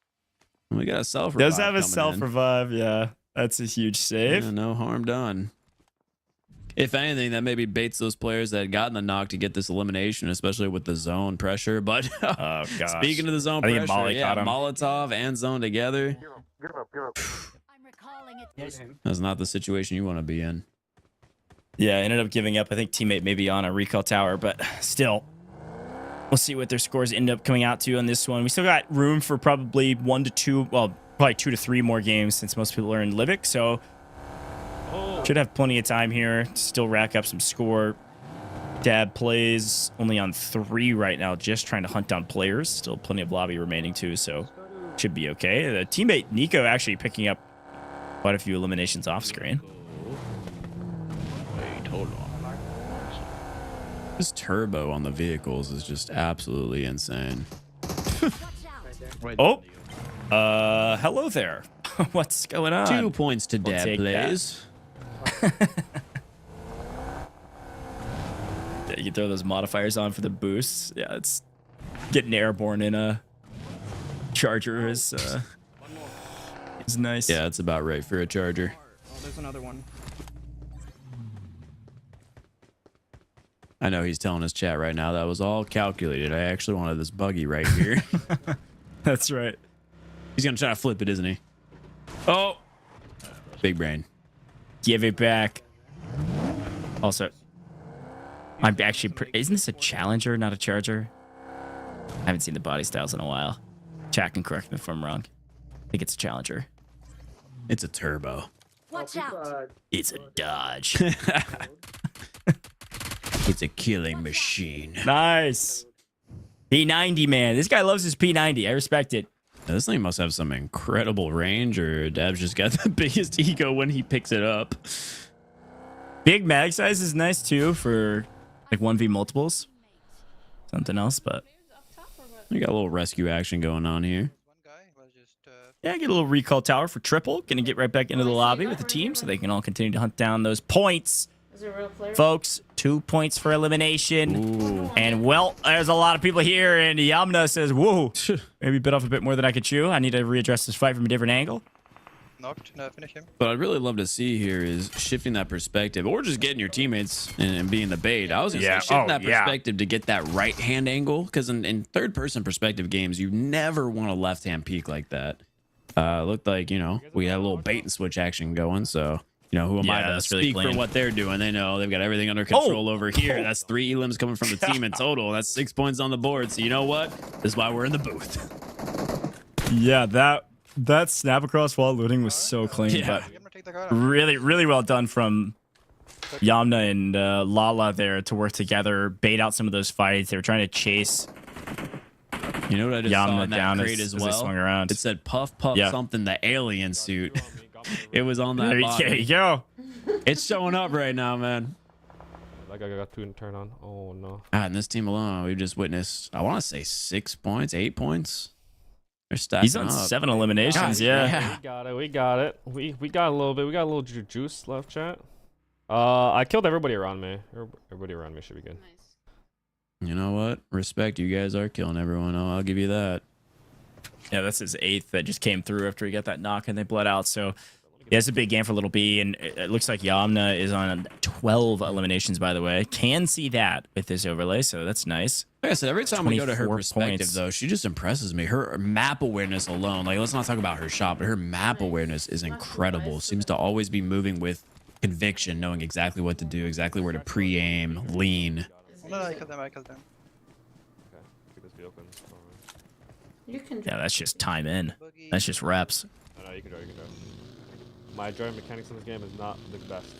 We got a self revive. Does have a coming self in. revive. Yeah, that's a huge save. Yeah, no harm done. If anything, that maybe baits those players that had gotten the knock to get this elimination, especially with the zone pressure. But Oh gosh. speaking of the zone I think pressure, Molly yeah, caught him. Molotov and zone together. That's not the situation you want to be in. Yeah, I ended up giving up. I think teammate maybe on a recall tower, but still, we'll see what their scores end up coming out to on this one. We still got room for probably 1 to 2, well, probably 2 to 3 more games since most people are in Livic, so should have plenty of time here to still rack up some score. Dab plays only on 3 right now, just trying to hunt down players. Still plenty of lobby remaining too, so should be okay. The teammate Nico actually picking up quite a few eliminations off screen. Wait, hold on. This turbo on the vehicles is just absolutely insane. Oh, hello there. What's going on? 2 points to We'll Dab take plays. Yeah, you can throw those modifiers on for the boosts. Yeah, it's getting airborne in a charger is nice. Yeah, it's about right for a charger. Oh, there's another one. I know he's telling his chat right now that was all calculated. I actually wanted this buggy right here. That's right. He's gonna try to flip it, isn't he? Oh, big brain. Give it back. Also, I'm actually. Isn't this a challenger, not a charger? I haven't seen the body styles in a while. Chat can correct me if I'm wrong. I think it's a challenger. It's a turbo. Watch out. It's a Dodge. It's a killing machine. Nice. P90, man. This guy loves his P90. I respect it. Now, this thing must have some incredible range, or Dab's just got the biggest ego when he picks it up. Big mag size is nice too for like 1v multiples. Something else, but We got a little rescue action going on here. yeah, get a little recall tower for triple. Gonna get right back into the lobby with the team so they can all continue to hunt down those points. Is it a real player? Folks, 2 points for elimination. Ooh. And well, there's a lot of people here, and Yamna says, whoa, maybe bit off a bit more than I could chew. I need to readdress this fight from a different angle. Knocked. No, finish him. What I'd really love to see here is shifting that perspective, or just getting your teammates and being the bait. I was gonna say shifting that perspective to get that right hand angle, because in third person perspective games, you never want a left hand peek like that. Looked like, you know, we had a little bait and switch action going, so you know, who am I to speak for what they're doing? They know they've got everything under control over here. That's 3 elims coming from the team in total. That's 6 points on the board. So you know what? This is why we're in the booth. Yeah, that snap across while looting was so clean, but really well done from Yamna and Lala there to work together, bait out some of those fights. They were trying to chase You know what I just saw Yamna in that down crate as as they well? swung around. It said puff something, the alien suit. It was on that There bottom. you go. It's showing up right now, man. Like I got 2 and turn on. Oh no. In this team alone, we've just witnessed, I want to say 6 points, 8 points. They're stacking He's on up. 7 eliminations. Yeah. We got it. We got a little bit. We got a little juice left, chat. I killed everybody around me. Everybody around me should be good. You know what? Respect. You guys are killing everyone. I'll give you that. Yeah, that's his 8th that just came through after he got that knock and they bled out. So yeah, it's a big game for Little B, and it looks like Yamna is on 12 eliminations, by the way. Can see that with this overlay, so that's nice. Like I said, every time we go to her 24 perspective, points. though, she just impresses me. Her map awareness alone, like, let's not talk about her shot, but her map awareness is incredible. Seems to always be moving with conviction, knowing exactly what to do, exactly where to pre-aim, lean. I killed them. Okay, keep this open. You can. Yeah, that's just time in. That's just reps. No, you can drive, My driving mechanics in this game is not the best.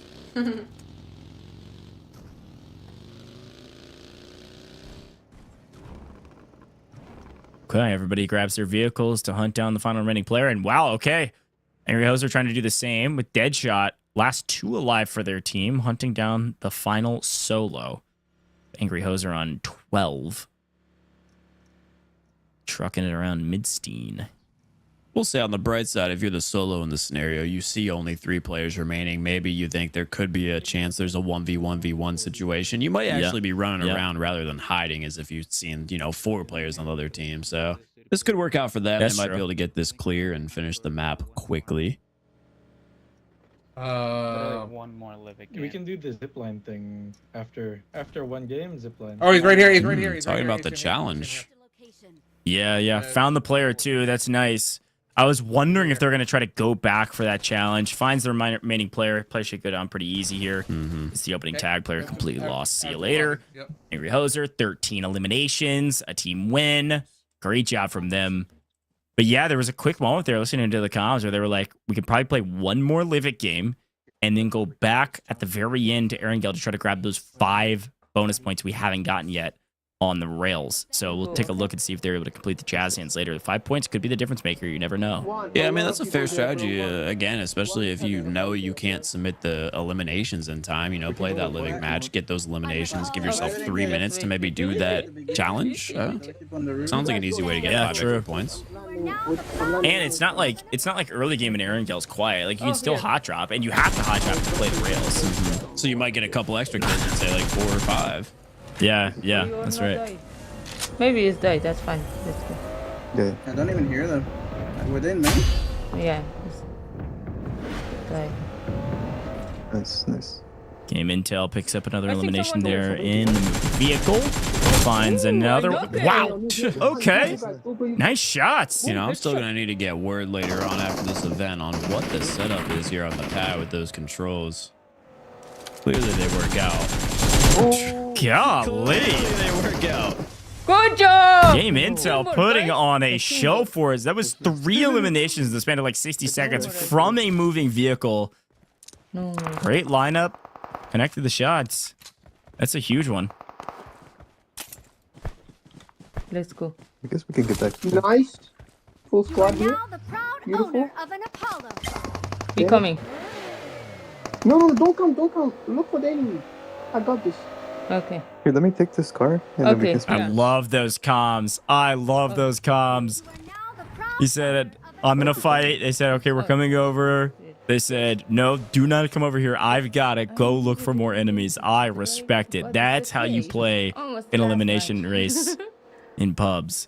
Okay, everybody grabs their vehicles to hunt down the final remaining player, and wow, okay. Angry Hoser trying to do the same with Deadshot. Last 2 alive for their team, hunting down the final solo. Angry Hoser on 12. Trucking it around Midstein. We'll say on the bright side, if you're the solo in the scenario, you see only 3 players remaining. Maybe you think there could be a chance there's a 1v1v1 situation. You might actually be running around rather than hiding as if you've seen, 4 players on the other team. So this could work out for them. They might be able to get this clear and finish the map quickly. One more living. We can do the zipline thing after 1 game. Zipline. Oh, he's right here. He's right here. He's Talking right about the challenge. Yeah. Found the player too. That's nice. I was wondering if they're going to try to go back for that challenge. Finds the remaining player. Play should go down pretty easy here. It's the opening tag. Player completely lost. See you later. Angry Hoser, 13 eliminations. A team win. Great job from them. But yeah, there was a quick moment there listening to the comms where they were like, we could probably play 1 more Live It game and then go back at the very end to Erangel to try to grab those 5 bonus points we haven't gotten yet on the rails. So we'll take a look and see if they're able to complete the jazz hands later. The 5 points could be the difference maker. You never know. Yeah, I mean, that's a fair strategy. Again, especially if you know you can't submit the eliminations in time, play that living match, get those eliminations, give yourself 3 minutes to maybe do that challenge. Sounds like an easy way to get 5 extra points. And it's not like early game in Erangel's quiet. Like you can still hot drop, and you have to hot drop to play the rails. So you might get a couple extra kills and say like 4 or 5. Yeah, that's right. Maybe it's died. That's fine. That's good. I don't even hear them. Within me? Yeah. Died. Nice. Game Intel picks up another elimination there in the vehicle. Finds another. Wow. Okay. Nice shots. I'm still going to need to get word later on after this event on what the setup is here on the pad with those controls. Clearly they work out. Golly. They work out. Good job. Game Intel putting on a show for us. That was 3 eliminations in the span of like 60 seconds from a moving vehicle. Great lineup. Connected the shots. That's a huge one. Let's go. I guess we can get that. Nice. Full squad here. Now the proud owner of an Apollo. Be coming. No, don't come. Look for the enemy. I got this. Okay. Here, let me take this car. And then we can I love those comms. I love those comms. He said, I'm going to fight. They said, okay, we're coming over. They said, no, do not come over here. I've got to go look for more enemies. I respect it. That's how you play an elimination race in pubs.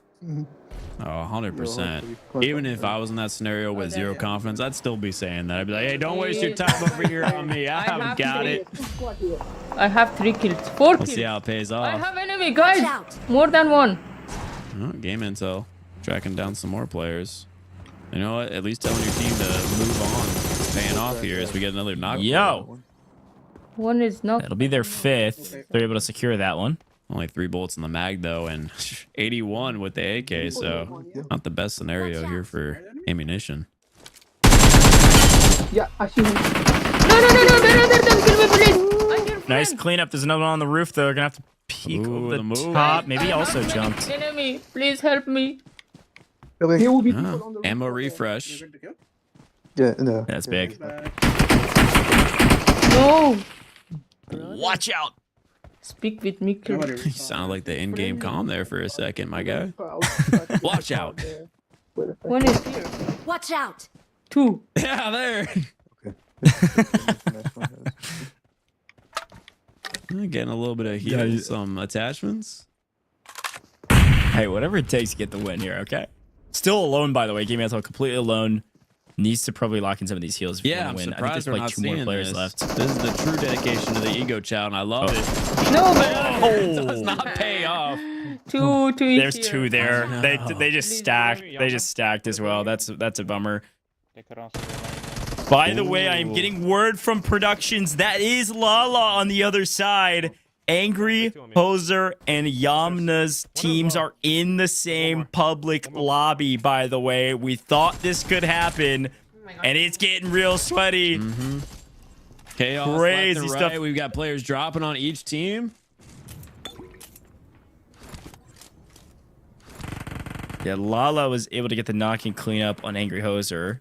Oh, 100%. Even if I was in that scenario with 0 confidence, I'd still be saying that. I'd be like, hey, don't waste your time over here on me. I haven't got it. I have 3 kills. 4 kills. We'll see how it pays off. I have enemy, guys. More than 1. Oh, Game Intel tracking down some more players. You know what? At least telling your team to move on. It's paying off here as we get another knock. Yo. 1 is not. It'll be their 5th. They're able to secure that one. Only 3 bullets in the mag, though, and 81 with the AK, so not the best scenario here for ammunition. Yeah, I see him. No, they're other than kill me, please. Nice cleanup. There's another one on the roof, though. They're going to have to peek over the top. Maybe he also jumped. Enemy, please help me. Ammo refresh. Yeah, no. That's big. No. Watch out. Speak with me, kill. You sounded like the in-game comm there for a second, my guy. Watch out. 1 is here. Watch out. 2. Yeah, there. Getting a little bit of heat with some attachments. Hey, whatever it takes to get the win here, okay? Still alone, by the way. Game Mantle completely alone. Needs to probably lock in some of these heals if you Yeah, want I'm to win. I surprised think we're there's not like 2 more seeing players this. left. This is the true dedication to the ego chow, and I love it. No, man. It does not pay off. Two There's here. 2 there. Oh, They no. they just stacked. They just stacked as well. That's a bummer. By the way, I am getting word from productions that is Lala on the other side. Angry, Hoser, and Yamna's teams are in the same public lobby, by the way. We thought this could happen, and it's getting real sweaty. Chaos Crazy left and stuff. right. We've got players dropping on each team. Yeah, Lala was able to get the knock and clean up on Angry Hoser.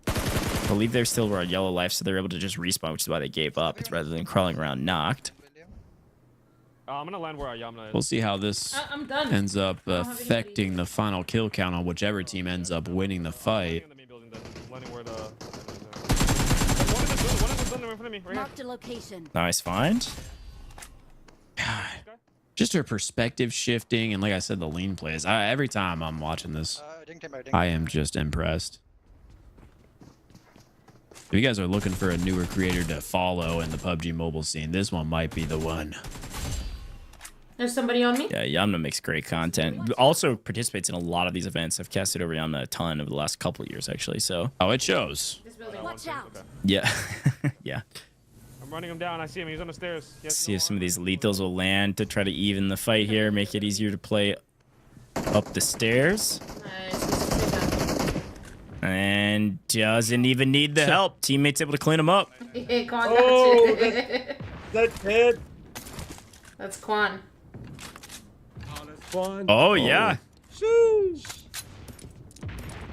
I believe they're still on yellow life, so they're able to just respawn, which is why they gave up. It's rather than crawling around knocked. I'm gonna land where Yamna is. We'll see how this I'm done. ends up I don't have affecting the final kill count on whichever team ends up winning the fight. In the main building, then. Landing where the. One in this building in front of me, right here. Marked a location. Nice find. Just her perspective shifting, and like I said, the lean plays. Every time I'm watching this, I am just impressed. If you guys are looking for a newer creator to follow in the PUBG mobile scene, this one might be the one. There's somebody on me. Yeah, Yamna makes great content. Also participates in a lot of these events. I've casted over Yamna a ton over the last couple of years, actually. So. Oh, it shows. This building. Watch out. Yeah. Yeah. I'm running him down. I see him. He's on the stairs. Yes, See if some of these lethals will land to try to even the fight here, make it easier to play up the stairs. Nice. And doesn't even need the help. Teammates able to clean him up. Hey, Quan, Oh, that's That's it. That's Quan. Oh, yeah.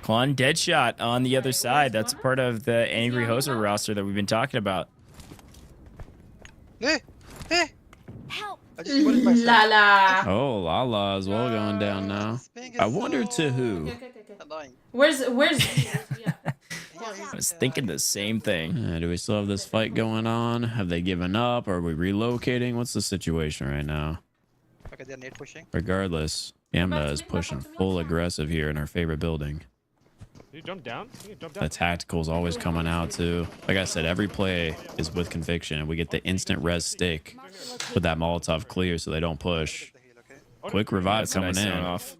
Quan Deadshot on the other side. That's part of the Angry Hoser roster that we've been talking about. Help. La la. Oh, Lala as well going down now. I wonder to who. Where's yeah. I was thinking the same thing. Do we still have this fight going on? Have they given up? Are we relocating? What's the situation right now? Okay, they're nade pushing. Regardless, Yamna is pushing full aggressive here in our favorite building. Did you jump down? You jump down? The tactical's always coming out too. Like I said, every play is with conviction, and we get the instant res stick with that Molotov clear so they don't push. Quick revive That's a coming nice in. sound off.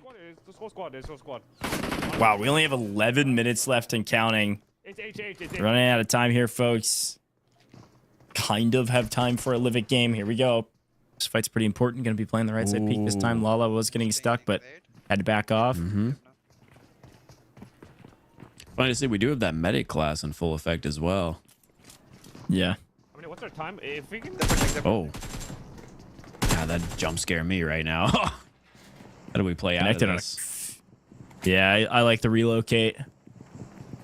There's a squad. There's a squad. Wow, we only have 11 minutes left and counting. It's Running out of time here, folks. Kind of have time for a Livic game. Here we go. This fight's pretty important. Going to be playing the right side peak this time. Lala was getting stuck, but had to back off. Funny to see, we do have that medic class in full effect as well. Yeah. I mean, what's our time? If we can. Oh. God, that jump scare me right now. How do we play out of Connected on this? Yeah, I like the relocate.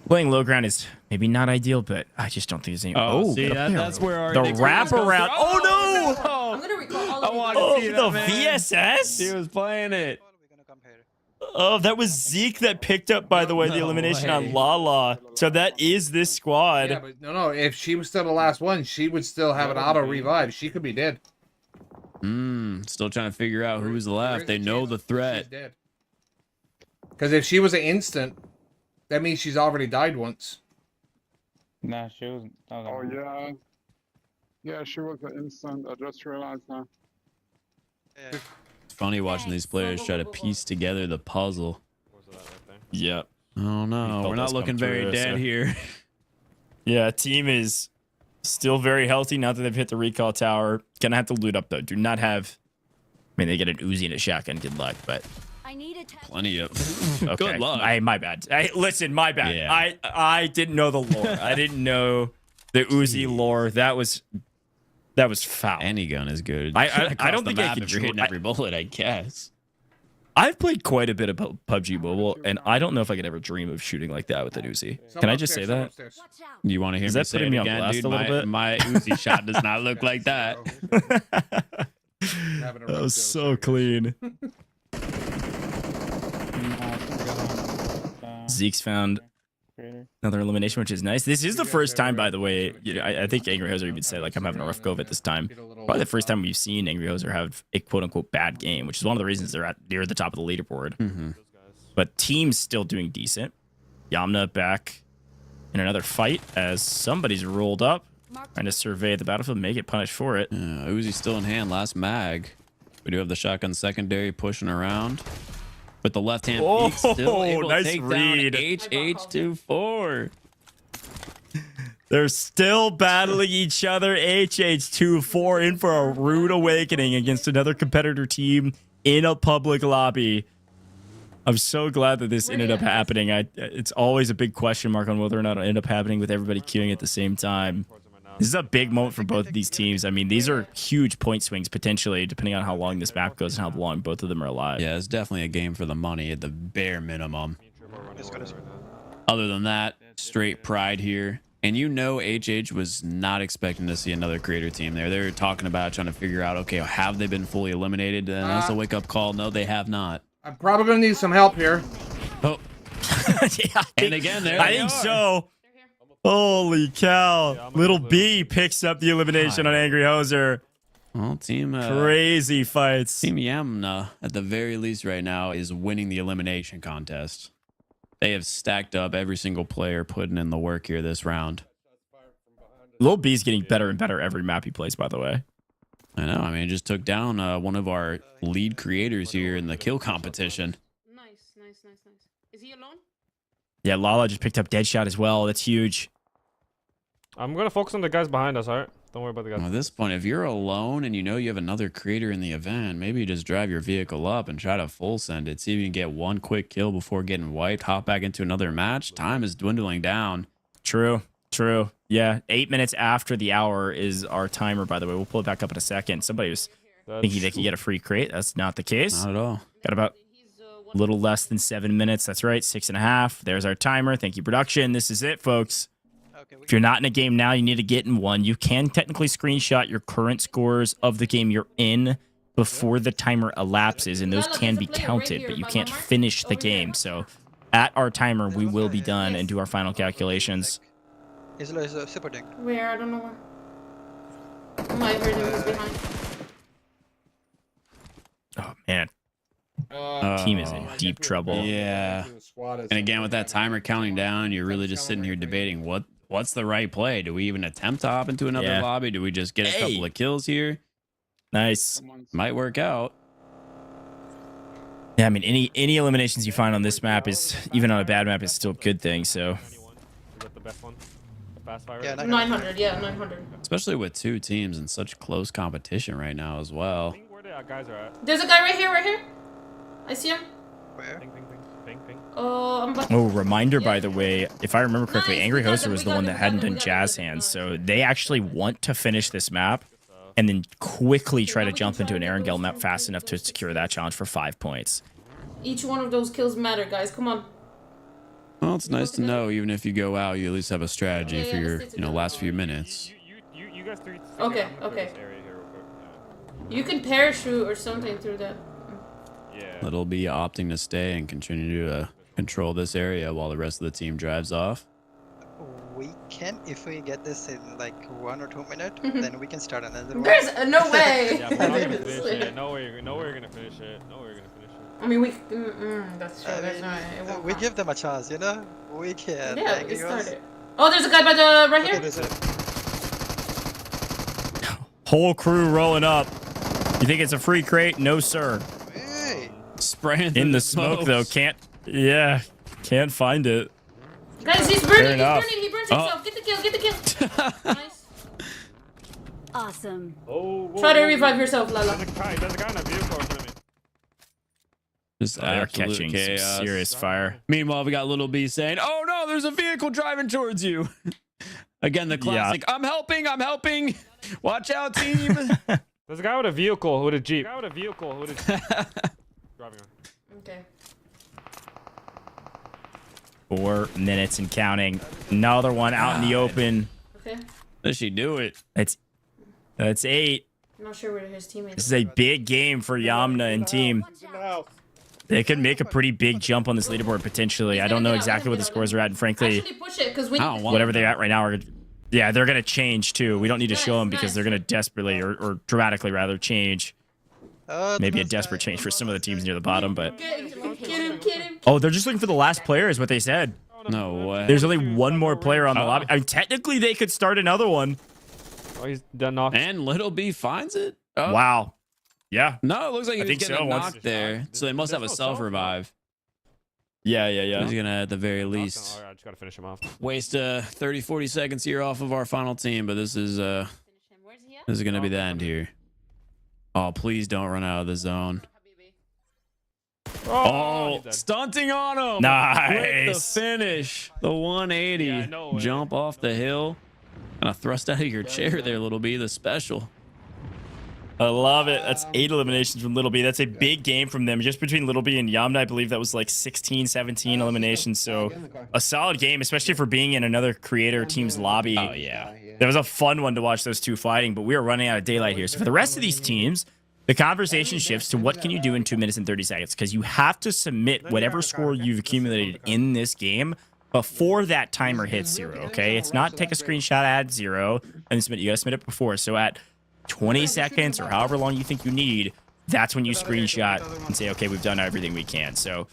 Playing low ground is maybe not ideal, but I just don't think there's any. Oh, see, get up there. that's where our the inexperience wrap comes around. through. Oh, no! I'm gonna recall all I of you. wanted Oh, to see the that, man. VSS? He was playing it. Oh, that was Zeke that picked up, by the way, the elimination on Lala. So that is this squad. Yeah, but no. If she was still the last one, she would still have an auto revive. She could be dead. Still trying to figure out who's left. They know the threat. Because if she was an instant, that means she's already died once. Nah, she wasn't. Oh, yeah. Yeah, she was an instant. I just realized now. It's funny watching these players try to piece together the puzzle. Yep. Oh no, we're not looking very dead here. Yeah, team is still very healthy now that they've hit the recall tower. Gonna have to loot up though. Do not have. I mean, they get an Uzi and a shotgun. Good luck, but I need a Plenty of. okay. Good luck. My bad. Listen, my bad. Yeah. I didn't know the lore. I didn't know the Uzi lore. That was foul. Any gun is good. I Across don't the think I map could if you're hitting dr- every bullet, I guess. I've played quite a bit of PUBG Mobile, and I don't know if I could ever dream of shooting like that with an Uzi. Can I just say that? You want to hear Is me that say putting it me on again, blast dude? a little bit? My Uzi shot does not look like that. That was so clean. Zeke's found another elimination, which is nice. This is the first time, by the way. You know, I think Angry Hoser even said, like, I'm having a rough go of it this time. Probably the first time we've seen Angry Hoser have a quote-unquote bad game, which is one of the reasons they're at near the top of the leaderboard. but team's still doing decent. Yamna back in another fight as somebody's rolled up, trying to survey the battlefield, may get punished for it. Uzi still in hand, last mag. We do have the shotgun secondary pushing around. With the left-hand peek, still able nice to take read. down HH24. They're still battling each other. HH24 in for a rude awakening against another competitor team in a public lobby. I'm so glad that this ended up happening. It's always a big question mark on whether or not it'll end up happening with everybody queuing at the same time. This is a big moment for both of these teams. I mean, these are huge point swings potentially, depending on how long this map goes and how long both of them are alive. Yeah, it's definitely a game for the money at the bare minimum. Other than that, straight pride here. And you know HH was not expecting to see another creator team there. They were talking about trying to figure out, okay, have they been fully eliminated? And that's a wake-up call. No, they have not. I'm probably going to need some help here. Oh. Yeah, and again, there I think so. Holy cow. Little B picks up the elimination on Angry Hoser. Well, team... crazy fights. Team Yamna, at the very least right now, is winning the elimination contest. They have stacked up every single player putting in the work here this round. Lil B's getting better and better every map he plays, by the way. I know. I mean, it just took down one of our lead creators here in the kill competition. Nice. Is he alone? Yeah, Lala just picked up Deadshot as well. That's huge. I'm going to focus on the guys behind us, all right? Don't worry about the guys. Well, at this point, if you're alone and you know you have another creator in the event, maybe you just drive your vehicle up and try to full send it. See if you can get one quick kill before getting wiped. Hop back into another match. Time is dwindling down. True. Yeah, 8 minutes after the hour is our timer, by the way. We'll pull it back up in a second. Somebody was thinking they could get a free crate. That's not the case. Not at all. Got about a little less than 7 minutes. That's right, 6.5. There's our timer. Thank you, production. This is it, folks. If you're not in a game now, you need to get in one. You can technically screenshot your current scores of the game you're in before the timer elapses, and those can be counted, but you can't finish the game. So at our timer, we will be done and do our final calculations. Where? I don't know where. Oh, I heard him was behind. Oh, man. Team is in deep trouble. Yeah. And again, with that timer counting down, you're really just sitting here debating what's the right play. Do we even attempt to hop into another lobby? Do we just get a couple of kills here? Nice. Might work out. Yeah, I mean, any eliminations you find on this map is, even on a bad map, is still a good thing, so. Yeah, 900. Yeah, 900. Especially with two teams in such close competition right now as well. There's a guy right here. I see him. Where? Oh, reminder, by the way, if I remember correctly, Angry Hoster was the one that hadn't done Jazz Hands, so they actually want to finish this map and then quickly try to jump into an Erangel map fast enough to secure that challenge for 5 points. Each one of those kills matter, guys. Come on. Well, it's nice to know, even if you go out, you at least have a strategy for your, last few minutes. You guys three. Okay. You can parachute or something through that. Yeah. It'll be opting to stay and continue to control this area while the rest of the team drives off. We can, if we get this in like 1 or 2 minutes, then we can start another one. There's no way. Yeah, we're not gonna finish it. No way you're gonna finish it. I mean, that's true. That's right. We give them a chance, you know? We can. Yeah, we started. Oh, there's a guy by the right here. Whole crew rolling up. You think it's a free crate? No, sir. Hey. Spraying in the smoke, though. Can't find it. Guys, he's burning. He burns himself. Oh. Get the kill. Nice. Awesome. Try to revive yourself, Lala. There's a guy in a vehicle in front of me. Just they're absolute catching chaos. some serious fire. Meanwhile, we got Little B saying, "Oh no, there's a vehicle driving towards you." Again, the classic. Yeah. I'm helping. Watch out, team. There's a guy with a vehicle with a jeep. Driving on. Okay. 4 minutes and counting. Another one out in the open. Okay. Does she do it? That's 8. I'm not sure where his teammates. This is a big game for Yamna and team. They could make a pretty big jump on this leaderboard potentially. I don't know exactly what the scores are at, and frankly, actually push it because we whatever they're at right now are. Yeah, they're gonna change too. We don't need to show them because they're gonna desperately or dramatically rather change. Maybe a desperate change for some of the teams near the bottom, but Get him. Oh, they're just looking for the last player, is what they said. No way. There's only one more player on the lobby. I mean, technically, they could start another one. Oh, he's done knocked. And Little B finds it. Oh. Wow. Yeah. No, it looks like he was getting so. knocked there. So they must have a self revive. Yeah. He's gonna at the very least I just gotta finish him off. waste 30-40 seconds here off of our final team, but this is gonna be the end here. Oh, please don't run out of the zone. Oh, stunting on him. Nice. With the finish. The 180. Yeah, no way. Jump off the hill. Kind of thrust out of your chair there, Little B, the special. I love it. That's 8 eliminations from Little B. That's a big game from them. Just between Little B and Yamna, I believe that was like 16, 17 eliminations. So a solid game, especially for being in another creator team's lobby. Oh, yeah. That was a fun one to watch those two fighting, but we are running out of daylight here. So for the rest of these teams, the conversation shifts to what can you do in 2 minutes and 30 seconds? Because you have to submit whatever score you've accumulated in this game before that timer hits 0, okay? It's not take a screenshot, add 0, and submit. You got to submit it before. So at 20 seconds or however long you think you need, that's when you screenshot and say, okay, we've done everything we can. So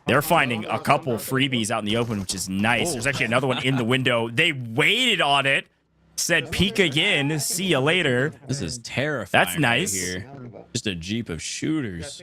they're finding a couple freebies out in the open, which is nice. There's actually another one in the window. They waited on it, said peek again, see you later. This is terrifying. That's nice. Right here. Just a jeep of shooters.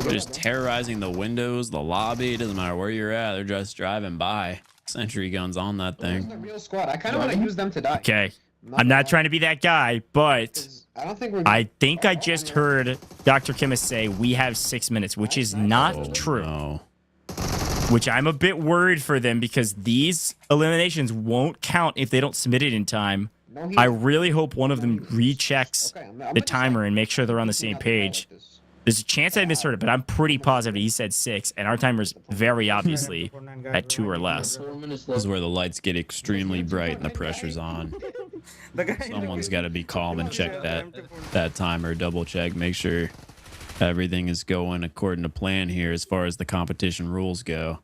Just terrorizing the windows, the lobby. It doesn't matter where you're at. They're just driving by. Sentry guns on that thing. Real squad. I kind of want to use them to die. Okay. I'm not trying to be that guy, but I think I just heard Dr. Kimmis say we have 6 minutes, which is not true. No. Which I'm a bit worried for them because these eliminations won't count if they don't submit it in time. I really hope one of them rechecks the timer and make sure they're on the same page. There's a chance I misheard it, but I'm pretty positive he said 6, and our timer's very obviously at 2 or less. This is where the lights get extremely bright and the pressure's on. Someone's got to be calm and check that timer, double check, make sure everything is going according to plan here as far as the competition rules go.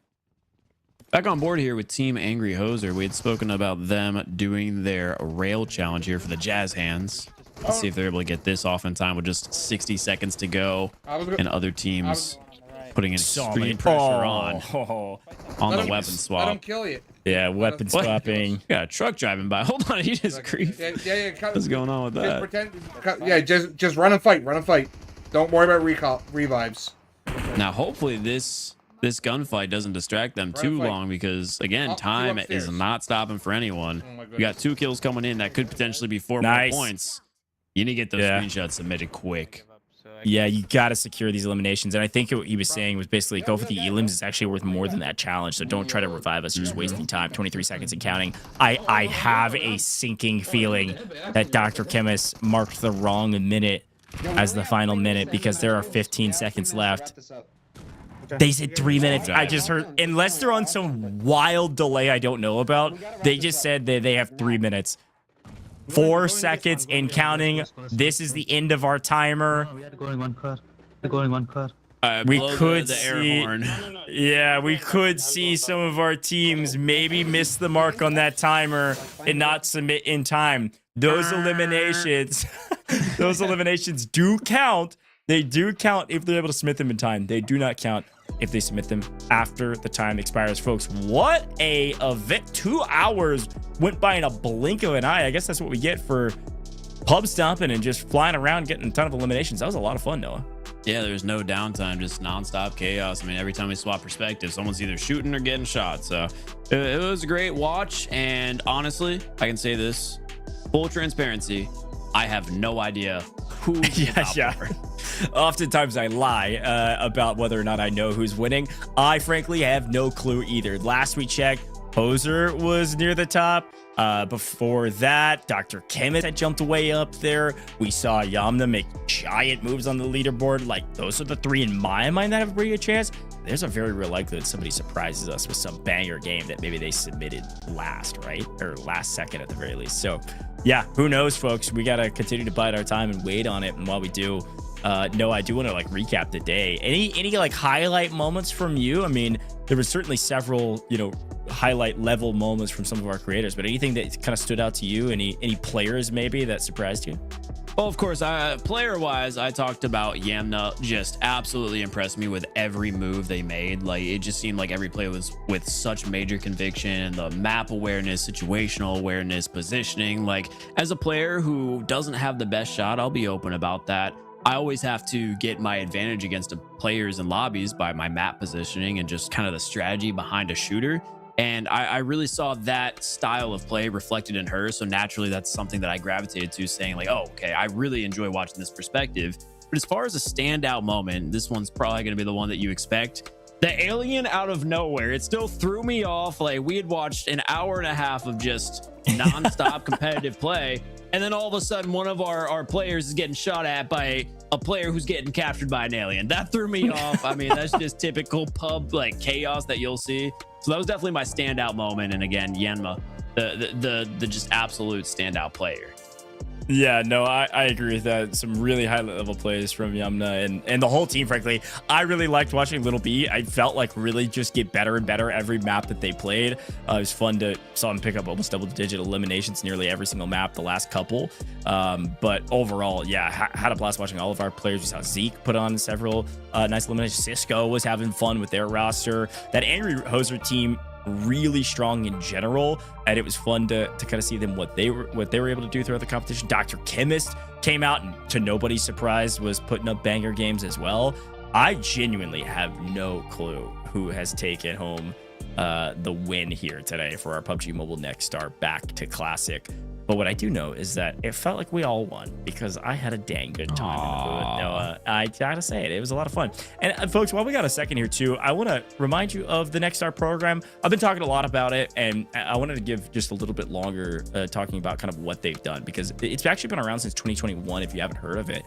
Back on board here with Team Angry Hoser. We had spoken about them doing their rail challenge here for the Jazz Hands. Let's see if they're able to get this off in time with just 60 seconds to go, and other teams putting extreme pressure on the weapon swap. Let him kill you. Yeah, weapon swapping. Got a truck driving by. Hold on, he just griefed. Yeah. What's going on with that? Just run and fight. Don't worry about revives. Now, hopefully this gunfight doesn't distract them too long because, again, time is not stopping for anyone. We got 2 kills coming in. That could potentially be 4 more points. You need to get those screenshots submitted quick. Yeah, you got to secure these eliminations. And I think what he was saying was basically go for the elims. It's actually worth more than that challenge. So don't try to revive us. You're just wasting time. 23 seconds and counting. I have a sinking feeling that Dr. Chemist marked the wrong minute as the final minute because there are 15 seconds left. They said 3 minutes. I just heard, unless they're on some wild delay I don't know about, they just said that they have 3 minutes. 4 seconds and counting. This is the end of our timer. We are going one car. We could the air see, horn. yeah, we could see some of our teams maybe miss the mark on that timer and not submit in time. Those eliminations, those eliminations do count. They do count if they're able to submit them in time. They do not count if they submit them after the time expires, folks. What a event. 2 hours went by in a blink of an eye. I guess that's what we get for pub stomping and just flying around getting a ton of eliminations. That was a lot of fun, Noah. Yeah, there's no downtime, just nonstop chaos. I mean, every time we swap perspective, someone's either shooting or getting shot. So it was a great watch. And honestly, I can say this, full transparency, I have no idea who. Yeah. Oftentimes I lie about whether or not I know who's winning. I frankly have no clue either. Last we checked, Poser was near the top. Before that, Dr. Chemist had jumped way up there. We saw Yamna make giant moves on the leaderboard. Like, those are the 3 in my mind that have a pretty good chance. There's a very real likelihood somebody surprises us with some banger game that maybe they submitted last, right? Or last second at the very least. So, yeah, who knows, folks? We got to continue to bide our time and wait on it. And while we do, no, I do want to like recap the day. Any like highlight moments from you? I mean, there was certainly several, highlight level moments from some of our creators, but anything that kind of stood out to you? Any players maybe that surprised you? Well, of course, player-wise, I talked about Yamna just absolutely impressed me with every move they made. Like, it just seemed like every play was with such major conviction. The map awareness, situational awareness, positioning. Like, as a player who doesn't have the best shot, I'll be open about that. I always have to get my advantage against the players in lobbies by my map positioning and just kind of the strategy behind a shooter. And I really saw that style of play reflected in her. So naturally, that's something that I gravitated to, saying like, oh, okay, I really enjoy watching this perspective. But as far as a standout moment, this one's probably going to be the one that you expect. The alien out of nowhere, it still threw me off. Like, we had watched an hour and a half of just nonstop competitive play. And then all of a sudden, one of our players is getting shot at by a player who's getting captured by an alien. That threw me off. I mean, that's just typical pub like chaos that you'll see. So that was definitely my standout moment. And again, Yanma, the just absolute standout player. Yeah, no, I agree with that. Some really high level plays from Yamna and the whole team, frankly. I really liked watching Little B. I felt like really just get better and better every map that they played. It was fun to saw him pick up almost double-digit eliminations nearly every single map the last couple. But overall, yeah, had a blast watching all of our players. We saw Zeke put on several nice eliminations. Cisco was having fun with their roster. That Angry Hoser team, really strong in general, and it was fun to kind of see them what they were able to do throughout the competition. Dr. Chemist came out and, to nobody's surprise, was putting up banger games as well. I genuinely have no clue who has taken home the win here today for our PUBG Mobile Next Star Back to Classic. But what I do know is that it felt like we all won because I had a dang good time in the booth. Noah, I gotta say it was a lot of fun. And folks, while we got a second here too, I want to remind you of the Next Star program. I've been talking a lot about it, and I wanted to give just a little bit longer talking about kind of what they've done, because it's actually been around since 2021 if you haven't heard of it.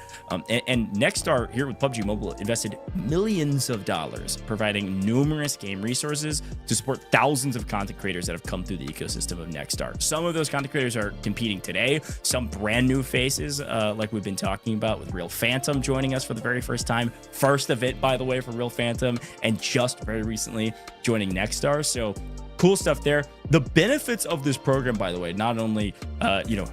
And Next Star here with PUBG Mobile invested millions of dollars providing numerous game resources to support thousands of content creators that have come through the ecosystem of Next Star. Some of those content creators are competing today, some brand new faces like we've been talking about with Real Phantom joining us for the very first time. First event, by the way, for Real Phantom, and just very recently joining Next Star. So cool stuff there. The benefits of this program, by the way, not only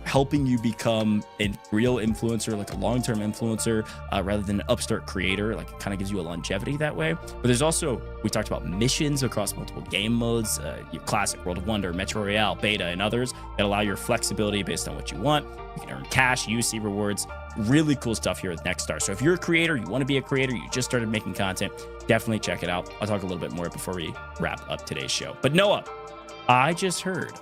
helping you become a real influencer, like a long-term influencer, rather than an upstart creator, like it kind of gives you a longevity that way. But there's also, we talked about missions across multiple game modes, your classic, World of Wonder, Metro Royale, Beta, and others that allow your flexibility based on what you want. You can earn cash, UC rewards. Really cool stuff here with Next Star. So if you're a creator, you want to be a creator, you just started making content, definitely check it out. I'll talk a little bit more before we wrap up today's show. But Noah, I just heard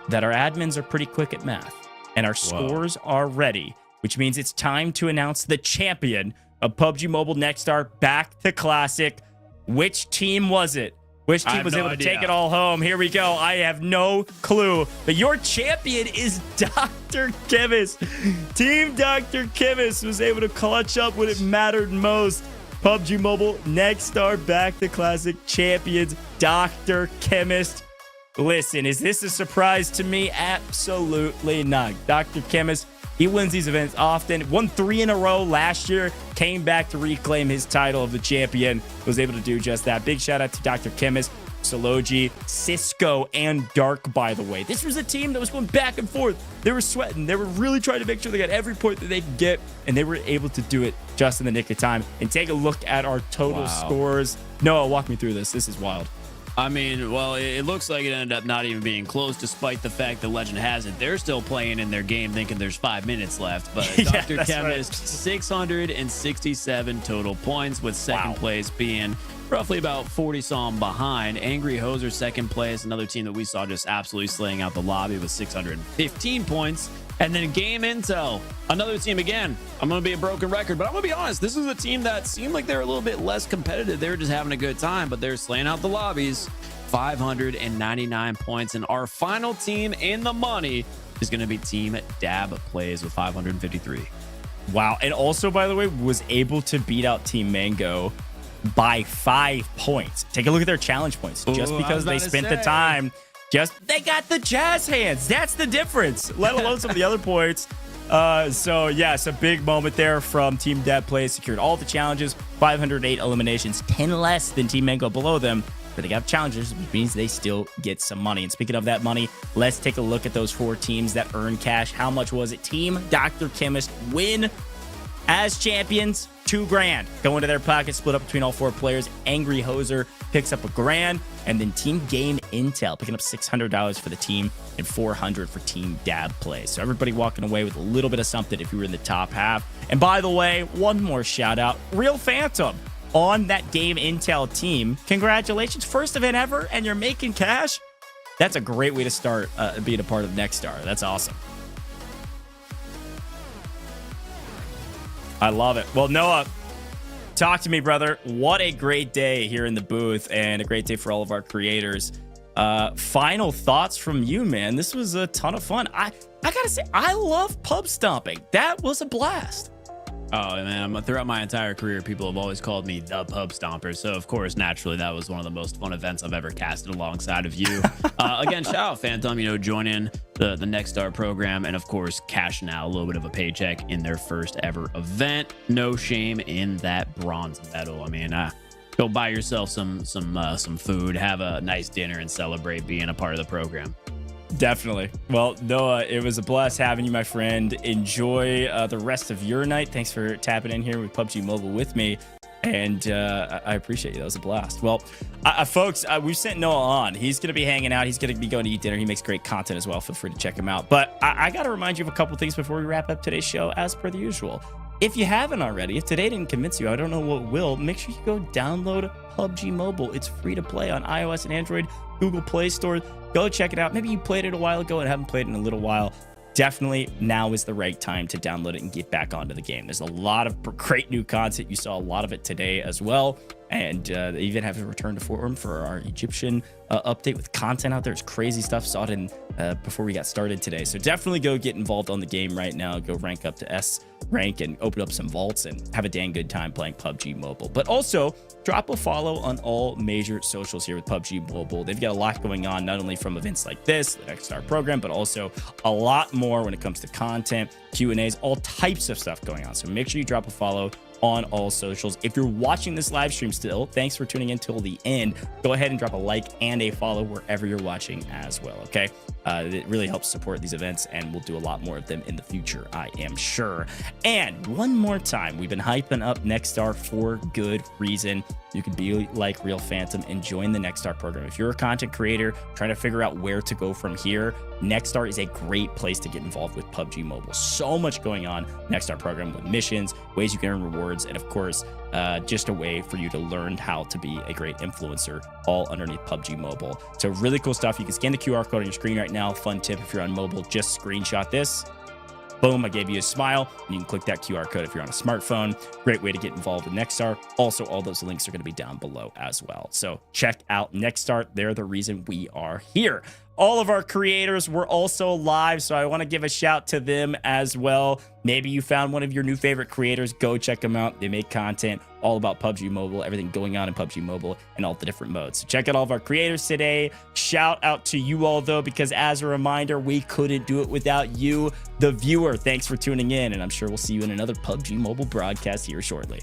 that our admins are pretty quick at math and our scores are ready, which means it's time to announce the champion of PUBG Mobile Next Star Back to Classic. Which team was it? Which team was able to take it all home? Here we go. I have no clue. But your champion is Dr. Chemist. Team Dr. Chemist was able to clutch up when it mattered most. PUBG Mobile Next Star Back to Classic champions, Dr. Chemist. Listen, is this a surprise to me? Absolutely not. Dr. Chemist, he wins these events often. Won 3 in a row last year. Came back to reclaim his title of the champion. Was able to do just that. Big shout out to Dr. Chemist, Sology, Cisco, and Dark, by the way. This was a team that was going back and forth. They were sweating. They were really trying to make sure they got every point that they could get, and they were able to do it just in the nick of time. And take a look at our total scores. Noah, walk me through this. This is wild. I mean, well, it looks like it ended up not even being close, despite the fact that legend has it they're still playing in their game thinking there's 5 minutes left. But Yeah, Dr. Chemist, 667 total points, with second place being roughly about 40 some behind. Angry Hoser second place, another team that we saw just absolutely slaying out the lobby with 615 points. And then Game Intel, another team again. I'm going to be a broken record, but I'm going to be honest. This is a team that seemed like they're a little bit less competitive. They were just having a good time, but they're slaying out the lobbies. 599 points. And our final team in the money is going to be Team Dab Plays with 553. Wow. And also, by the way, was able to beat out Team Mango by 5 points. Take a look at their challenge points. Just because they spent the time... they got the jazz hands. That's the difference, let alone some of the other points. So, yes, a big moment there from Team Dab Plays. Secured all the challenges, 508 eliminations, 10 less than Team Mango below them. but they got challengers, which means they still get some money. And speaking of that money, let's take a look at those 4 teams that earn cash. How much was it? Team Dr. Chemist win as champions, $2,000 go into their pocket, split up between all 4 players. Angry Hoser picks up $1,000, and then Team Game Intel picking up $600 for the team and $400 for Team Dab Play. So everybody walking away with a little bit of something if you were in the top half. And by the way, one more shout out, Real Phantom on that Game Intel team. Congratulations, first event ever, and you're making cash. That's a great way to start being a part of Nextstar. That's awesome. I love it. Well, Noah, talk to me, brother. What a great day here in the booth and a great day for all of our creators. Final thoughts from you, man. This was a ton of fun. I gotta say, I love pub stomping. That was a blast. Oh, man, throughout my entire career, people have always called me the pub stomper. So, of course, naturally, that was one of the most fun events I've ever casted alongside of you. Again, shout out Phantom, joining the Nextstar program and, of course, cashing out a little bit of a paycheck in their first ever event. No shame in that bronze medal. I mean, go buy yourself some food, have a nice dinner, and celebrate being a part of the program. Definitely. Well, Noah, it was a blast having you, my friend. Enjoy the rest of your night. Thanks for tapping in here with PUBG Mobile with me. And I appreciate you. That was a blast. Well, folks, we've sent Noah on. He's going to be hanging out. He's going to be going to eat dinner. He makes great content as well. Feel free to check him out. But I got to remind you of a couple things before we wrap up today's show, as per the usual. If you haven't already, if today didn't convince you, I don't know what will, make sure you go download PUBG Mobile. It's free to play on iOS and Android, Google Play Store. Go check it out. Maybe you played it a while ago and haven't played it in a little while. Definitely now is the right time to download it and get back onto the game. There's a lot of great new content. You saw a lot of it today as well. And they even have a return to form for our Egyptian update with content out there. It's crazy stuff. Saw it in before we got started today. So definitely go get involved on the game right now. Go rank up to S rank and open up some vaults and have a dang good time playing PUBG Mobile. But also drop a follow on all major socials here with PUBG Mobile. They've got a lot going on, not only from events like this, the Nextstar program, but also a lot more when it comes to content, Q&As, all types of stuff going on. So make sure you drop a follow on all socials. If you're watching this live stream still, thanks for tuning in till the end. Go ahead and drop a like and a follow wherever you're watching as well, okay? It really helps support these events, and we'll do a lot more of them in the future, I am sure. And one more time, we've been hyping up Nextstar for good reason. You can be like Real Phantom and join the Nextstar program. If you're a content creator trying to figure out where to go from here, Nextstar is a great place to get involved with PUBG Mobile. So much going on. Nextstar program with missions, ways you can earn rewards, and of course, just a way for you to learn how to be a great influencer, all underneath PUBG Mobile. So really cool stuff. You can scan the QR code on your screen right now. Fun tip, if you're on mobile, just screenshot this. Boom, I gave you a smile. And you can click that QR code if you're on a smartphone. Great way to get involved with Nextstar. Also, all those links are going to be down below as well. So check out Nextstar. They're the reason we are here. All of our creators were also live, so I want to give a shout to them as well. Maybe you found one of your new favorite creators. Go check them out. They make content all about PUBG Mobile, everything going on in PUBG Mobile and all the different modes. So check out all of our creators today. Shout out to you all, though, because as a reminder, we couldn't do it without you, the viewer. Thanks for tuning in, and I'm sure we'll see you in another PUBG Mobile broadcast here shortly.